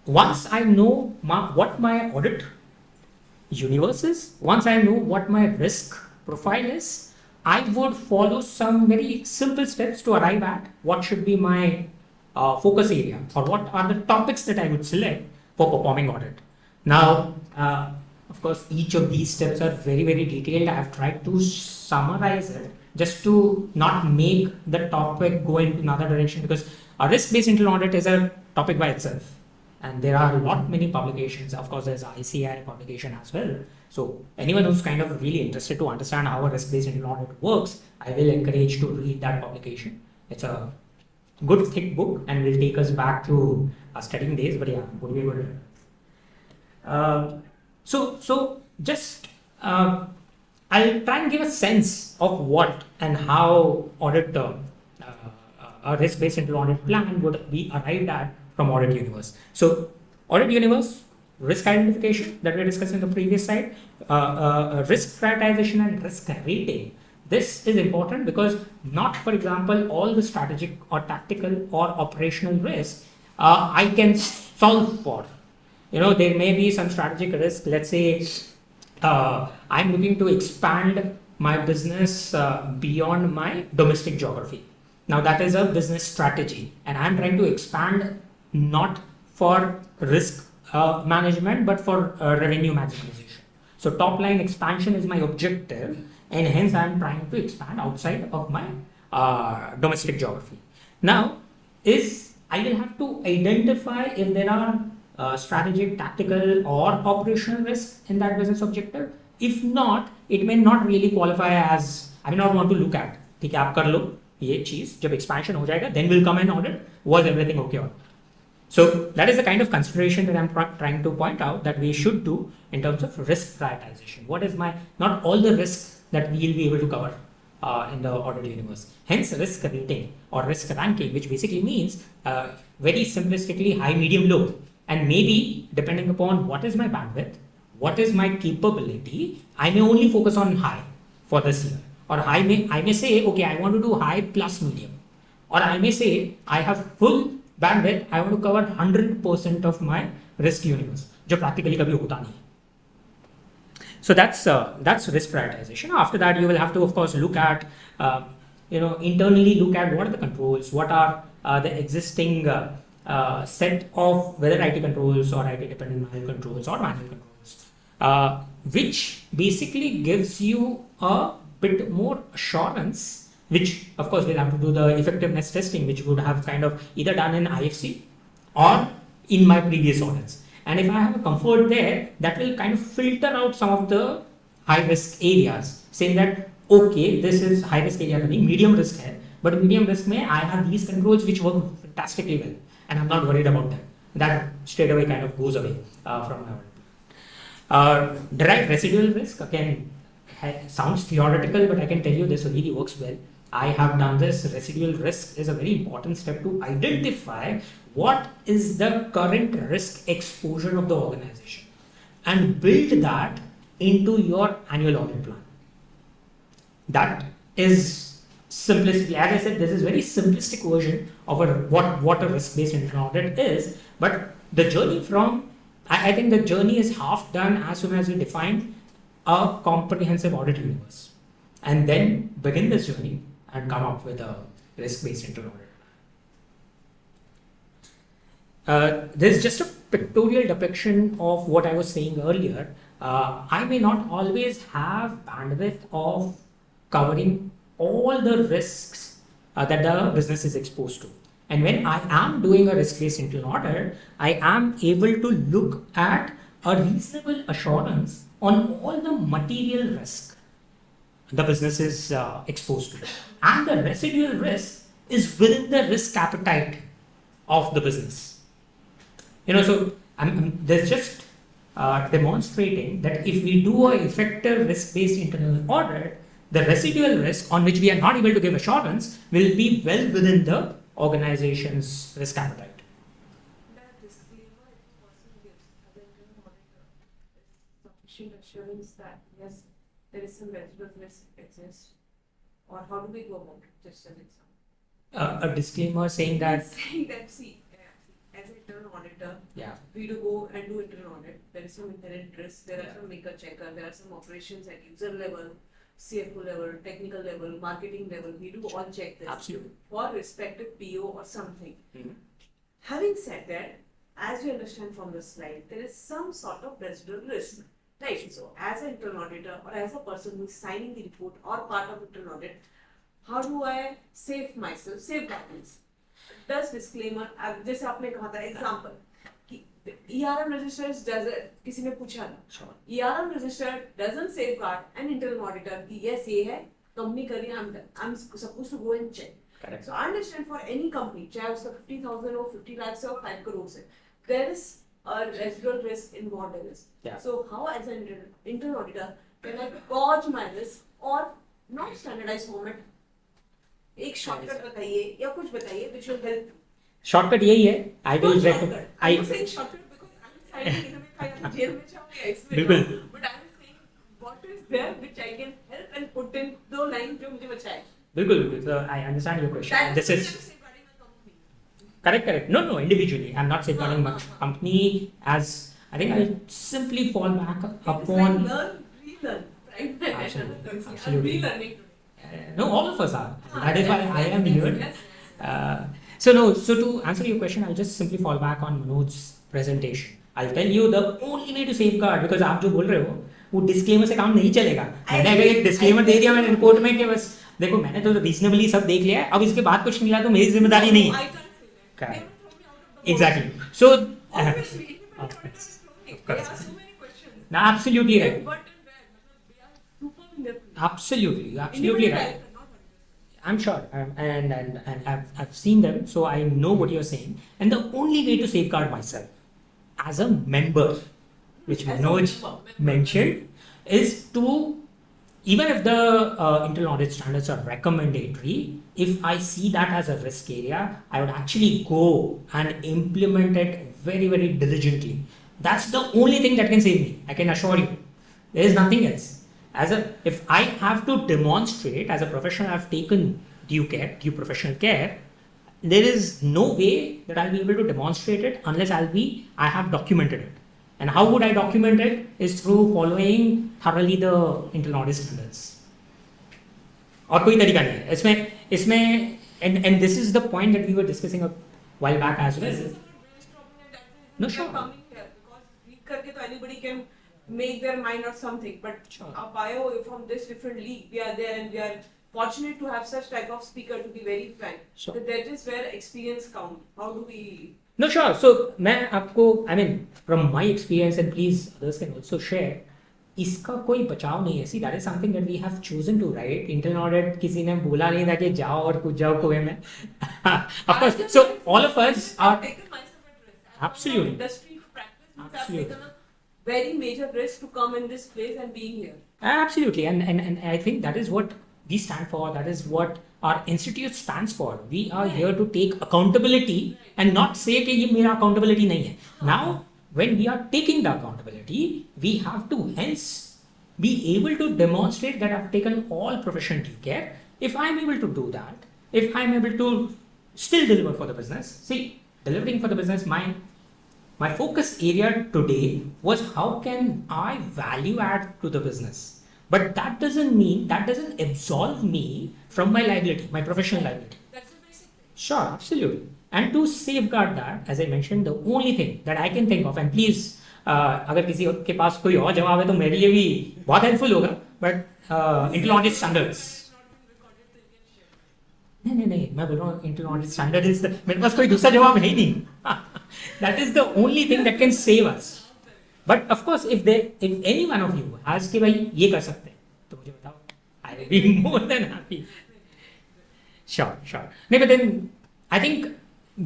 once I know what my audit universe is, once I know what my risk profile is, I would follow some very simple steps to arrive at what should be my focus area or what are the topics that I would select for performing audit. Now, of course, each of these steps are very, very detailed. I have tried to summarize it just to not make the topic go into another direction, because a risk-based internal audit is a topic by itself. And there are many publications. Of course, there's ICI publication as well. So anyone who's kind of really interested to understand how a risk-based internal audit works, I will encourage to read that publication. It's a good thick book and will take us back to our studying days. But yeah, would be able to. So just I'll try and give a sense of what and how audit a risk-based internal audit plan would be arrived at from Audit Universe. So Audit Universe, risk identification that we discussed in the previous slide, risk prioritization and risk rating. This is important because not, for example, all the strategic or tactical or operational risk I can solve for. There may be some strategic risk. Let's say I'm looking to expand my business beyond my domestic geography. Now that is a business strategy and I'm trying to expand not for risk management but for revenue maximization. So top line expansion is my objective and hence I'm trying to expand outside of my domestic geography. Now I will have to identify if there are strategic, tactical or operational risks in that business objective. If not, it may not really qualify as, I may not want to look at, ठीक है आप कर लो ये चीज, जब expansion हो जाएगा, then we'll come and audit, was everything okay or not. So that is the kind of consideration that I'm trying to point out that we should do in terms of risk prioritization. What is not all the risks that we will be able to cover in the audit universe. Hence risk rating or risk ranking, which basically means very simplistically high, medium, low. And maybe depending upon what is my bandwidth, what is my capability, I may only focus on high for this year. Or I may say, okay, I want to do high plus medium. Or I may say, I have full bandwidth, I want to cover 100% of my risk universe, जो practically कभी होता नहीं. So that's risk prioritization. After that, you will have to, of course, look at, internally look at what are the controls, what are the existing set of whether IT controls or IT dependent manual controls or manual controls, which basically gives you a bit more assurance, which of course we'll have to do the effectiveness testing, which would have kind of either done in IFC or in my previous audits. And if I have a comfort there, that will kind of filter out some of the high risk areas, saying that, okay, this is high risk area, medium risk hai, but medium risk mein I have these controls which work fantastically well and I'm not worried about them. That straight away kind of goes away from my audit. Direct residual risk, again, sounds theoretical, but I can tell you this really works well. I have done this. Residual risk is a very important step to identify what is the current risk exposure of the organization and build that into your annual audit plan. That is simplicity. As I said, this is very simplistic version of what a risk-based internal audit is, but the journey I think the journey is half done as soon as we define a comprehensive audit universe and then begin this journey and come up with a risk-based internal audit. There's just a pictorial depiction of what I was saying earlier. I may not always have bandwidth of covering all the risks that the business is exposed to. And when I am doing a risk-based internal audit, I am able to look at a reasonable assurance on all the material risk the business is exposed to. And the residual risk is within the risk appetite of the business. So there's just demonstrating that if we do an effective risk-based internal audit, the residual risk on which we are not able to give assurance will be well within the organization's risk appetite. That disclaimer if a person gives as an internal auditor is sufficient assurance that yes, there is some residual risk exists, or how do we go about it? Just an example. A disclaimer saying that. Saying that see, as an internal auditor, Yeah. we do go and do internal audit. There is some inherent risk. There are some maker checker. There are some operations at user level, CFO level, technical level, marketing level. We do all check this. Absolutely. For respective PO or something. Mm-hmm. Having said that, as you understand from the slide, there is some sort of residual risk. Right. So, as an internal auditor or as a person who is signing the report or part of internal audit, how do I save myself, save balance? Does disclaimer, जैसे आपने कहा था example, कि ERM registers doesn't, किसी ने पूछा ना, ERM register doesn't safeguard an internal auditor कि yes ये है, company कर रही है, I'm supposed to go and check. Correct. So I understand for any company, चाहे उसका 50,000 or 50 lakhs or 5 crores है, there is a residual risk involved in this. Yeah. So how as an internal auditor can I gauge my risk or not standardized format? एक shortcut बताइए या कुछ बताइए which will help. Shortcut यही है. I will recommend. I'm saying shortcut because I'm deciding कि jail में जाऊँ या इसमें बिल्कुल. जाऊँ. But I'm saying what is there which I can help and put in दो line जो मुझे बचाए. बिल्कुल. So I understand your question. That This is safeguarding a company. correct. No, individually. I'm not safeguarding my company as. I think I'll simply fall back upon. It's like learn, relearn, right? Absolutely. I'm Absolutely. relearning. No, all of us are. That is why I am here. So to answer your question, I'll just simply fall back on Manoj's presentation. I'll tell you the only way to safeguard, because आप जो बोल रहे हो वो disclaimer से काम नहीं चलेगा. मैंने अगर एक disclaimer दे दिया मैंने रिपोर्ट में कि बस देखो मैंने तो reasonably सब देख लिया है, अब इसके बाद कुछ मिला तो मेरी जिम्मेदारी नहीं है. I can't say that. Correct. They will throw me out of the Exactly. boat. So Obviously, of course. there are so many questions. No, absolutely right. But they are super in their field. Absolutely right. Individual director, not one. I'm sure, and I've seen them, so I know what you're saying. And the only way to safeguard myself as a member, which Manoj mentioned, is to, even if the internal audit standards are recommendatory, if I see that as a risk area, I would actually go and implement it very, very diligently. That's the only thing that can save me. I can assure you. There is nothing else. If I have to demonstrate as a professional I've taken due professional care, there is no way that I'll be able to demonstrate it unless I have documented it. And how would I document it? Is through following thoroughly the internal audit standards. और कोई तरीका नहीं है इसमें and this is the point that we were discussing a while back as well. No, sure. Coming here because read करके तो anybody can make their mind or something. But our bio from this different league, we are there and we are fortunate to have such type of speaker to be very frank. Sure. So that is where experience counts. How do we? No, sure. So मैं आपको from my experience and please others can also share. इसका कोई बचाव नहीं है. See, that is something that we have chosen to write. Internal audit किसी ने बोला नहीं था कि जाओ और कूद जाओ कुएं में. Of course. So all of us are. Taken myself at risk. Absolutely. Industry practice means I've Absolutely. taken a very major risk to come in this place and being here. Absolutely, and I think that is what we stand for. That is what our institute stands for. We are here to take accountability and not say कि ये मेरा accountability नहीं है. Now, when we are taking the accountability, we have to hence be able to demonstrate that I've taken all professional due care. If I'm able to do that, if I'm able to still deliver for the business, see, delivering for the business, my focus area today was how can I value add to the business. But that doesn't absolve me from my liability, my professional liability. That's the basic thing. Sure, absolutely. And to safeguard that, as I mentioned, the only thing that I can think of, and please, अगर किसी के पास कोई और जवाब है तो मेरे लिए भी बहुत helpful होगा. But internal audit standards. नहीं मैं बोल रहा हूँ इंटरनल ऑडिट स्टैंडर्ड इज मेरे पास कोई दूसरा जवाब है ही नहीं. That is the only thing that can save us. But of course if any one of you आज के भाई ये कर सकते हैं तो मुझे बताओ, I will be more than happy. Sure. No, but then I think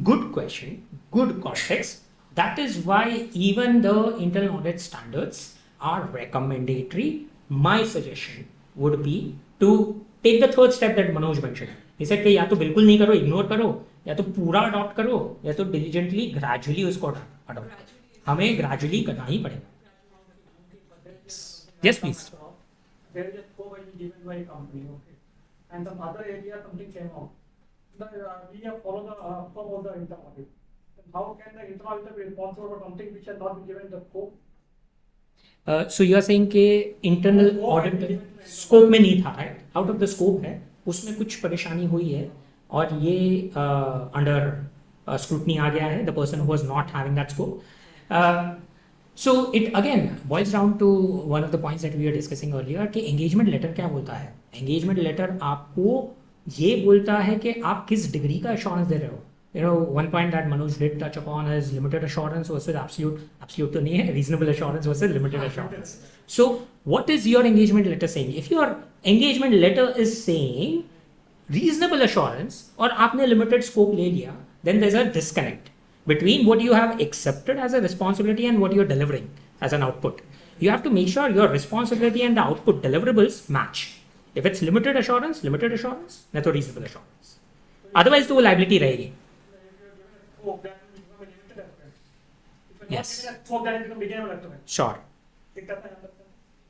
good question, good context. That is why even the internal audit standards are recommendatory. My suggestion would be to take the third step that Manoj mentioned. He said कि या तो बिल्कुल नहीं करो, ignore करो, या तो पूरा अडॉप्ट करो, या तो डिलीजेंटली ग्रेजुअली उसको अडॉप्ट करो. हमें ग्रेजुअली करना ही पड़ेगा. Yes, please. There is a co-value given by a company, okay, and some other area something came out. We have followed the outcome of the internal audit. And how can the internal auditor be responsible for something which has not been given the scope? So you are saying कि internal audit scope में नहीं था, right? Out of the scope है, उसमें कुछ परेशानी हुई है और ये under scrutiny आ गया है, the person who was not having that scope. So it again boils down to one of the points that we were discussing earlier कि engagement letter क्या बोलता है. Engagement letter आपको ये बोलता है कि आप किस डिग्री का assurance दे रहे हो. You know, one point that Manoj did touch upon is limited assurance versus absolute तो नहीं है, reasonable assurance versus limited assurance. So what is your engagement letter saying? If your engagement letter is saying reasonable assurance और आपने limited scope ले लिया, then there's a disconnect between what you have accepted as a responsibility and what you're delivering as an output. You have to make sure your responsibility and the output deliverables match. If it's limited assurance, नहीं तो reasonable assurance. Otherwise तो वो liability रहेगी. Yes. Sure.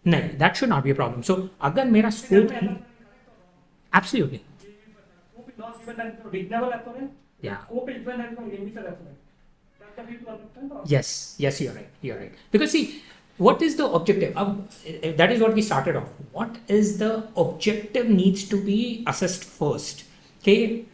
नहीं, that should not be a problem. So अगर मेरा scope he absolutely. Yeah. Yes, you're right. Because see, what is the objective? That is what we started off. What is the objective needs to be assessed first. Okay,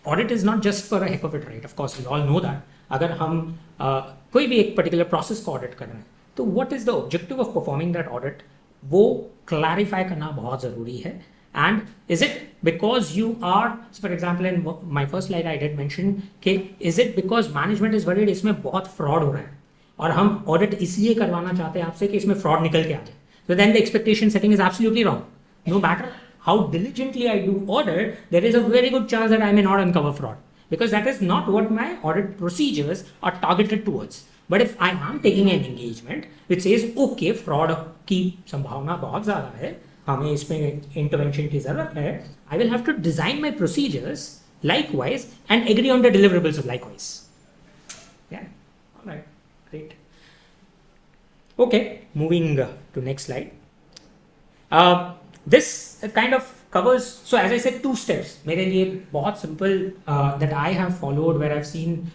audit is not just for a heck of it, right? Of course, we all know that. अगर हम कोई भी एक particular process को audit कर रहे हैं, तो what is the objective of performing that audit? वो clarify करना बहुत ज़रूरी है. And is it because you are, so for example, in my first slide I did mention कि is it because management is worried इसमें बहुत fraud हो रहा है और हम audit इसलिए करवाना चाहते हैं आपसे कि इसमें fraud निकल के आ जाए. So then the expectation setting is absolutely wrong. No matter how diligently I do audit, there is a very good chance that I may not uncover fraud because that is not what my audit procedures are targeted towards. But if I am taking an engagement which says okay, fraud की संभावना बहुत ज़्यादा है, हमें इसमें intervention की जरूरत है, I will have to design my procedures likewise and agree on the deliverables likewise. Yeah, all right, great. Okay, moving to next slide. This kind of covers, so as I said, 2 steps. मेरे लिए बहुत simple that I have followed where I've seen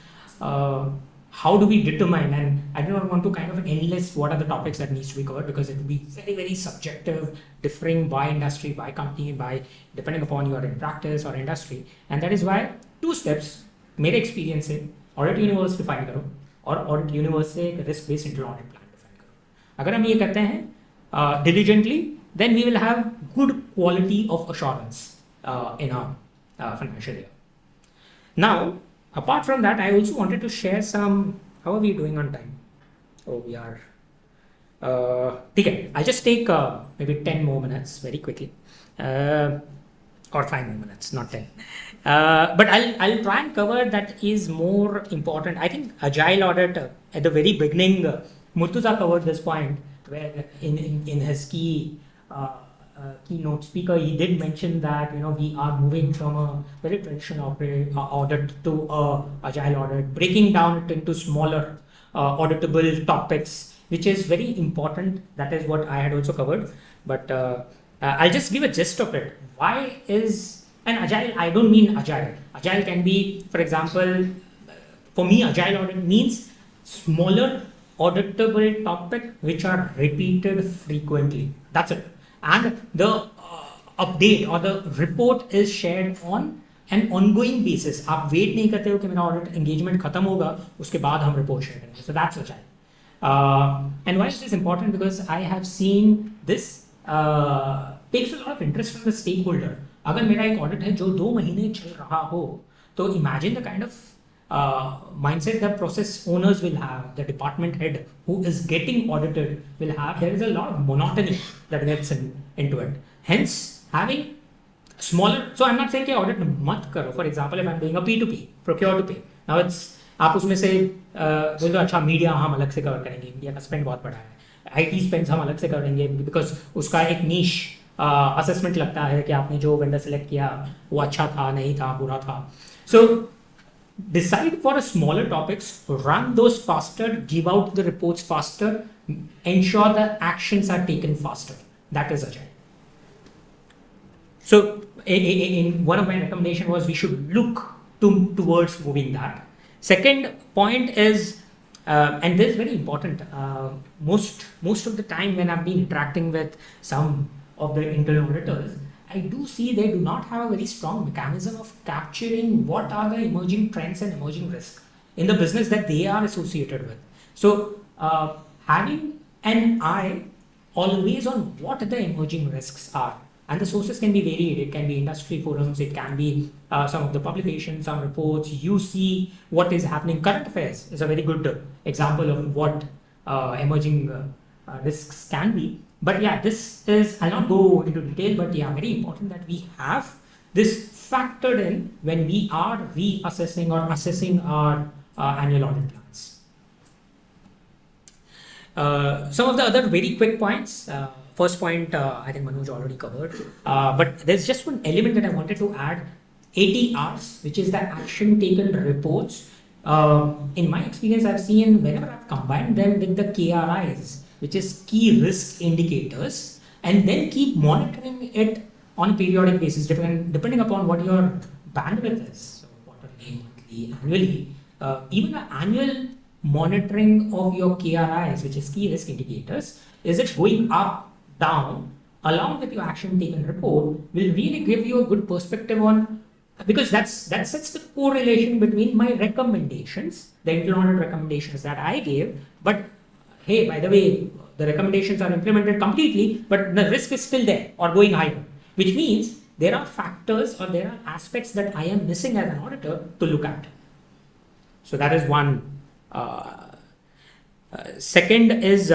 how do we determine, and I do not want to kind of enlist what are the topics that needs to be covered because it will be very, very subjective, differing by industry, by company, by depending upon you are in practice or industry. And that is why 2 steps, मेरे experience से audit universe define करो और audit universe से risk based internal audit plan define करो. अगर हम ये करते हैं diligently, then we will have good quality of assurance in our financial year. Now, apart from that, I also wanted to share some. How are we doing on time? Oh, we are. Okay, I'll just take maybe 10 more minutes very quickly, or 5 more minutes, not 10. But I'll try and cover that is more important. I think agile audit at the very beginning, Murtuza covered this point where in his keynote speaker, he did mention that we are moving from a very traditional audit to agile audit, breaking down it into smaller auditable topics, which is very important. That is what I had also covered. But I'll just give a gist of it. Why is an agile? I don't mean agile. Agile can be, for example, for me, agile audit means smaller auditable topic which are repeated frequently. That's it. And the update or the report is shared on an ongoing basis. आप wait नहीं करते हो कि मेरा audit engagement खत्म होगा उसके बाद हम report share करेंगे. So that's agile. And why is this important? Because I have seen this takes a lot of interest from the stakeholder. अगर मेरा एक ऑडिट है जो 2 महीने चल रहा हो, तो imagine the kind of mindset the process owners will have, the department head who is getting audited will have. There is a lot of monotony that gets into it. Hence, having smaller, so I'm not saying कि audit मत करो. For example, if I'm doing a P2P, procure to pay, now it's आप उसमें से बोल दो अच्छा media हम अलग से कवर करेंगे, मीडिया का स्पेंड बहुत बड़ा है, IT स्पेंड्स हम अलग से करेंगे बिकॉज उसका एक नीश असेसमेंट लगता है कि आपने जो वेंडर सेलेक्ट किया वो अच्छा था, नहीं था, बुरा था. सो decide for a smaller topics, run those faster, give out the reports faster, ensure the actions are taken faster. That is agile. So in one of my recommendation was we should look towards moving that. Second point is, and this is very important, most of the time when I've been interacting with some of the internal auditors, I do see they do not have a very strong mechanism of capturing what are the emerging trends and emerging risks in the business that they are associated with. So having an eye always on what the emerging risks are, and the sources can be varied. It can be industry forums, it can be some of the publications, some reports. You see what is happening. Current affairs is a very good example of what emerging risks can be. But yeah, this is, I'll not go into detail, but yeah, very important that we have this factored in when we are reassessing or assessing our annual audit plans. Some of the other very quick points. First point, I think Manoj already covered, but there's just one element that I wanted to add, ATRs, which is the action taken reports. In my experience, I've seen whenever I've combined them with the KRIs, which is key risk indicators, and then keep monitoring it on a periodic basis, depending upon what your bandwidth is, so quarterly, monthly, annually. Even the annual monitoring of your KRIs, which is key risk indicators, is it going up, down, along with your action taken report, will really give you a good perspective on, because that sets the correlation between my recommendations, the internal audit recommendations that I gave, but hey, by the way, the recommendations are implemented completely, but the risk is still there or going higher, which means there are factors or there are aspects that I am missing as an auditor to look at. So that is one. Second is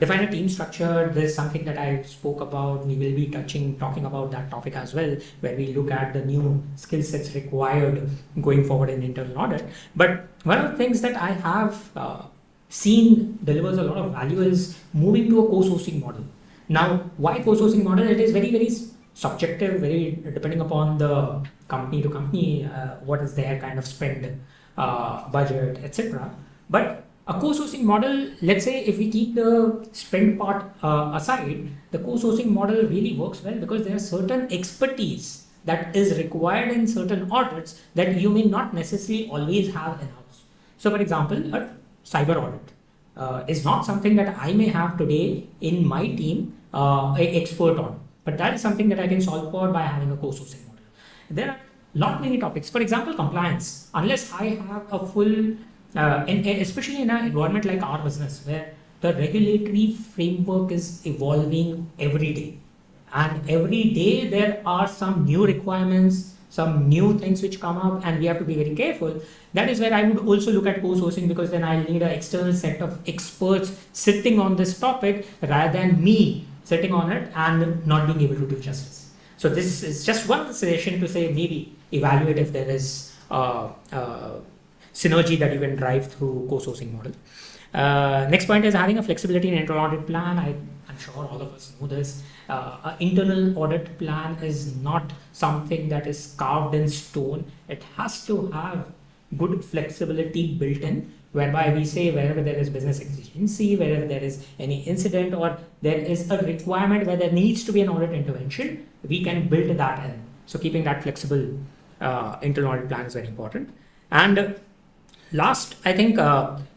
define a team structure. This is something that I spoke about. We will be talking about that topic as well, where we look at the new skill sets required going forward in internal audit. But one of the things that I have seen delivers a lot of value is moving to a co-sourcing model. Now, why co-sourcing model? It is very, very subjective, very depending upon the company to company, what is their kind of spend, budget, etc. But a co-sourcing model, let's say if we keep the spend part aside, the co-sourcing model really works well because there are certain expertise that is required in certain audits that you may not necessarily always have in-house. So for example, a cyber audit is not something that I may have today in my team an expert on, but that is something that I can solve for by having a co-sourcing model. There are many topics. For example, compliance. Unless I have a full, and especially in an environment like our business, where the regulatory framework is evolving every day, and every day there are some new requirements, some new things which come up, and we have to be very careful. That is where I would also look at co-sourcing, because then I'll need an external set of experts sitting on this topic rather than me sitting on it and not being able to do justice. So this is just one suggestion to say maybe evaluate if there is synergy that you can drive through co-sourcing model. Next point is having a flexibility in internal audit plan. I'm sure all of us know this. An internal audit plan is not something that is carved in stone. It has to have good flexibility built in, whereby we say wherever there is business exigency, wherever there is any incident or there is a requirement where there needs to be an audit intervention, we can build that in. So keeping that flexible internal audit plan is very important. And last, I think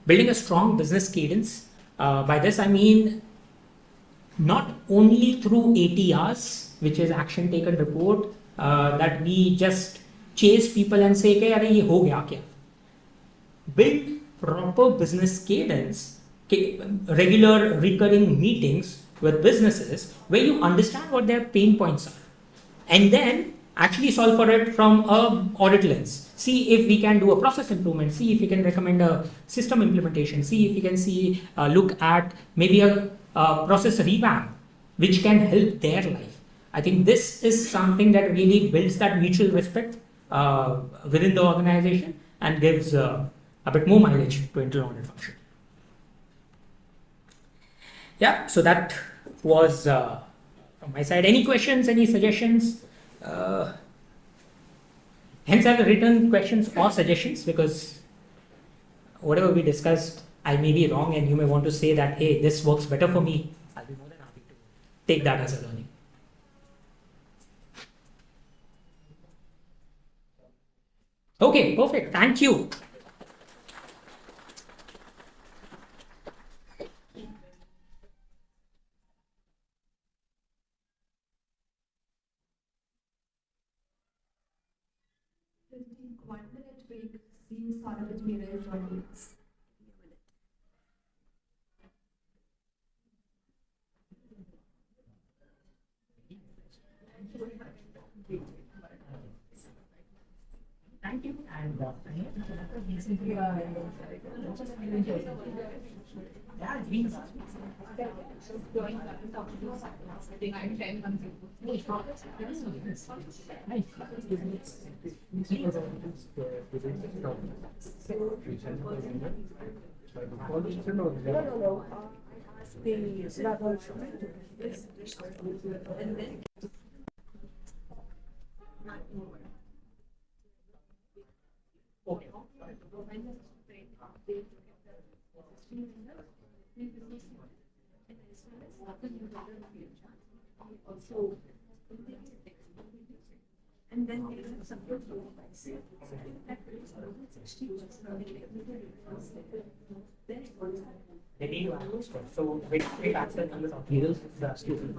building a strong business cadence. By this I mean not only through ATRs, which is action taken report, that we just chase people and say, "Hey, arey, ye ho gaya kya?" Build proper business cadence, regular recurring meetings with businesses where you understand what their pain points are. and then actually solve for it from a audit lens. See if we can do a process improvement, see if we can recommend a system implementation, see if we can look at maybe a process revamp which can help their life. I think this is something that really builds that mutual respect within the organization and gives a bit more mileage to internal audit function. Yeah, so that was from my side. Any questions, any suggestions? Hence, I've written questions or suggestions because whatever we discussed, I may be wrong, and you may want to say that, hey, this works better for me. I'll be more than happy to take that as a learning. Okay, perfect. Thank you. One minute break. See you started with Hiral joining us. Thank you. And And then we have support group. they need to ask. So we access numbers of Hiral's the student.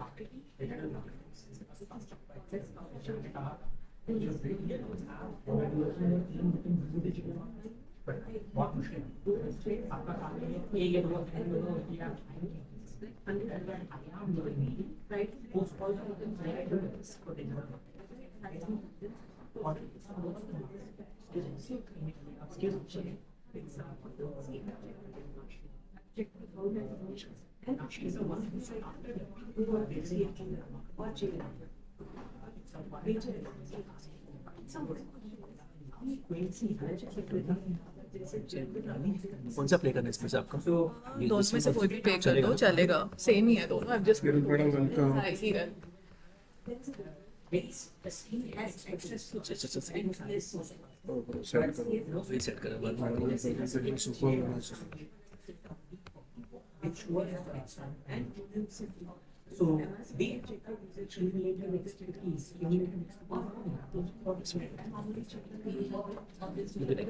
कौन सा play करना है इसमें से आपका? दोनों में से कोई भी पे कर दो चलेगा, सेम ही है दोनों. I've just सेट करा बाद में So they related expertise.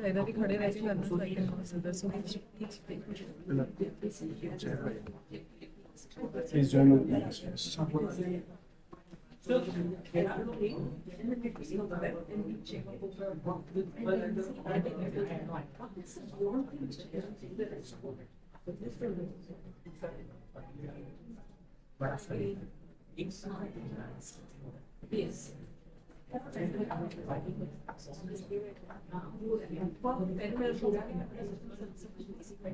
इधर ही खड़े रह के करना Please join us. Yes.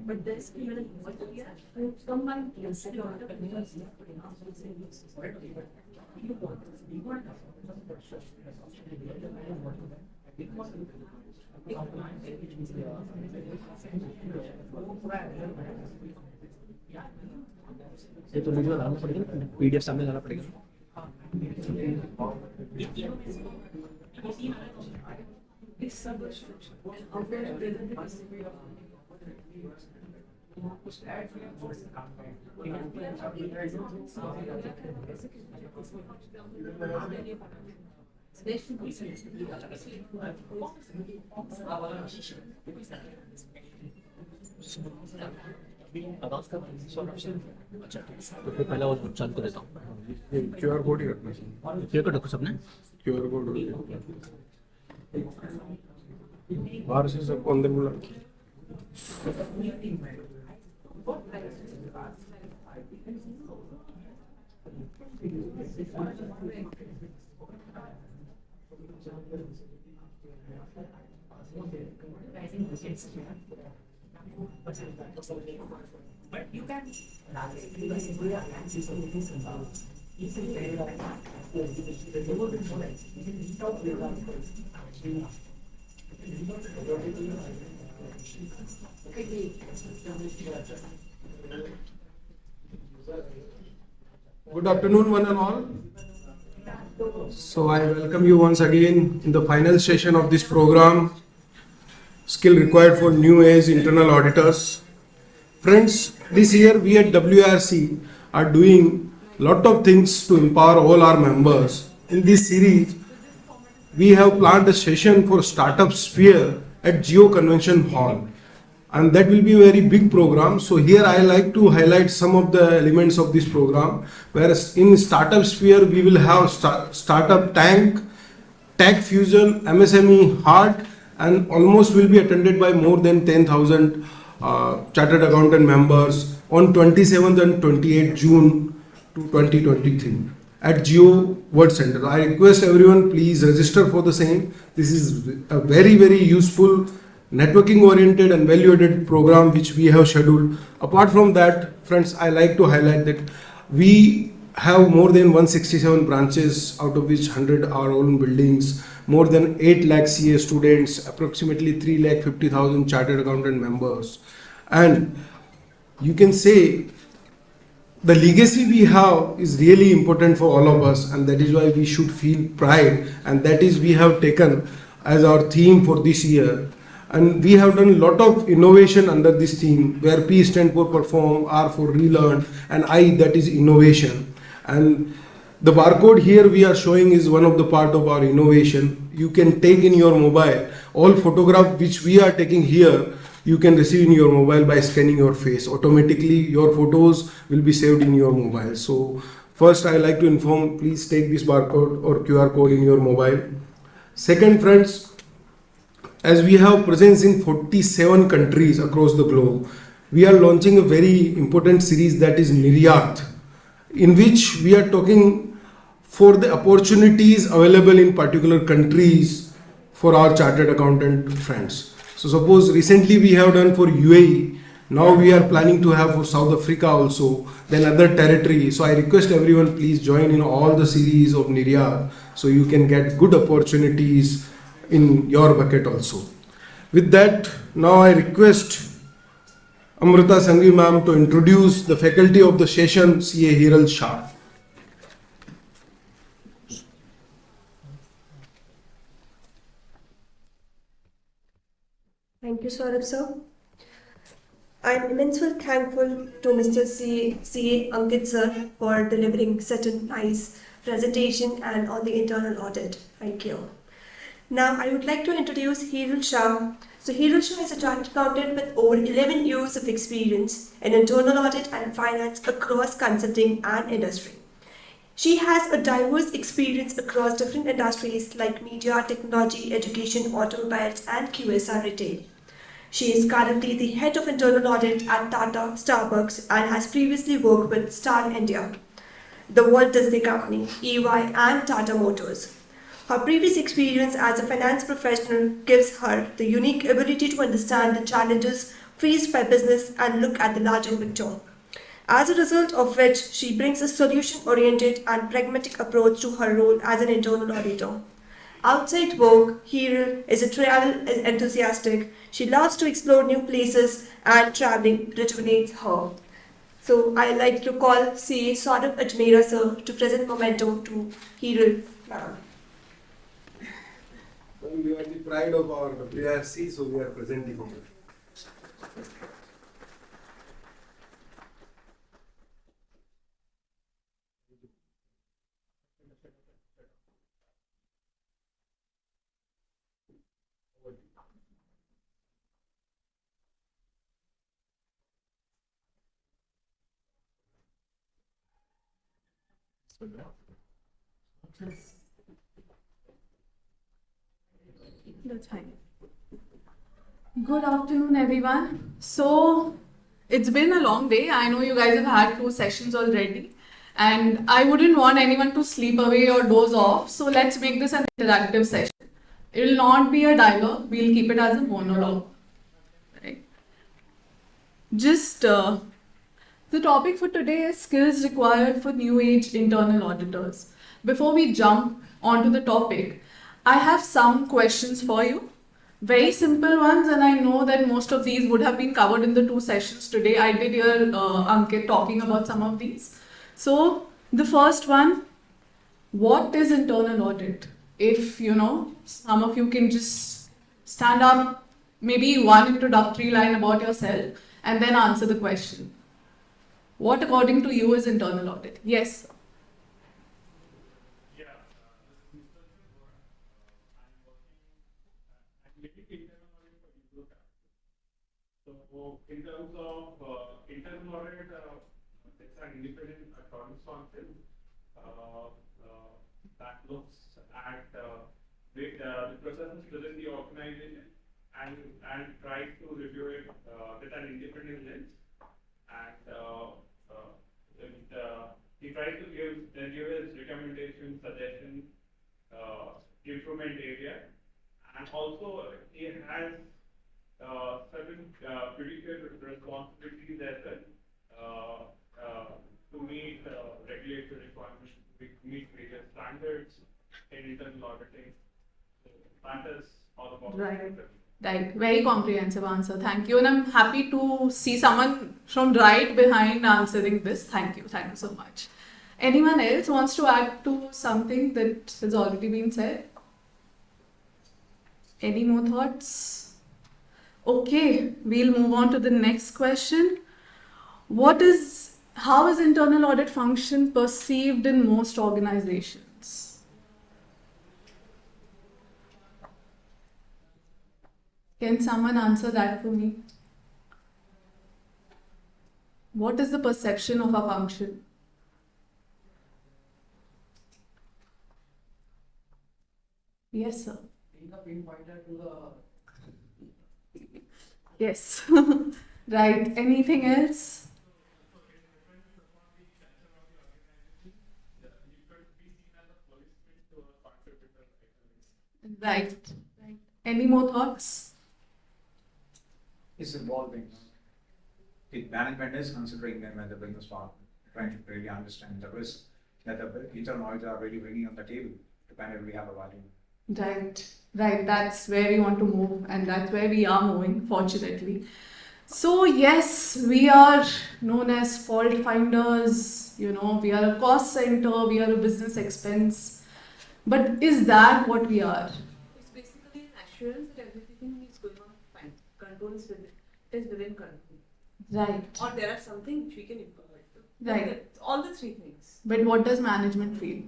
But this combined ये तो वीडियो डालना पड़ेगा, पीडीएफ सामने लाना पड़ेगा. अच्छा तो फिर पहले वो चालू कर देता हूँ. QR कोड ही रखना है. क्लियर कर रखो सबने. QR कोड बाहर से सबको अंदर बुला. But you can Good afternoon, one and all. So I welcome you once again in the final session of this program, Skill Required for New Age Internal Auditors. Friends, this year we at WRC are doing lot of things to empower all our members. In this series, we have planned a session for Startup Sphere at Geo Convention Hall, and that will be a very big program. So here I like to highlight some of the elements of this program. Whereas in Startup Sphere we will have Startup Tank, Tech Fusion, MSME Heart, and almost will be attended by more than 10,000 chartered accountant members on 27th and 28th June 2023 at Geo World Center. I request everyone, please register for the same. This is a very, very useful, networking oriented and value added program which we have scheduled. Apart from that, friends, I like to highlight that we have more than 167 branches, out of which 100 are own buildings, more than 8 lakh CA students, approximately 3 lakh 50,000 chartered accountant members. And you can say the legacy we have is really important for all of us, and that is why we should feel pride, and that is we have taken as our theme for this year. And we have done a lot of innovation under this theme, where P stands for perform, R for relearn, and I, that is innovation. And the barcode here we are showing is one of the part of our innovation. You can take in your mobile all photograph which we are taking here. You can receive in your mobile by scanning your face. Automatically your photos will be saved in your mobile. So first I like to inform, please take this barcode or QR code in your mobile. Second, friends, as we have presence in 47 countries across the globe, we are launching a very important series, that is Niryat, in which we are talking for the opportunities available in particular countries for our chartered accountant friends. So suppose recently we have done for UAE, now we are planning to have for South Africa also, then other territories. So I request everyone, please join in all the series of Niryat so you can get good opportunities in your bucket also. With that, now I request Amrita Sanghi ma'am to introduce the faculty of the session, CA Hiral Shah. Thank you, Saurabh sir. I am immensely thankful to Mr. CA Ankit sir for delivering such a nice presentation and on the internal audit. Thank you. Now I would like to introduce Hiral Shah. So Hiral Shah is a chartered accountant with over 11 years of experience in internal audit and finance across consulting and industry. She has a diverse experience across different industries like media, technology, education, automobiles, and QSR retail. She is currently the head of internal audit at Tata, Starbucks, and has previously worked with Star India, the Walt Disney Company, EY, and Tata Motors. Her previous experience as a finance professional gives her the unique ability to understand the challenges faced by business and look at the larger picture. As a result of which, she brings a solution-oriented and pragmatic approach to her role as an internal auditor. Outside work, Hiral is a travel enthusiastic. She loves to explore new places and traveling rejuvenates her. So I like to call CA Saurabh Ajmera sir to present memento to Hiral ma'am. Well, we are the pride of our WRC, so we are presenting here. That's fine. Good afternoon, everyone. So, it's been a long day. I know you guys have had 2 sessions already. And I wouldn't want anyone to sleep away or doze off. So let's make this an interactive session. It will not be a dialogue. We'll keep it as a monologue. Right? Just the topic for today is skills required for new age internal auditors. Before we jump onto the topic, I have some questions for you. Very simple ones, and I know that most of these would have been covered in the 2 sessions today. I did hear Ankit talking about some of these. So, the first one, what is internal audit? If some of you can just stand up, maybe one introductory line about yourself, and then answer the question. What, according to you, is internal audit? Yes. So, in terms of internal audit, it's an independent accounting function that looks at the processes within the organization and tries to review it with an independent lens. And he tries to give his recommendations, suggestions, improvement area, and also he has certain fiduciary responsibilities as well to meet regulatory requirements, to meet various standards in internal auditing. So that is all about Right. Right, very comprehensive answer. Thank you, and I'm happy to see someone from right behind answering this. Thank you so much. Anyone else wants to add to something that has already been said? Any more thoughts? Okay, we'll move on to the next question. How is internal audit function perceived in most organizations? Can someone answer that for me? What is the perception of a function? Yes, sir. Yes. Right. Anything else? Right. Any more thoughts? It's evolving. The management is considering them as a business partner, trying to really understand the risk that the internal auditors are really bringing on the table to kind of really have a value. Right. That's where we want to move, and that's where we are moving, fortunately. So, yes, we are known as fault finders, we are a cost center, we are a business expense. But is that what we are? It's basically an assurance that everything is going on fine. Control is within control. Right. Or there are something which we can improve. Right. All the 3 things. But what does management feel?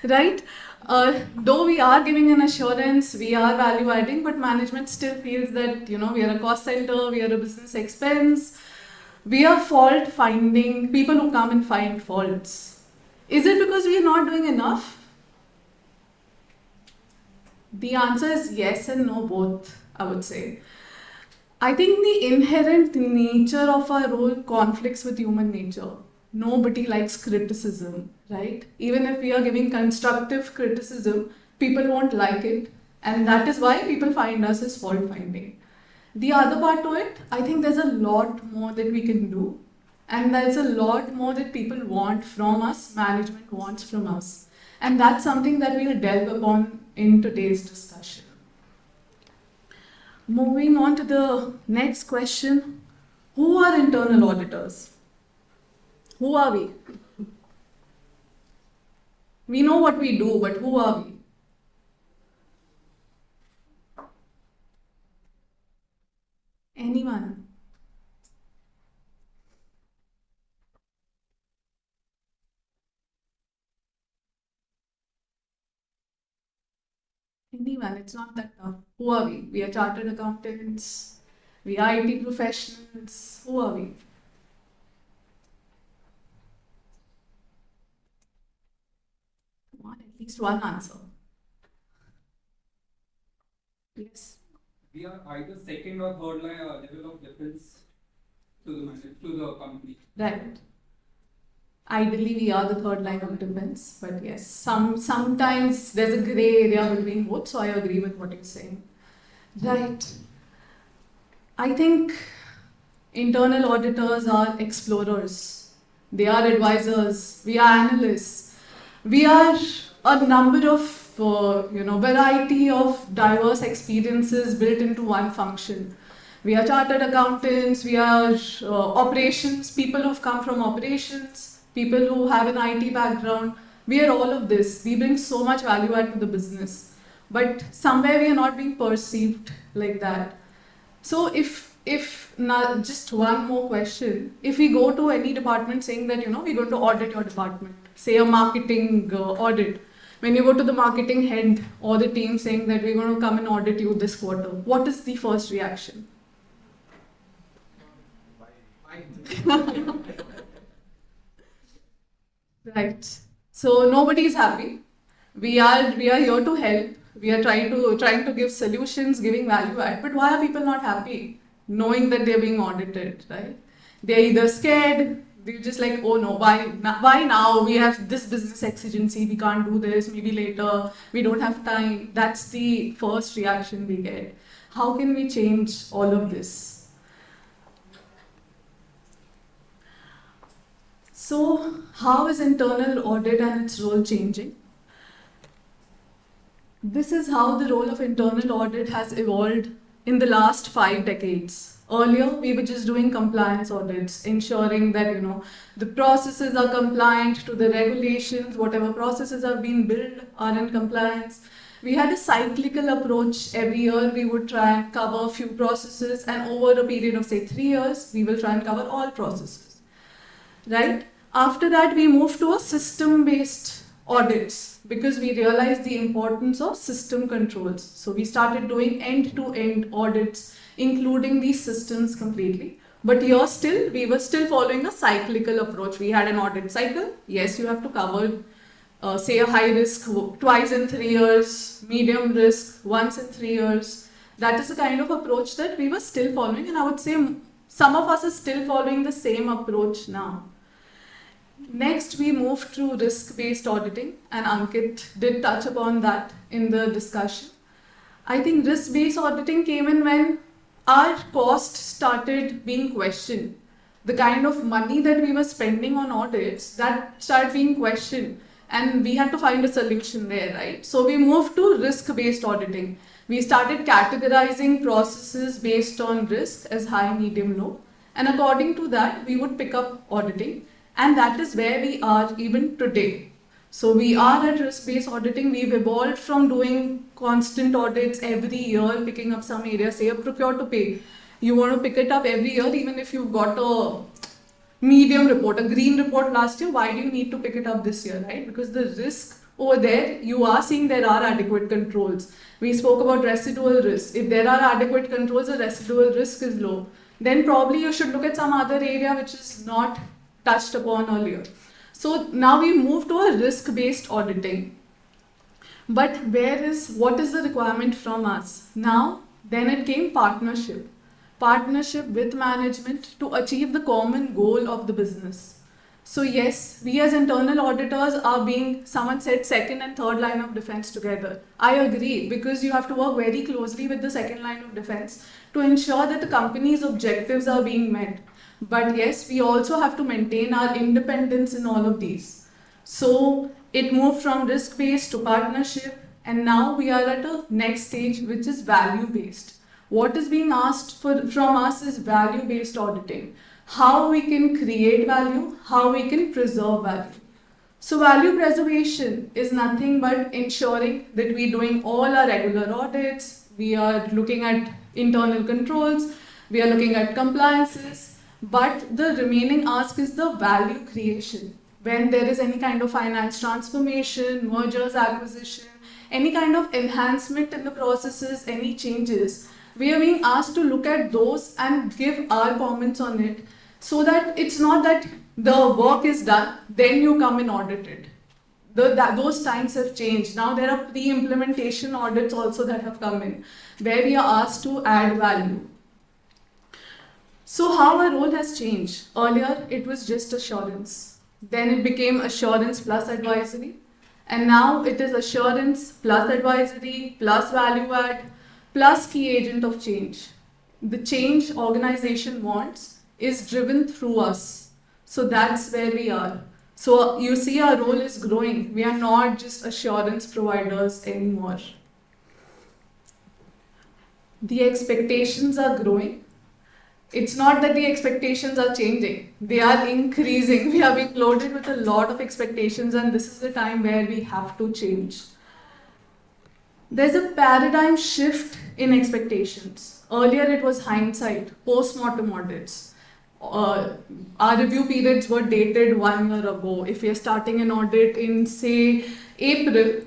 Right? Though we are giving an assurance, we are value adding, but management still feels that, we are a cost center, we are a business expense, we are fault finding, people who come and find faults. Is it because we are not doing enough? The answer is yes and no, both, I would say. I think the inherent nature of our role conflicts with human nature. Nobody likes criticism, right? Even if we are giving constructive criticism, people won't like it. And that is why people find us as fault finding. The other part to it, I think there's a lot more that we can do. And there's a lot more that people want from us, management wants from us. And that's something that we'll delve upon in today's discussion. Moving on to the next question. Who are internal auditors? Who are we? We know what we do, but who are we? Anyone? Anyone, it's not that tough. Who are we? We are chartered accountants, we are IT professionals. Who are we? Come on, at least one answer. Yes. We are either second or third level of defense to the company. Right. Ideally, we are the third line of defense, but yes, sometimes there's a gray area between both, so I agree with what you're saying. Right. I think internal auditors are explorers. They are advisors. We are analysts. We are a number of, variety of diverse experiences built into one function. We are chartered accountants. We are operations, people who've come from operations, people who have an IT background. We are all of this. We bring so much value add to the business. But somewhere we are not being perceived like that. So if now just one more question, if we go to any department saying that, we're going to audit your department, say a marketing audit, when you go to the marketing head or the team saying that we're going to come and audit you this quarter, what is the first reaction? Right. So nobody is happy. We are here to help. We are trying to give solutions, giving value add. But why are people not happy, knowing that they're being audited, right? They're either scared. They're just like, oh no, why now? We have this business exigency. We can't do this. Maybe later. We don't have time. That's the first reaction we get. How can we change all of this? So, how is internal audit and its role changing? This is how the role of internal audit has evolved in the last 5 decades. Earlier, we were just doing compliance audits, ensuring that the processes are compliant to the regulations, whatever processes have been built are in compliance. We had a cyclical approach. Every year, we would try and cover a few processes, and over a period of say 3 years, we will try and cover all processes. Right? After that, we moved to a system-based audits because we realized the importance of system controls. So we started doing end-to-end audits, including these systems completely. But we were still following a cyclical approach. We had an audit cycle. Yes, you have to cover, say, a high risk twice in 3 years, medium risk once in 3 years. That is the kind of approach that we were still following, and I would say some of us are still following the same approach now. Next, we moved to risk-based auditing, and Ankit did touch upon that in the discussion. I think risk-based auditing came in when our cost started being questioned. The kind of money that we were spending on audits, that started being questioned, and we had to find a solution there, right? So we moved to risk-based auditing. We started categorizing processes based on risk as high, medium, low, and according to that, we would pick up auditing. And that is where we are even today. So we are at risk-based auditing. We've evolved from doing constant audits every year, picking up some area, say a procure to pay. You want to pick it up every year, even if you've got a medium report, a green report last year, why do you need to pick it up this year, right? Because the risk over there, you are seeing there are adequate controls. We spoke about residual risk. If there are adequate controls, the residual risk is low. Then probably you should look at some other area which is not touched upon earlier. So now we move to a risk-based auditing. But what is the requirement from us? Now, then it came partnership. Partnership with management to achieve the common goal of the business. So yes, we as internal auditors are being, someone said, second and third line of defense together. I agree, because you have to work very closely with the second line of defense to ensure that the company's objectives are being met. But yes, we also have to maintain our independence in all of these. So it moved from risk-based to partnership, and now we are at a next stage, which is value-based. What is being asked from us is value-based auditing. How we can create value, how we can preserve value. So value preservation is nothing but ensuring that we're doing all our regular audits, we are looking at internal controls, we are looking at compliances. But the remaining ask is the value creation. When there is any kind of finance transformation, mergers, acquisition, any kind of enhancement in the processes, any changes, we are being asked to look at those and give our comments on it, so that it's not that the work is done, then you come and audit it. Those times have changed. Now there are pre-implementation audits also that have come in, where we are asked to add value. So how our role has changed. Earlier, it was just assurance. Then it became assurance plus advisory. And now it is assurance plus advisory plus value add plus key agent of change. The change organization wants is driven through us. So that's where we are. So you see our role is growing. We are not just assurance providers anymore. The expectations are growing. It's not that the expectations are changing, they are increasing. We are being loaded with a lot of expectations, and this is the time where we have to change. There's a paradigm shift in expectations. Earlier it was hindsight, post-mortem audits. Our review periods were dated 1 year ago. If we are starting an audit in, say, April,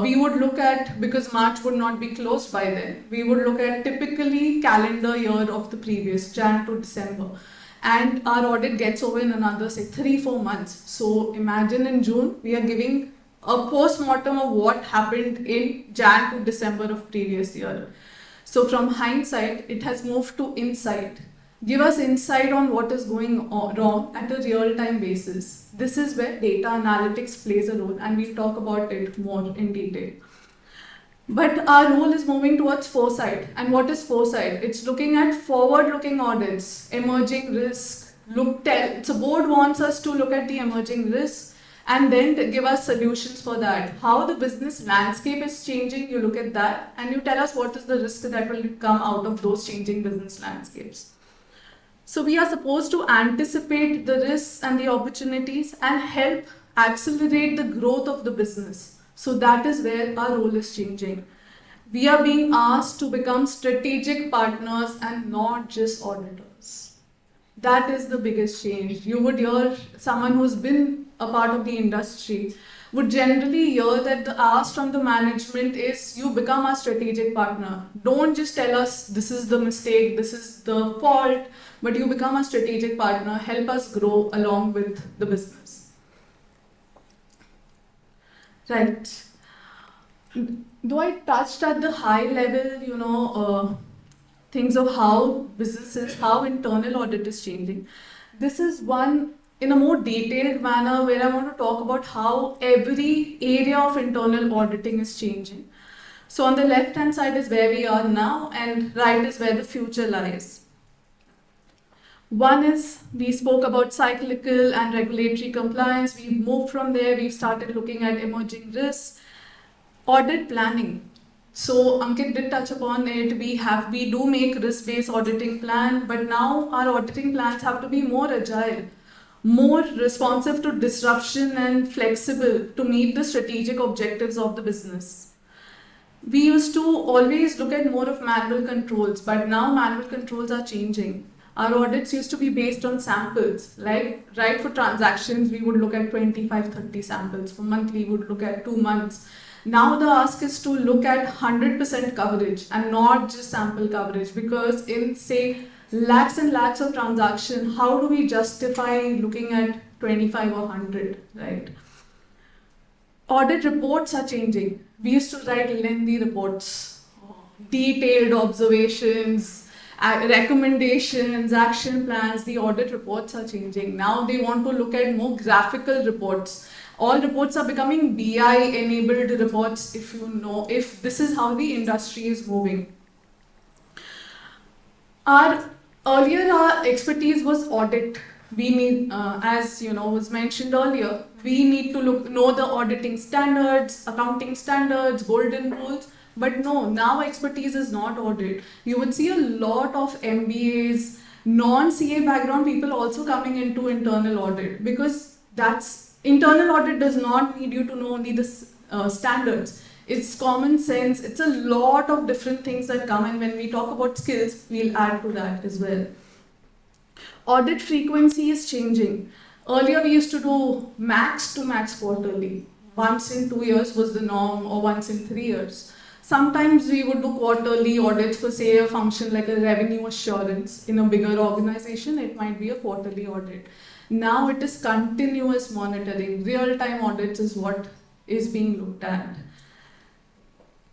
we would look at, because March would not be closed by then, we would look at typically calendar year of the previous, Jan to December. And our audit gets over in another, say, 3-4 months. So imagine in June, we are giving a post-mortem of what happened in Jan to December of previous year. So from hindsight, it has moved to insight. Give us insight on what is going wrong at a real-time basis. This is where data analytics plays a role, and we'll talk about it more in detail. But our role is moving towards foresight. And what is foresight? It's looking at forward-looking audits, emerging risks. So board wants us to look at the emerging risks and then to give us solutions for that. How the business landscape is changing, you look at that and you tell us what is the risk that will come out of those changing business landscapes. So we are supposed to anticipate the risks and the opportunities and help accelerate the growth of the business. So that is where our role is changing. We are being asked to become strategic partners and not just auditors. That is the biggest change. You would hear someone who's been a part of the industry would generally hear that the ask from the management is you become a strategic partner. Don't just tell us this is the mistake, this is the fault, but you become a strategic partner, help us grow along with the business. Right. Though I touched at the high level, things of how businesses, how internal audit is changing. This is one in a more detailed manner where I want to talk about how every area of internal auditing is changing. So on the left hand side is where we are now and right is where the future lies. One is we spoke about cyclical and regulatory compliance. We've moved from there. We've started looking at emerging risks. Audit planning. So Ankit did touch upon it. We do make risk-based auditing plan, but now our auditing plans have to be more agile, more responsive to disruption and flexible to meet the strategic objectives of the business. We used to always look at more of manual controls, but now manual controls are changing. Our audits used to be based on samples, like right for transactions, we would look at 25-30 samples. For monthly, we would look at 2 months. Now the ask is to look at 100% coverage and not just sample coverage, because in, say, lakhs and lakhs of transactions, how do we justify looking at 25 or 100, right? Audit reports are changing. We used to write lengthy reports, detailed observations, recommendations, action plans. The audit reports are changing. Now they want to look at more graphical reports. All reports are becoming BI-enabled reports, if this is how the industry is moving. Earlier, our expertise was audit. We need, as was mentioned earlier, we need to know the auditing standards, accounting standards, golden rules. But no, now expertise is not audit. You would see a lot of MBAs, non-CA background people also coming into internal audit, because internal audit does not need you to know only the standards. It's common sense. It's a lot of different things that come, and when we talk about skills, we'll add to that as well. Audit frequency is changing. Earlier, we used to do max to max quarterly. Once in 2 years was the norm, or once in 3 years. Sometimes we would do quarterly audits for, say, a function like a revenue assurance. In a bigger organization, it might be a quarterly audit. Now it is continuous monitoring. Real-time audits is what is being looked at.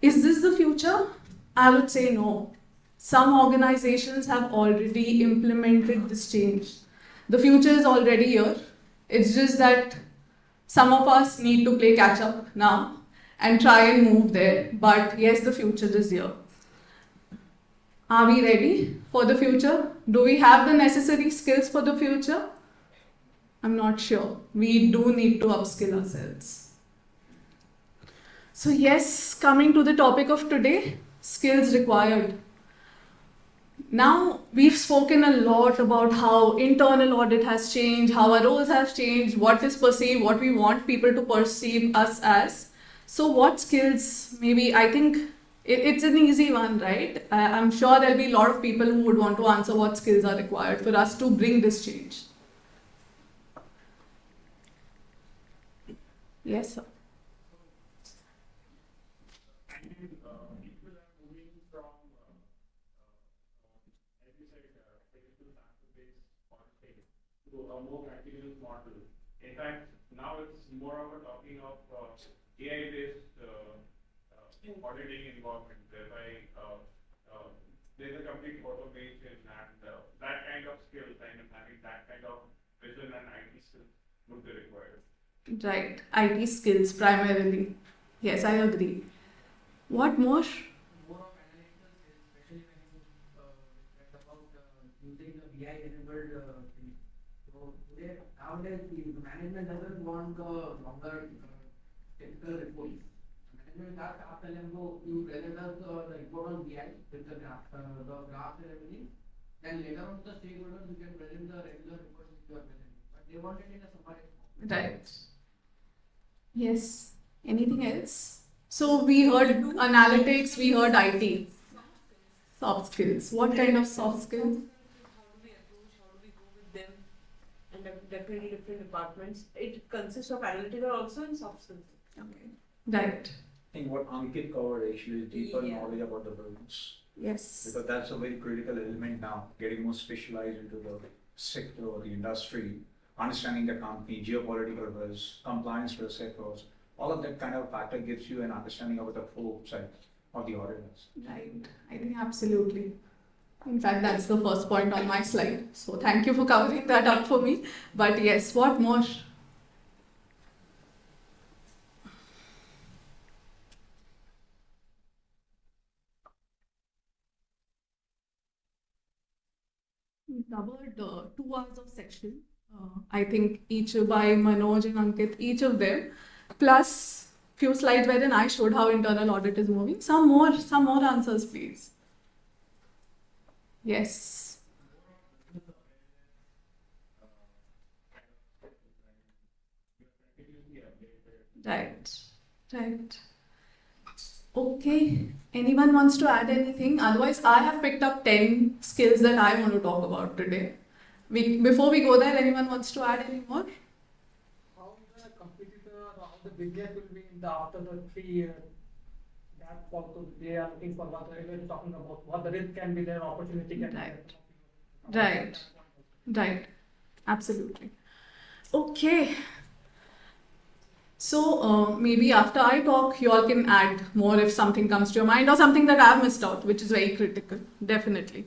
Is this the future? I would say no. Some organizations have already implemented this change. The future is already here. It's just that some of us need to play catch up now and try and move there. But yes, the future is here. Are we ready for the future? Do we have the necessary skills for the future? I'm not sure. We do need to upskill ourselves. So yes, coming to the topic of today, skills required. Now, we've spoken a lot about how internal audit has changed, how our roles have changed, what is perceived, what we want people to perceive us as. So what skills, maybe, I think it's an easy one, right? I'm sure there'll be a lot of people who would want to answer what skills are required for us to bring this change. Yes, sir. People are moving from, as you said, traditional sample-based auditing to a more continuous model. In fact, now it's more of a talking of AI-based auditing environment, whereby there's a complete automation and that kind of skills and having that kind of vision and IT skills would be required. Right, IT skills primarily. Yes, I agree. What more? More of analytical skills, especially when you read about using the BI enabled thing. So today, nowadays, the management doesn't want longer technical reports. Management just after them go, you present us the report on BI with the graphs and everything. Then later on to the stakeholders, you can present the regular reports which you are presenting. But they want it in a summarized form. Right. Yes. Anything else? So we heard analytics, we heard IT. Soft skills. What kind of soft skills? How do we approach, how do we go with them, and definitely different departments. It consists of analytical also and soft skills. Okay. Right. I think what Ankit covered actually is deeper Yeah. knowledge about the business. Yes. Because that's a very critical element now, getting more specialized into the sector or the industry, understanding the company, geopolitical risks, compliance risk across, all of that kind of factor gives you an understanding of the full side of the auditors. Right. I think absolutely. In fact, that's the first point on my slide. So thank you for covering that up for me. But yes, what more? We covered 2 hours of session. I think each by Manoj and Ankit, each of them, plus few slides wherein I showed how internal audit is moving. Some more answers, please. Yes. Right. Right. Okay. Anyone wants to add anything? Otherwise, I have picked up 10 skills that I want to talk about today. Before we go there, anyone wants to add any more? How the competitor, how the business will be in the after the 3 years. That also they are looking for what they are talking about. What the risk can be there, opportunity can be there. Right. Right. Absolutely. Okay. So maybe after I talk, you all can add more if something comes to your mind or something that I've missed out, which is very critical, definitely.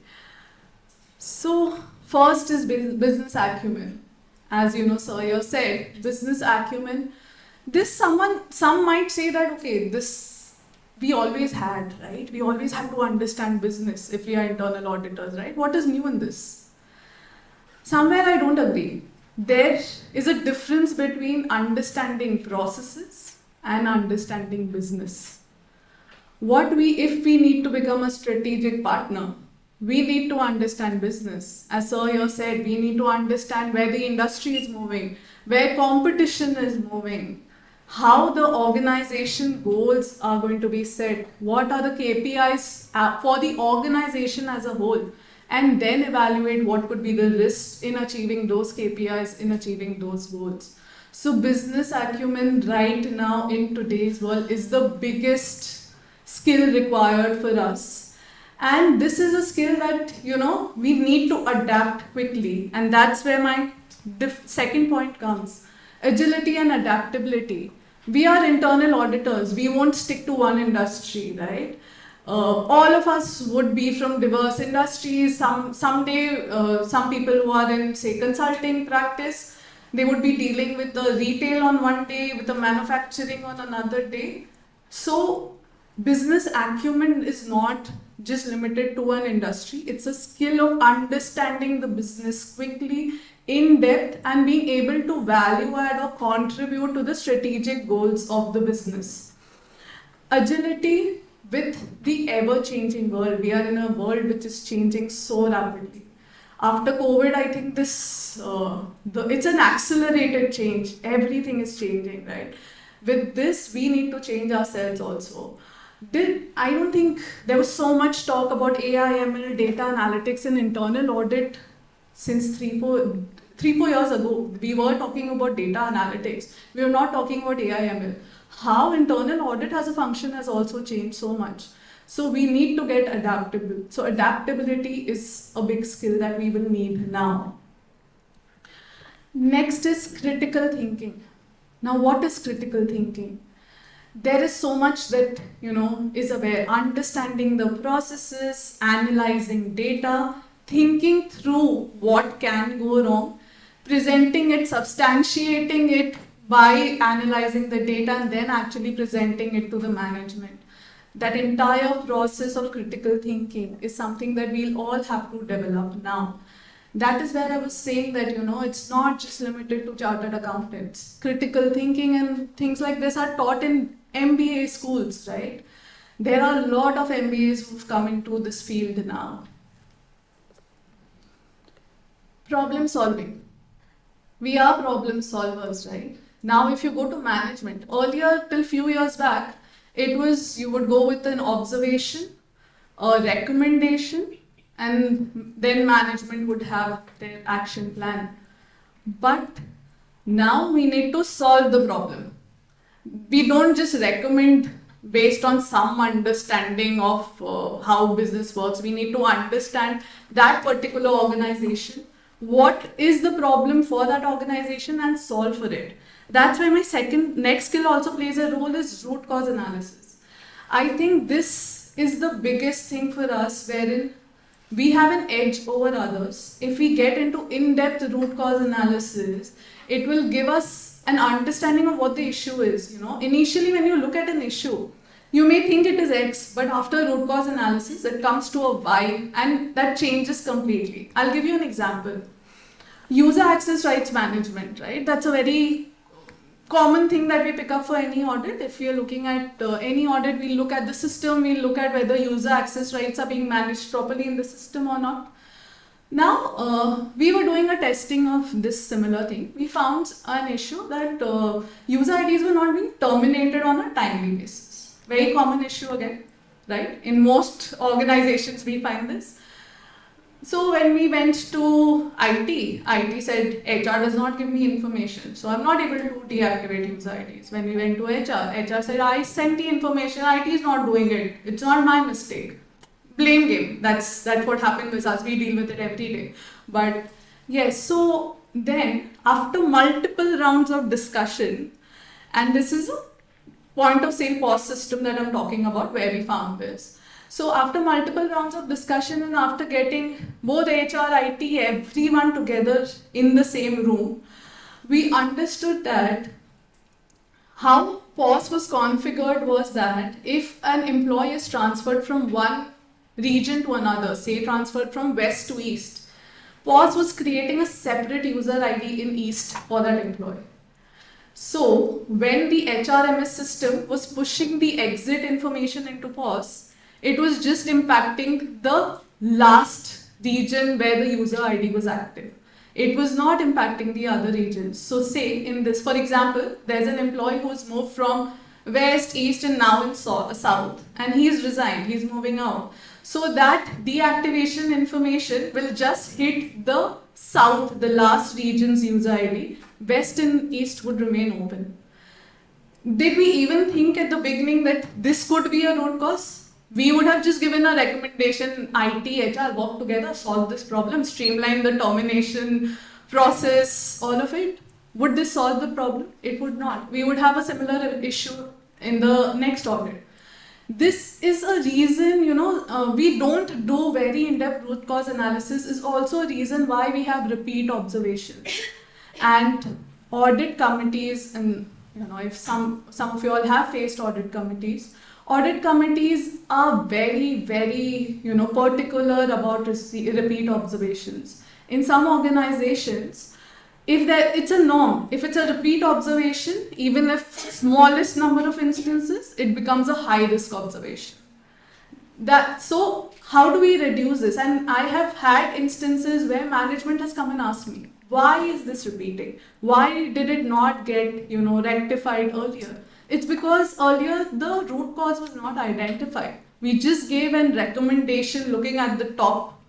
So first is business acumen. As you know, sir, you said business acumen. Some might say that, okay, this we always had, right? We always had to understand business if we are internal auditors, right? What is new in this? Somewhere I don't agree. There is a difference between understanding processes and understanding business. If we need to become a strategic partner, we need to understand business. As Sir here said, we need to understand where the industry is moving, where competition is moving, how the organization goals are going to be set, what are the KPIs for the organization as a whole, and then evaluate what could be the risks in achieving those KPIs, in achieving those goals. So business acumen right now in today's world is the biggest skill required for us. And this is a skill that, we need to adapt quickly. And that's where my second point comes. Agility and adaptability. We are internal auditors. We won't stick to one industry, right? All of us would be from diverse industries. Someday, some people who are in, say, consulting practice, They would be dealing with the retail on one day, with the manufacturing on another day. So business acumen is not just limited to an industry. It's a skill of understanding the business quickly, in depth, and being able to value add or contribute to the strategic goals of the business. Agility with the ever changing world. We are in a world which is changing so rapidly. After COVID, I think it's an accelerated change. Everything is changing, right? With this, we need to change ourselves also. I don't think there was so much talk about AI, ML, data analytics in internal audit since 3-4 years ago. We were talking about data analytics. We were not talking about AI, ML. How internal audit as a function has also changed so much. So we need to get adaptable. So adaptability is a big skill that we will need now. Next is critical thinking. Now, what is critical thinking? There is so much that is aware. Understanding the processes, analyzing data, thinking through what can go wrong, presenting it, substantiating it by analyzing the data, and then actually presenting it to the management. That entire process of critical thinking is something that we'll all have to develop now. That is where I was saying that, it's not just limited to chartered accountants. Critical thinking and things like this are taught in MBA schools, right? There are a lot of MBAs who've come into this field now. Problem solving. We are problem solvers, right? Now, if you go to management, earlier till few years back, it was you would go with an observation, a recommendation, and then management would have their action plan. But now we need to solve the problem. We don't just recommend based on some understanding of how business works. We need to understand that particular organization, what is the problem for that organization, and solve for it. That's why my next skill also plays a role is root cause analysis. I think this is the biggest thing for us, wherein we have an edge over others. If we get into in-depth root cause analysis, it will give us an understanding of what the issue is. Initially when you look at an issue, you may think it is X, but after root cause analysis, it comes to a Y, and that changes completely. I'll give you an example. User access rights management, right? That's a very common thing that we pick up for any audit. If you're looking at any audit, we'll look at the system, we'll look at whether user access rights are being managed properly in the system or not. Now, we were doing a testing of this similar thing. We found an issue that user IDs were not being terminated on a timely basis. Very common issue again, right? In most organizations, we find this. So when we went to IT said, HR does not give me information, so I'm not able to deactivate user IDs. When we went to HR said, I sent the information, IT is not doing it. It's not my mistake. Blame game. That's what happened with us. We deal with it every day. But yes, so then after multiple rounds of discussion, and this is a point of sale POS system that I'm talking about where we found this. So after multiple rounds of discussion and after getting both HR, IT, everyone together in the same room, we understood that how POS was configured was that if an employee is transferred from one region to another, say transferred from west to east, POS was creating a separate user ID in east for that employee. So when the HRMS system was pushing the exit information into POS, it was just impacting the last region where the user ID was active. It was not impacting the other regions. So say in this, for example, there's an employee who's moved from west, east, and now in south, and he's resigned, he's moving out. So that deactivation information will just hit the south, the last region's user ID. West and east would remain open. Did we even think at the beginning that this could be a root cause? We would have just given a recommendation, IT, HR, work together, solve this problem, streamline the termination process, all of it. Would this solve the problem? It would not. We would have a similar issue in the next audit. This is a reason, we don't do very in-depth root cause analysis is also a reason why we have repeat observations. And audit committees, and if some of you all have faced audit committees are very, very particular about repeat observations. In some organizations, it's a norm. If it's a repeat observation, even if smallest number of instances, it becomes a high risk observation. So how do we reduce this? And I have had instances where management has come and asked me, why is this repeating? Why did it not get rectified earlier? It's because earlier the root cause was not identified. We just gave a recommendation looking at the top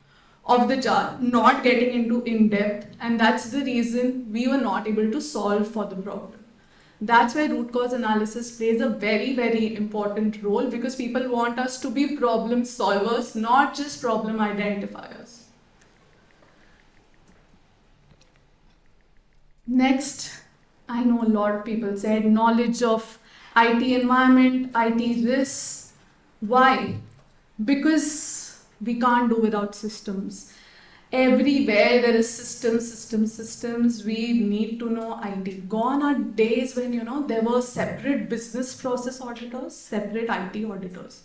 of the jar, not getting into in-depth, and that's the reason we were not able to solve for the problem. That's where root cause analysis plays a very, very important role, because people want us to be problem solvers, not just problem identifiers. Next, I know a lot of people said knowledge of IT environment, IT risks. Why? Because we can't do without systems. Everywhere there is systems. We need to know IT. Gone are days when there were separate business process auditors, separate IT auditors.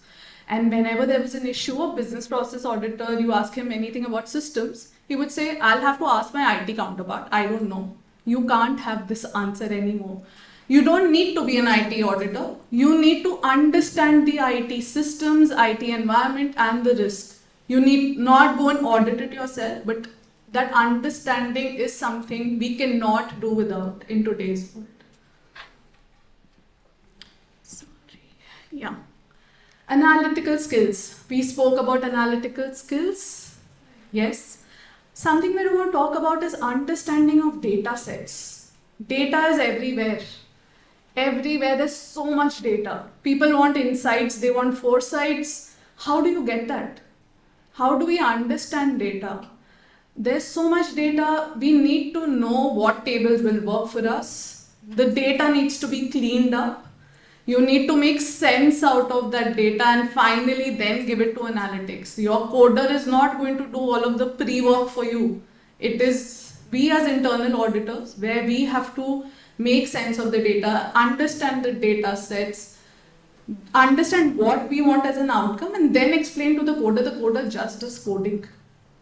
And whenever there was an issue, a business process auditor, you ask him anything about systems, he would say, I'll have to ask my IT counterpart. I don't know. You can't have this answer anymore. You don't need to be an IT auditor. You need to understand the IT systems, IT environment, and the risk. You need not go and audit it yourself, but that understanding is something we cannot do without in today's world. Yeah. Analytical skills. We spoke about analytical skills. Yes. Something that we want to talk about is understanding of data sets. Data is everywhere. Everywhere there's so much data. People want insights, they want foresights. How do you get that? How do we understand data? There's so much data, we need to know what tables will work for us. The data needs to be cleaned up. You need to make sense out of that data and finally then give it to analytics. Your coder is not going to do all of the pre-work for you. It is we as internal auditors where we have to make sense of the data, understand the data sets, understand what we want as an outcome, and then explain to the coder. The coder just does coding.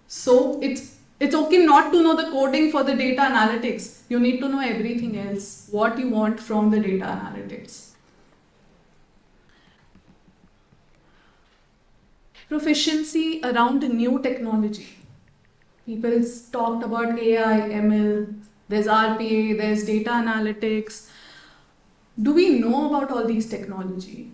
So it's okay not to know the coding for the data analytics. You need to know everything else, what you want from the data analytics. Proficiency around new technology. People talked about AI, ML, there's RPA, there's data analytics. Do we know about all these technology?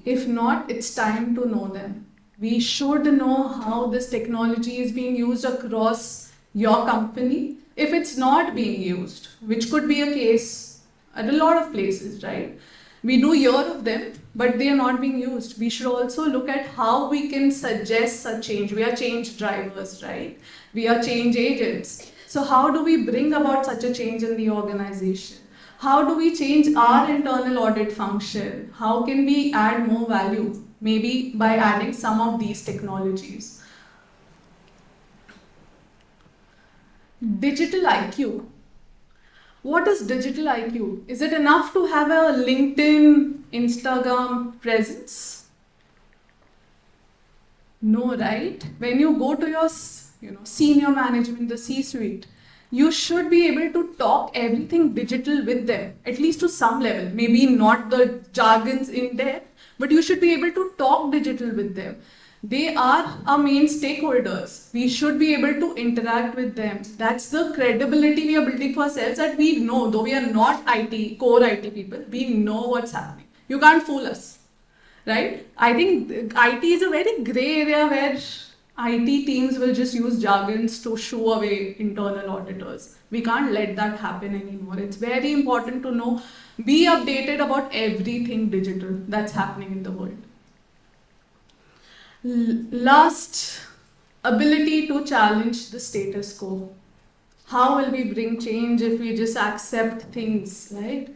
If not, it's time to know them. We should know how this technology is being used across your company. If it's not being used, which could be a case at a lot of places, right? We do hear of them, but they are not being used. We should also look at how we can suggest such change. We are change drivers, right? We are change agents. So how do we bring about such a change in the organization? How do we change our internal audit function? How can we add more value? Maybe by adding some of these technologies. Digital IQ. What is digital IQ? Is it enough to have a LinkedIn, Instagram presence? No, right? When you go to your senior management, the C-suite, you should be able to talk everything digital with them, at least to some level. Maybe not the jargons in there, but you should be able to talk digital with them. They are our main stakeholders. We should be able to interact with them. That's the credibility we are building for ourselves, that we know, though we are not core IT people, we know what's happening. You can't fool us, right? I think IT is a very gray area where IT teams will just use jargons to shoo away internal auditors. We can't let that happen anymore. It's very important to know, be updated about everything digital that's happening in the world. Last, ability to challenge the status quo. How will we bring change if we just accept things, right?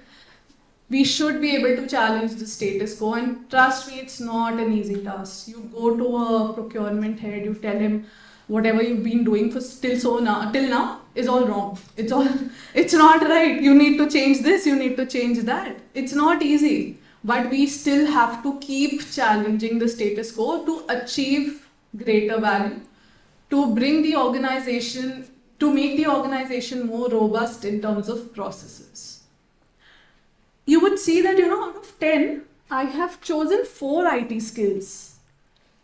We should be able to challenge the status quo, and trust me, it's not an easy task. You go to a procurement head, you tell him, whatever you've been doing for till now is all wrong. It's not right. You need to change this, you need to change that. It's not easy, but we still have to keep challenging the status quo to achieve greater value, to bring the organization, to make the organization more robust in terms of processes. You would see that, out of 10, I have chosen 4 IT skills.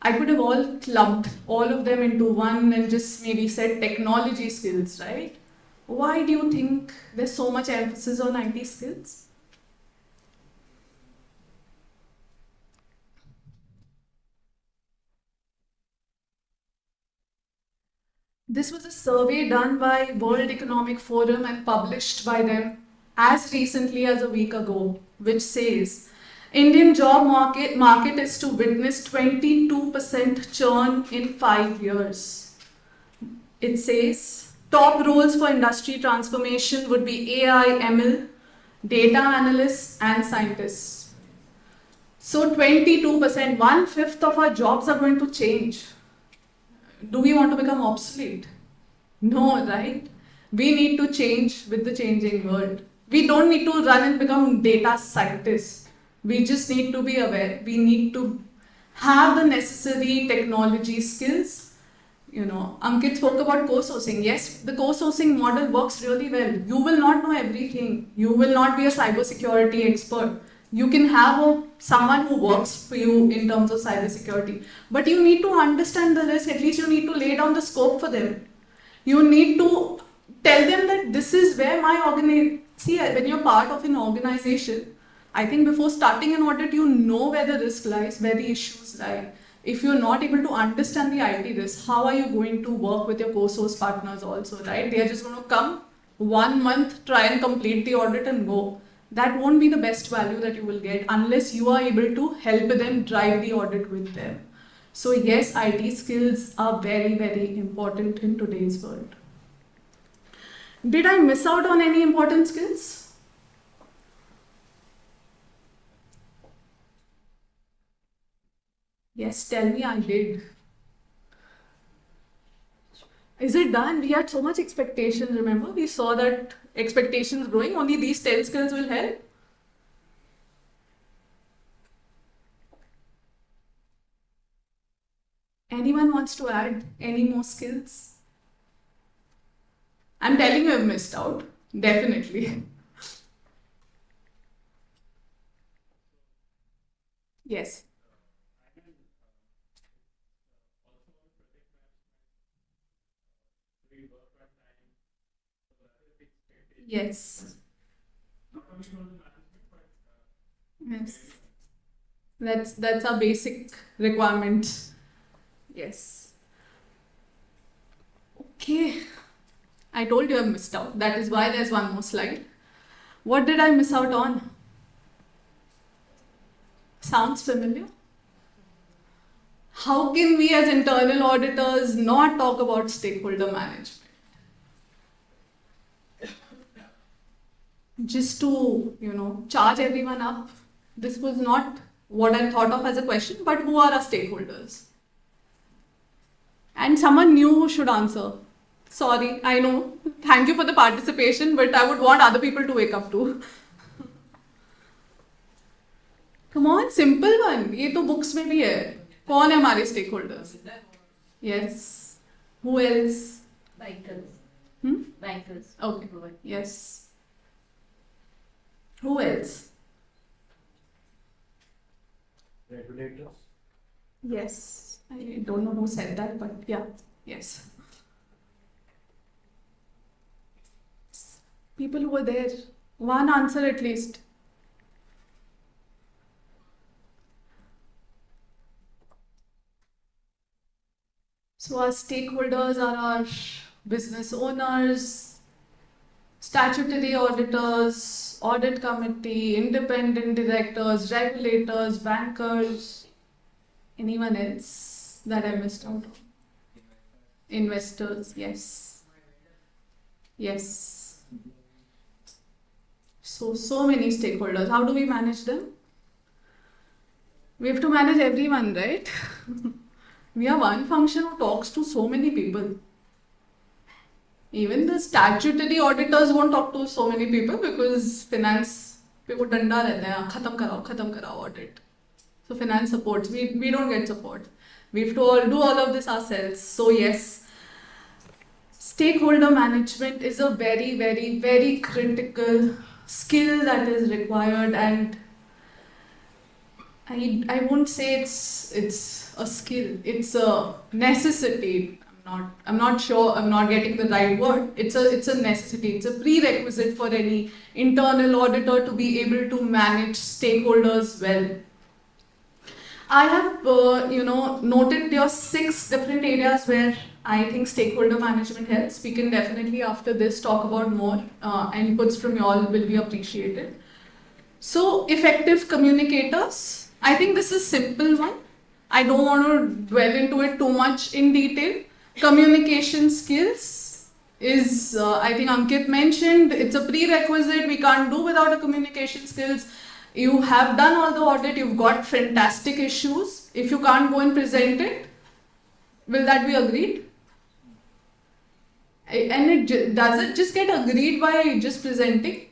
I could have all clubbed all of them into one and just maybe said technology skills, right? Why do you think there's so much emphasis on IT skills? This was a survey done by World Economic Forum and published by them as recently as a week ago, which says Indian job market is to witness 22% churn in 5 years. It says top roles for industry transformation would be AI, ML, data analysts and scientists. So 22%, 1/5 of our jobs are going to change. Do we want to become obsolete? No, right? We need to change with the changing world. We don't need to run and become data scientists. We just need to be aware. We need to have the necessary technology skills. Ankit spoke about co-sourcing. Yes, the co-sourcing model works really well. You will not know everything. You will not be a cybersecurity expert. You can have someone who works for you in terms of cybersecurity. But you need to understand the risk. At least you need to lay down the scope for them. You need to tell them that this is where my organization... See, when you're part of an organization, I think before starting an audit, you know where the risk lies, where the issues lie. If you're not able to understand the IT risk, how are you going to work with your co-source partners also, right? They are just going to come 1 month, try and complete the audit and go. That won't be the best value that you will get unless you are able to help them drive the audit with them. So yes, IT skills are very, very important in today's world. Did I miss out on any important skills? Yes, tell me I did. Is it done? We had so much expectations, remember? We saw that expectations growing, only these 10 skills will help. Anyone wants to add any more skills? I'm telling you I've missed out, definitely. Yes. Yes. Yes. That's a basic requirement. Yes. Okay. I told you I missed out. That is why there's one more slide. What did I miss out on? Sounds familiar? How can we as internal auditors not talk about stakeholder management? Just to, charge everyone up. This was not what I thought of as a question, but who are our stakeholders? And someone new should answer. Sorry, I know. Thank you for the participation, but I would want other people to wake up too. Come on, simple one. ये तो books में भी है. कौन है हमारे stakeholders? Yes. Who else? Bankers. Bankers. Okay. Yes. Who else? Regulators. Yes. I don't know who said that, but yeah. Yes. People who were there. One answer at least. So our stakeholders are our business owners, statutory auditors, audit committee, independent directors, regulators, bankers. Anyone else that I missed out on? Investors, yes. Yes. So many stakeholders. How do we manage them? We have to manage everyone, right? We are one function who talks to so many people. Even the statutory auditors won't talk to so many people because finance पे वो डंडा रहता है खत्म कराओ audit. So finance supports. We don't get support. We have to all do all of this ourselves. So yes, stakeholder management is a very, very, very critical skill that is required, and I won't say it's a skill. It's a necessity. I'm not sure. I'm not getting the right word. It's a necessity. It's a prerequisite for any internal auditor to be able to manage stakeholders well. I have noted there are 6 different areas where I think stakeholder management helps. We can definitely after this talk about more. Inputs from you all will be appreciated. So effective communicators. I think this is simple one. I don't want to dwell into it too much in detail. Communication skills is, I think Ankit mentioned, it's a prerequisite. We can't do without a communication skills. You have done all the audit, you've got fantastic issues. If you can't go and present it, will that be agreed? And does it just get agreed by just presenting?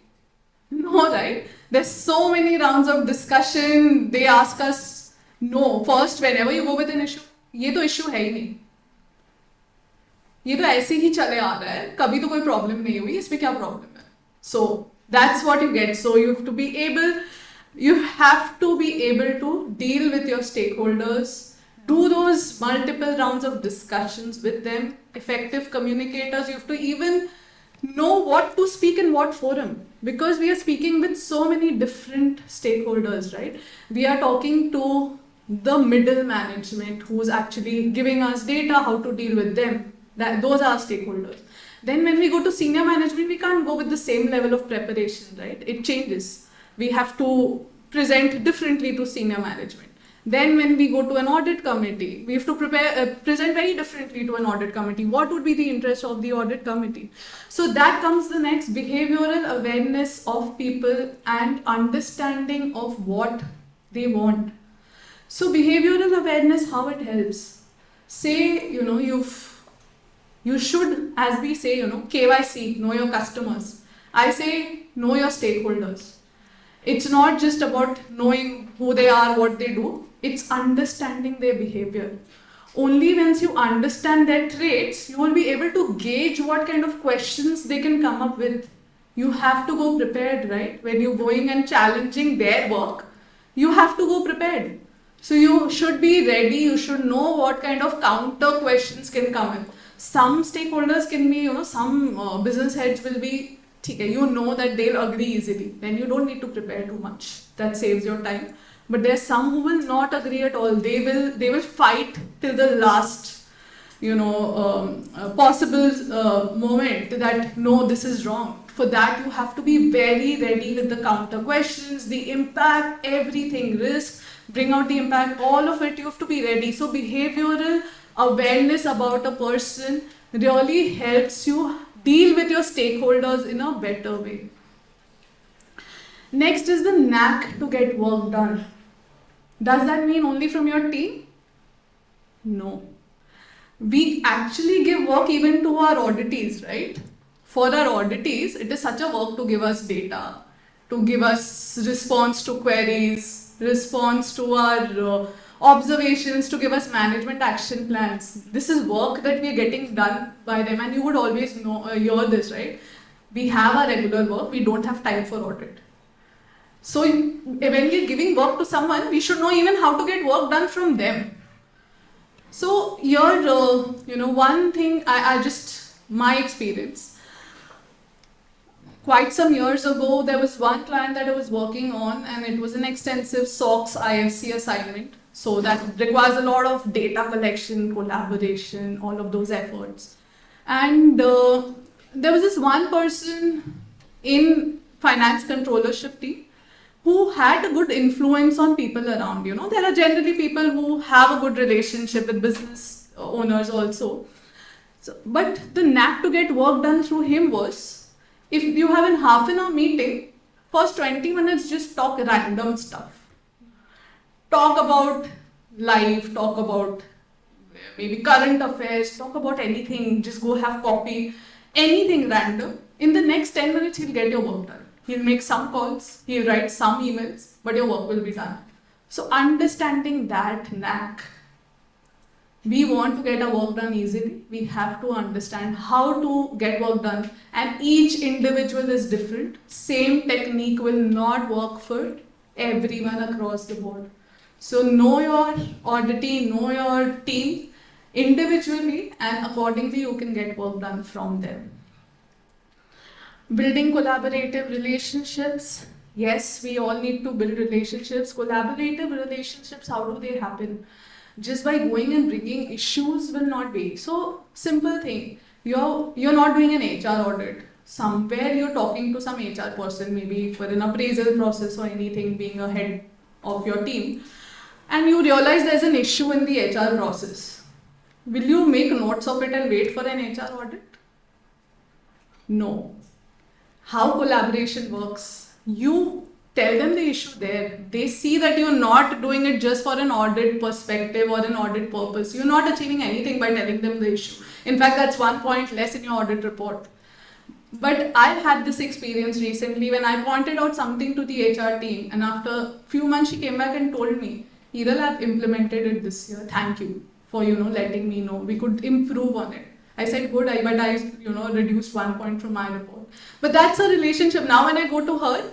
No, right? There's so many rounds of discussion. They ask us, no, first whenever you go with an issue, ये तो issue है ही नहीं. ये तो ऐसे ही चले आ रहा है, कभी तो कोई प्रॉब्लम नहीं हुई, इसमें क्या प्रॉब्लम है? So that's what you get. So you have to be able to deal with your stakeholders, do those multiple rounds of discussions with them. Effective communicators, you have to even know what to speak in what forum, because we are speaking with so many different stakeholders, right? We are talking to the middle management who's actually giving us data, how to deal with them. Those are stakeholders. Then when we go to senior management, we can't go with the same level of preparation, right? It changes. We have to present differently to senior management. Then when we go to an audit committee, we have to present very differently to an audit committee. What would be the interest of the audit committee? So that comes the next, behavioral awareness of people and understanding of what they want. So behavioral awareness, how it helps. Say, you should, as we say, KYC, know your customers. I say, know your stakeholders. It's not just about knowing who they are, what they do. It's understanding their behavior. Only once you understand their traits, you will be able to gauge what kind of questions they can come up with. You have to go prepared, right? When you're going and challenging their work, you have to go prepared. So you should be ready. You should know what kind of counter questions can come in. Some stakeholders can be, some business heads will be, you know that they'll agree easily. Then you don't need to prepare too much. That saves your time. But there's some who will not agree at all. They will fight till the last, possible moment that no, this is wrong. For that, you have to be very ready with the counter questions, the impact, everything, risk, bring out the impact, all of it. You have to be ready. So behavioral awareness about a person really helps you deal with your stakeholders in a better way. Next is the knack to get work done. Does that mean only from your team? No. We actually give work even to our auditees, right? For our auditees, it is such a work to give us data, to give us response to queries, response to our observations, to give us management action plans. This is work that we are getting done by them, and you would always hear this, right? We have our regular work, we don't have time for audit. So when we're giving work to someone, we should know even how to get work done from them. So here, one thing, my experience, quite some years ago, there was one client that I was working on, and it was an extensive SOX IFC assignment. So that requires a lot of data collection, collaboration, all of those efforts. And there was this one person in finance controllership team who had a good influence on people around. There are generally people who have a good relationship with business owners also. So, but the knack to get work done through him was, if you have a half an hour meeting, first 20 minutes just talk random stuff. Talk about life, talk about maybe current affairs, talk about anything, just go have coffee, anything random. In the next 10 minutes, he'll get your work done. He'll make some calls, he'll write some emails, but your work will be done. So understanding that knack, we want to get our work done easily. We have to understand how to get work done, and each individual is different. Same technique will not work for everyone across the board. So know your auditee, know your team individually, and accordingly you can get work done from them. Building collaborative relationships. Yes, we all need to build relationships. Collaborative relationships, how do they happen? Just by going and bringing issues will not be. So simple thing, you're not doing an HR audit. Somewhere you're talking to some HR person, maybe for an appraisal process or anything, being a head of your team, and you realize there's an issue in the HR process. Will you make notes of it and wait for an HR audit? No. How collaboration works, you tell them the issue there. They see that you're not doing it just for an audit perspective or an audit purpose. You're not achieving anything by telling them the issue. In fact, that's 1 point less in your audit report. But I've had this experience recently when I pointed out something to the HR team, and after a few months she came back and told me, Hiral, I've implemented it this year. Thank you for letting me know. We could improve on it. I said good, but I reduced 1 point from my report. But that's a relationship. Now when I go to her,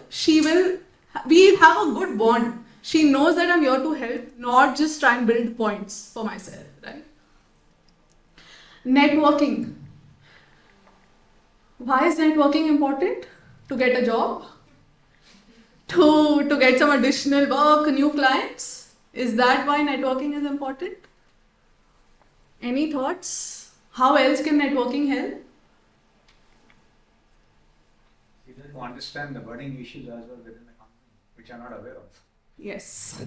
we have a good bond. She knows that I'm here to help, not just try and build points for myself, right? Networking. Why is networking important? To get a job? To get some additional work, new clients? Is that why networking is important? Any thoughts? How else can networking help? To understand the burning issues as well within the company, which I'm not aware of. Yes.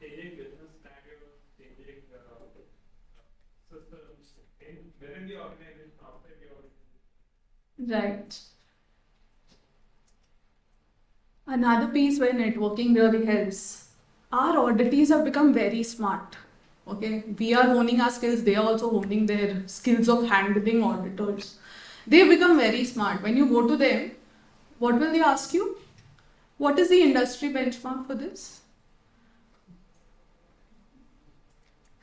Changing business standards, changing systems within the organization, outside the organization. Right. Another piece where networking really helps. Our auditees have become very smart. Okay, we are honing our skills. They are also honing their skills of handling auditors. They've become very smart. When you go to them, what will they ask you? What is the industry benchmark for this?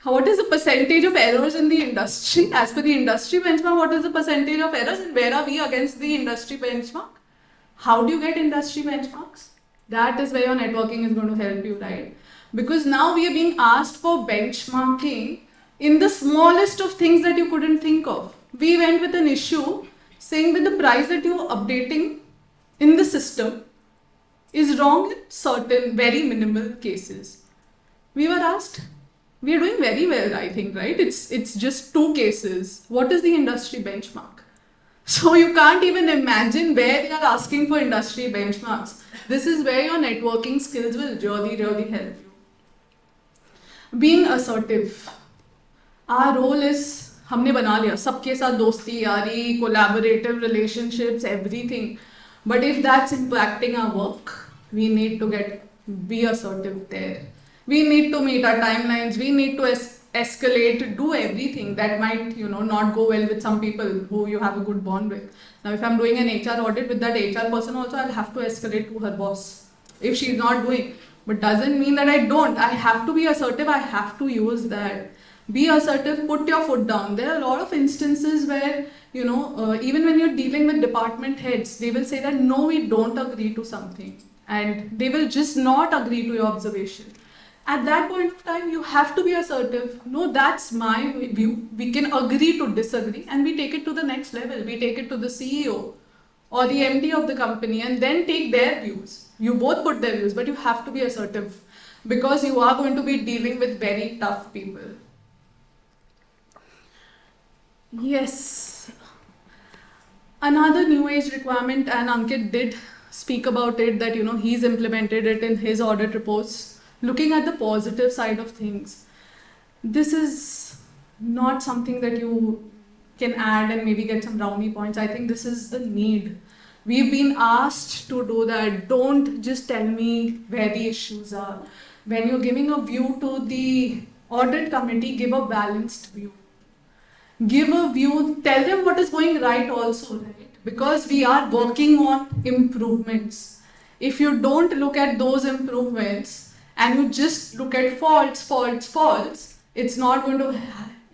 What is the percentage of errors in the industry? As per the industry benchmark, what is the percentage of errors and where are we against the industry benchmark? How do you get industry benchmarks? That is where your networking is going to help you, right? Because now we are being asked for benchmarking in the smallest of things that you couldn't think of. We went with an issue saying that the price that you're updating in the system is wrong in certain very minimal cases. We were asked, we are doing very well, I think, right? It's just 2 cases. What is the industry benchmark? So you can't even imagine where they are asking for industry benchmarks. This is where your networking skills will really, really help you. Being assertive. Our role is, हमने बना लिया सबके साथ दोस्ती यारी, collaborative relationships, everything. But if that's impacting our work, we need to be assertive there. We need to meet our timelines. We need to escalate, do everything that might, not go well with some people who you have a good bond with. Now, if I'm doing an HR audit with that HR person also, I'll have to escalate to her boss if she's not doing. But doesn't mean that I don't. I have to be assertive. I have to use that. Be assertive. Put your foot down. There are a lot of instances where, even when you're dealing with department heads, they will say that no, we don't agree to something. And they will just not agree to your observation. At that point of time, you have to be assertive. No, that's my view. We can agree to disagree and we take it to the next level. We take it to the CEO or the MD of the company and then take their views. You both put their views, but you have to be assertive because you are going to be dealing with very tough people. Yes. Another new age requirement, and Ankit did speak about it, that he's implemented it in his audit reports. Looking at the positive side of things, this is not something that you can add and maybe get some brownie points. I think this is the need. We've been asked to do that. Don't just tell me where the issues are. When you're giving a view to the audit committee give a balanced view. Give a view, tell them what is going right also, right? Because we are working on improvements. If you don't look at those improvements and you just look at faults, it's not going to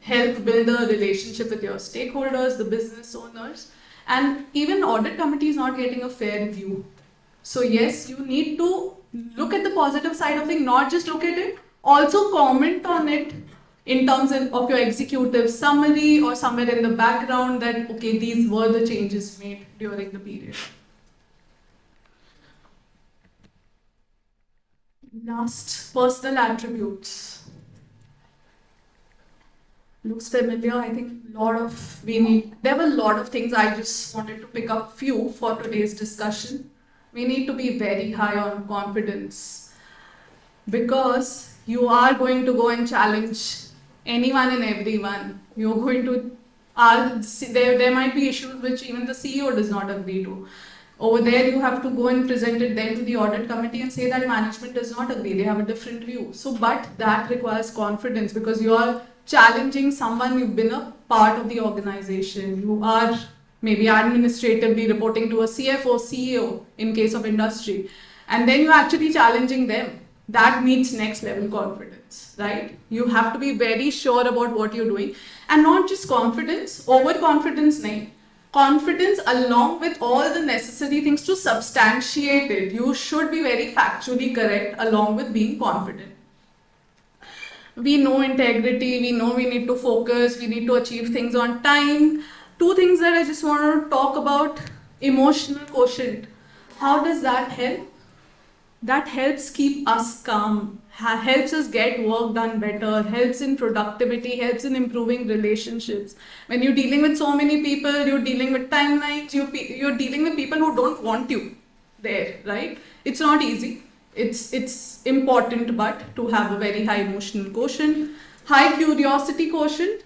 help build a relationship with your stakeholders, the business owners, and even audit committee is not getting a fair view. So yes, you need to look at the positive side of it, not just look at it, also comment on it in terms of your executive summary or somewhere in the background that, okay, these were the changes made during the period. Last, personal attributes. Looks familiar. I think there were a lot of things. I just wanted to pick up few for today's discussion. We need to be very high on confidence because you are going to go and challenge anyone and everyone. You're going to there might be issues which even the CEO does not agree to. Over there, you have to go and present it then to the audit committee and say that management does not agree. They have a different view. So, but that requires confidence because you are challenging someone, you've been a part of the organization. You are maybe administratively reporting to a CFO, CEO in case of industry. And then you're actually challenging them. That needs next level confidence, right? You have to be very sure about what you're doing. And not just confidence, overconfidence nahi. Confidence along with all the necessary things to substantiate it. You should be very factually correct along with being confident. We know integrity, we know we need to focus, we need to achieve things on time. Two things that I just want to talk about. Emotional quotient. How does that help? That helps keep us calm, helps us get work done better, helps in productivity, helps in improving relationships. When you're dealing with so many people, you're dealing with timelines, you're dealing with people who don't want you there, right? It's not easy. It's important, but to have a very high emotional quotient, high curiosity quotient.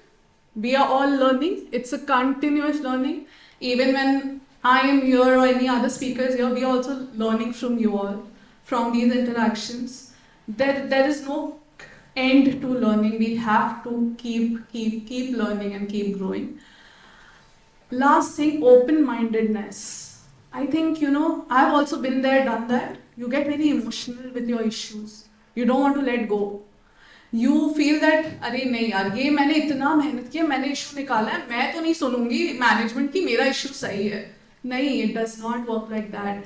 We are all learning. It's a continuous learning. Even when I am here or any other speakers here, we are also learning from you all, from these interactions. There is no end to learning. We have to keep learning and keep growing. Last thing, open-mindedness. I think, I've also been there, done that. You get very emotional with your issues. You don't want to let go. You feel that, अरे नहीं यार, ये मैंने इतना मेहनत किया, मैंने issue निकाला है, मैं तो नहीं सुनूंगी मैनेजमेंट की, मेरा इशू सही है. नहीं, it does not work like that.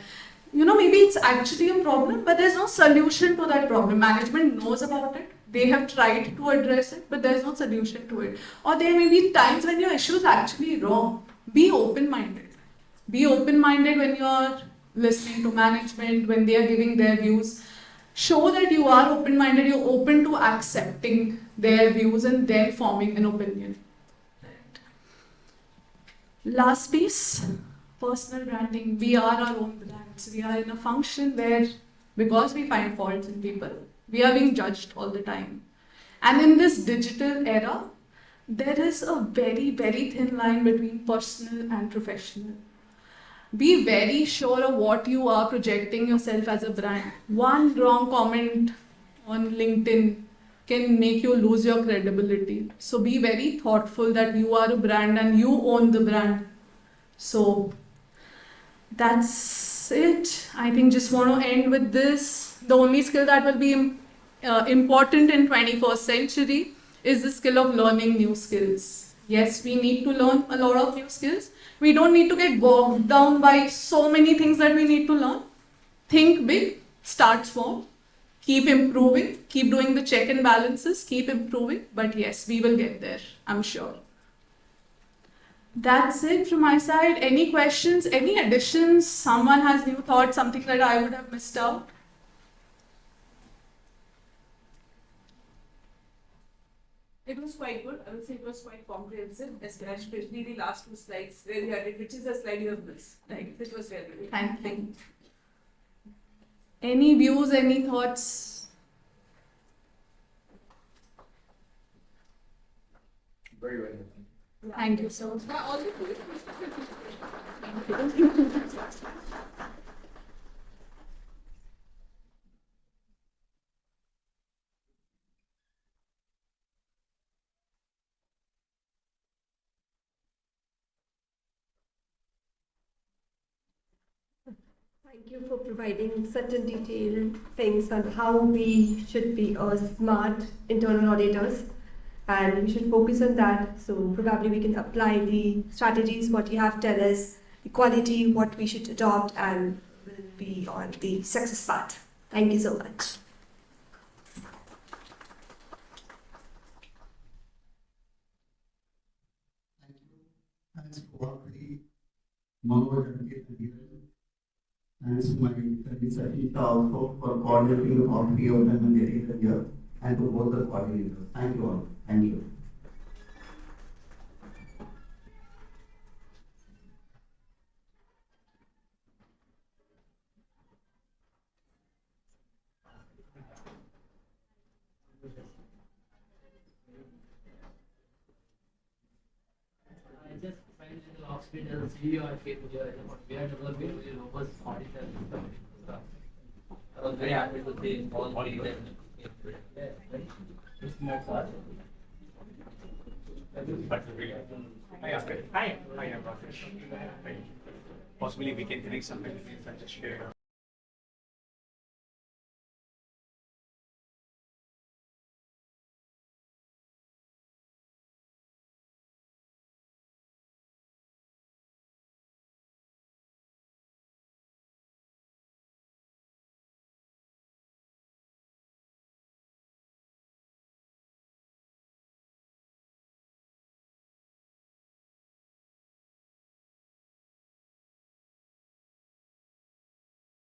Maybe it's actually a problem, but there's no solution to that problem. Management knows about it. They have tried to address it, but there's no solution to it. Or there may be times when your issue is actually wrong. Be open-minded. Be open-minded when you're listening to management, when they are giving their views. Show that you are open-minded, you're open to accepting their views and then forming an opinion. Last piece, personal branding. We are our own brands. We are in a function where, because we find faults in people, we are being judged all the time. And in this digital era, there is a very, very thin line between personal and professional. Be very sure of what you are projecting yourself as a brand. One wrong comment on LinkedIn can make you lose your credibility. So be very thoughtful that you are a brand and you own the brand. So that's it. I think just want to end with this. The only skill that will be important in 21st century is the skill of learning new skills. Yes, we need to learn a lot of new skills. We don't need to get bogged down by so many things that we need to learn. Think big, start small, keep improving, keep doing the check and balances, keep improving. But yes, we will get there, I'm sure. That's it from my side. Any questions, any additions? Someone has new thoughts, something that I would have missed out? It was quite good. I would say it was quite comprehensive, especially the last two slides where you added, which is a slide you have missed. Like, it was very good. Thank you. Any views, any thoughts? Very well. Thank you so much. Thank you for providing such a detailed things on how we should be smart internal auditors, and we should focus on that. So probably we can apply the strategies what you have tell us, the quality what we should adopt, and will be on the success path. Thank you so much. Thanks for the Manoj, Ankit, and Hiral. Thanks to my colleagues at Tata also for coordinating all three of them and getting them here, and to both the coordinators. Thank you all. Thank you. I just went in the hospital, CEO, I came here, we are developing really robust auditor system. I was very happy to see all three that. Hi. Possibly we can connect something and just share.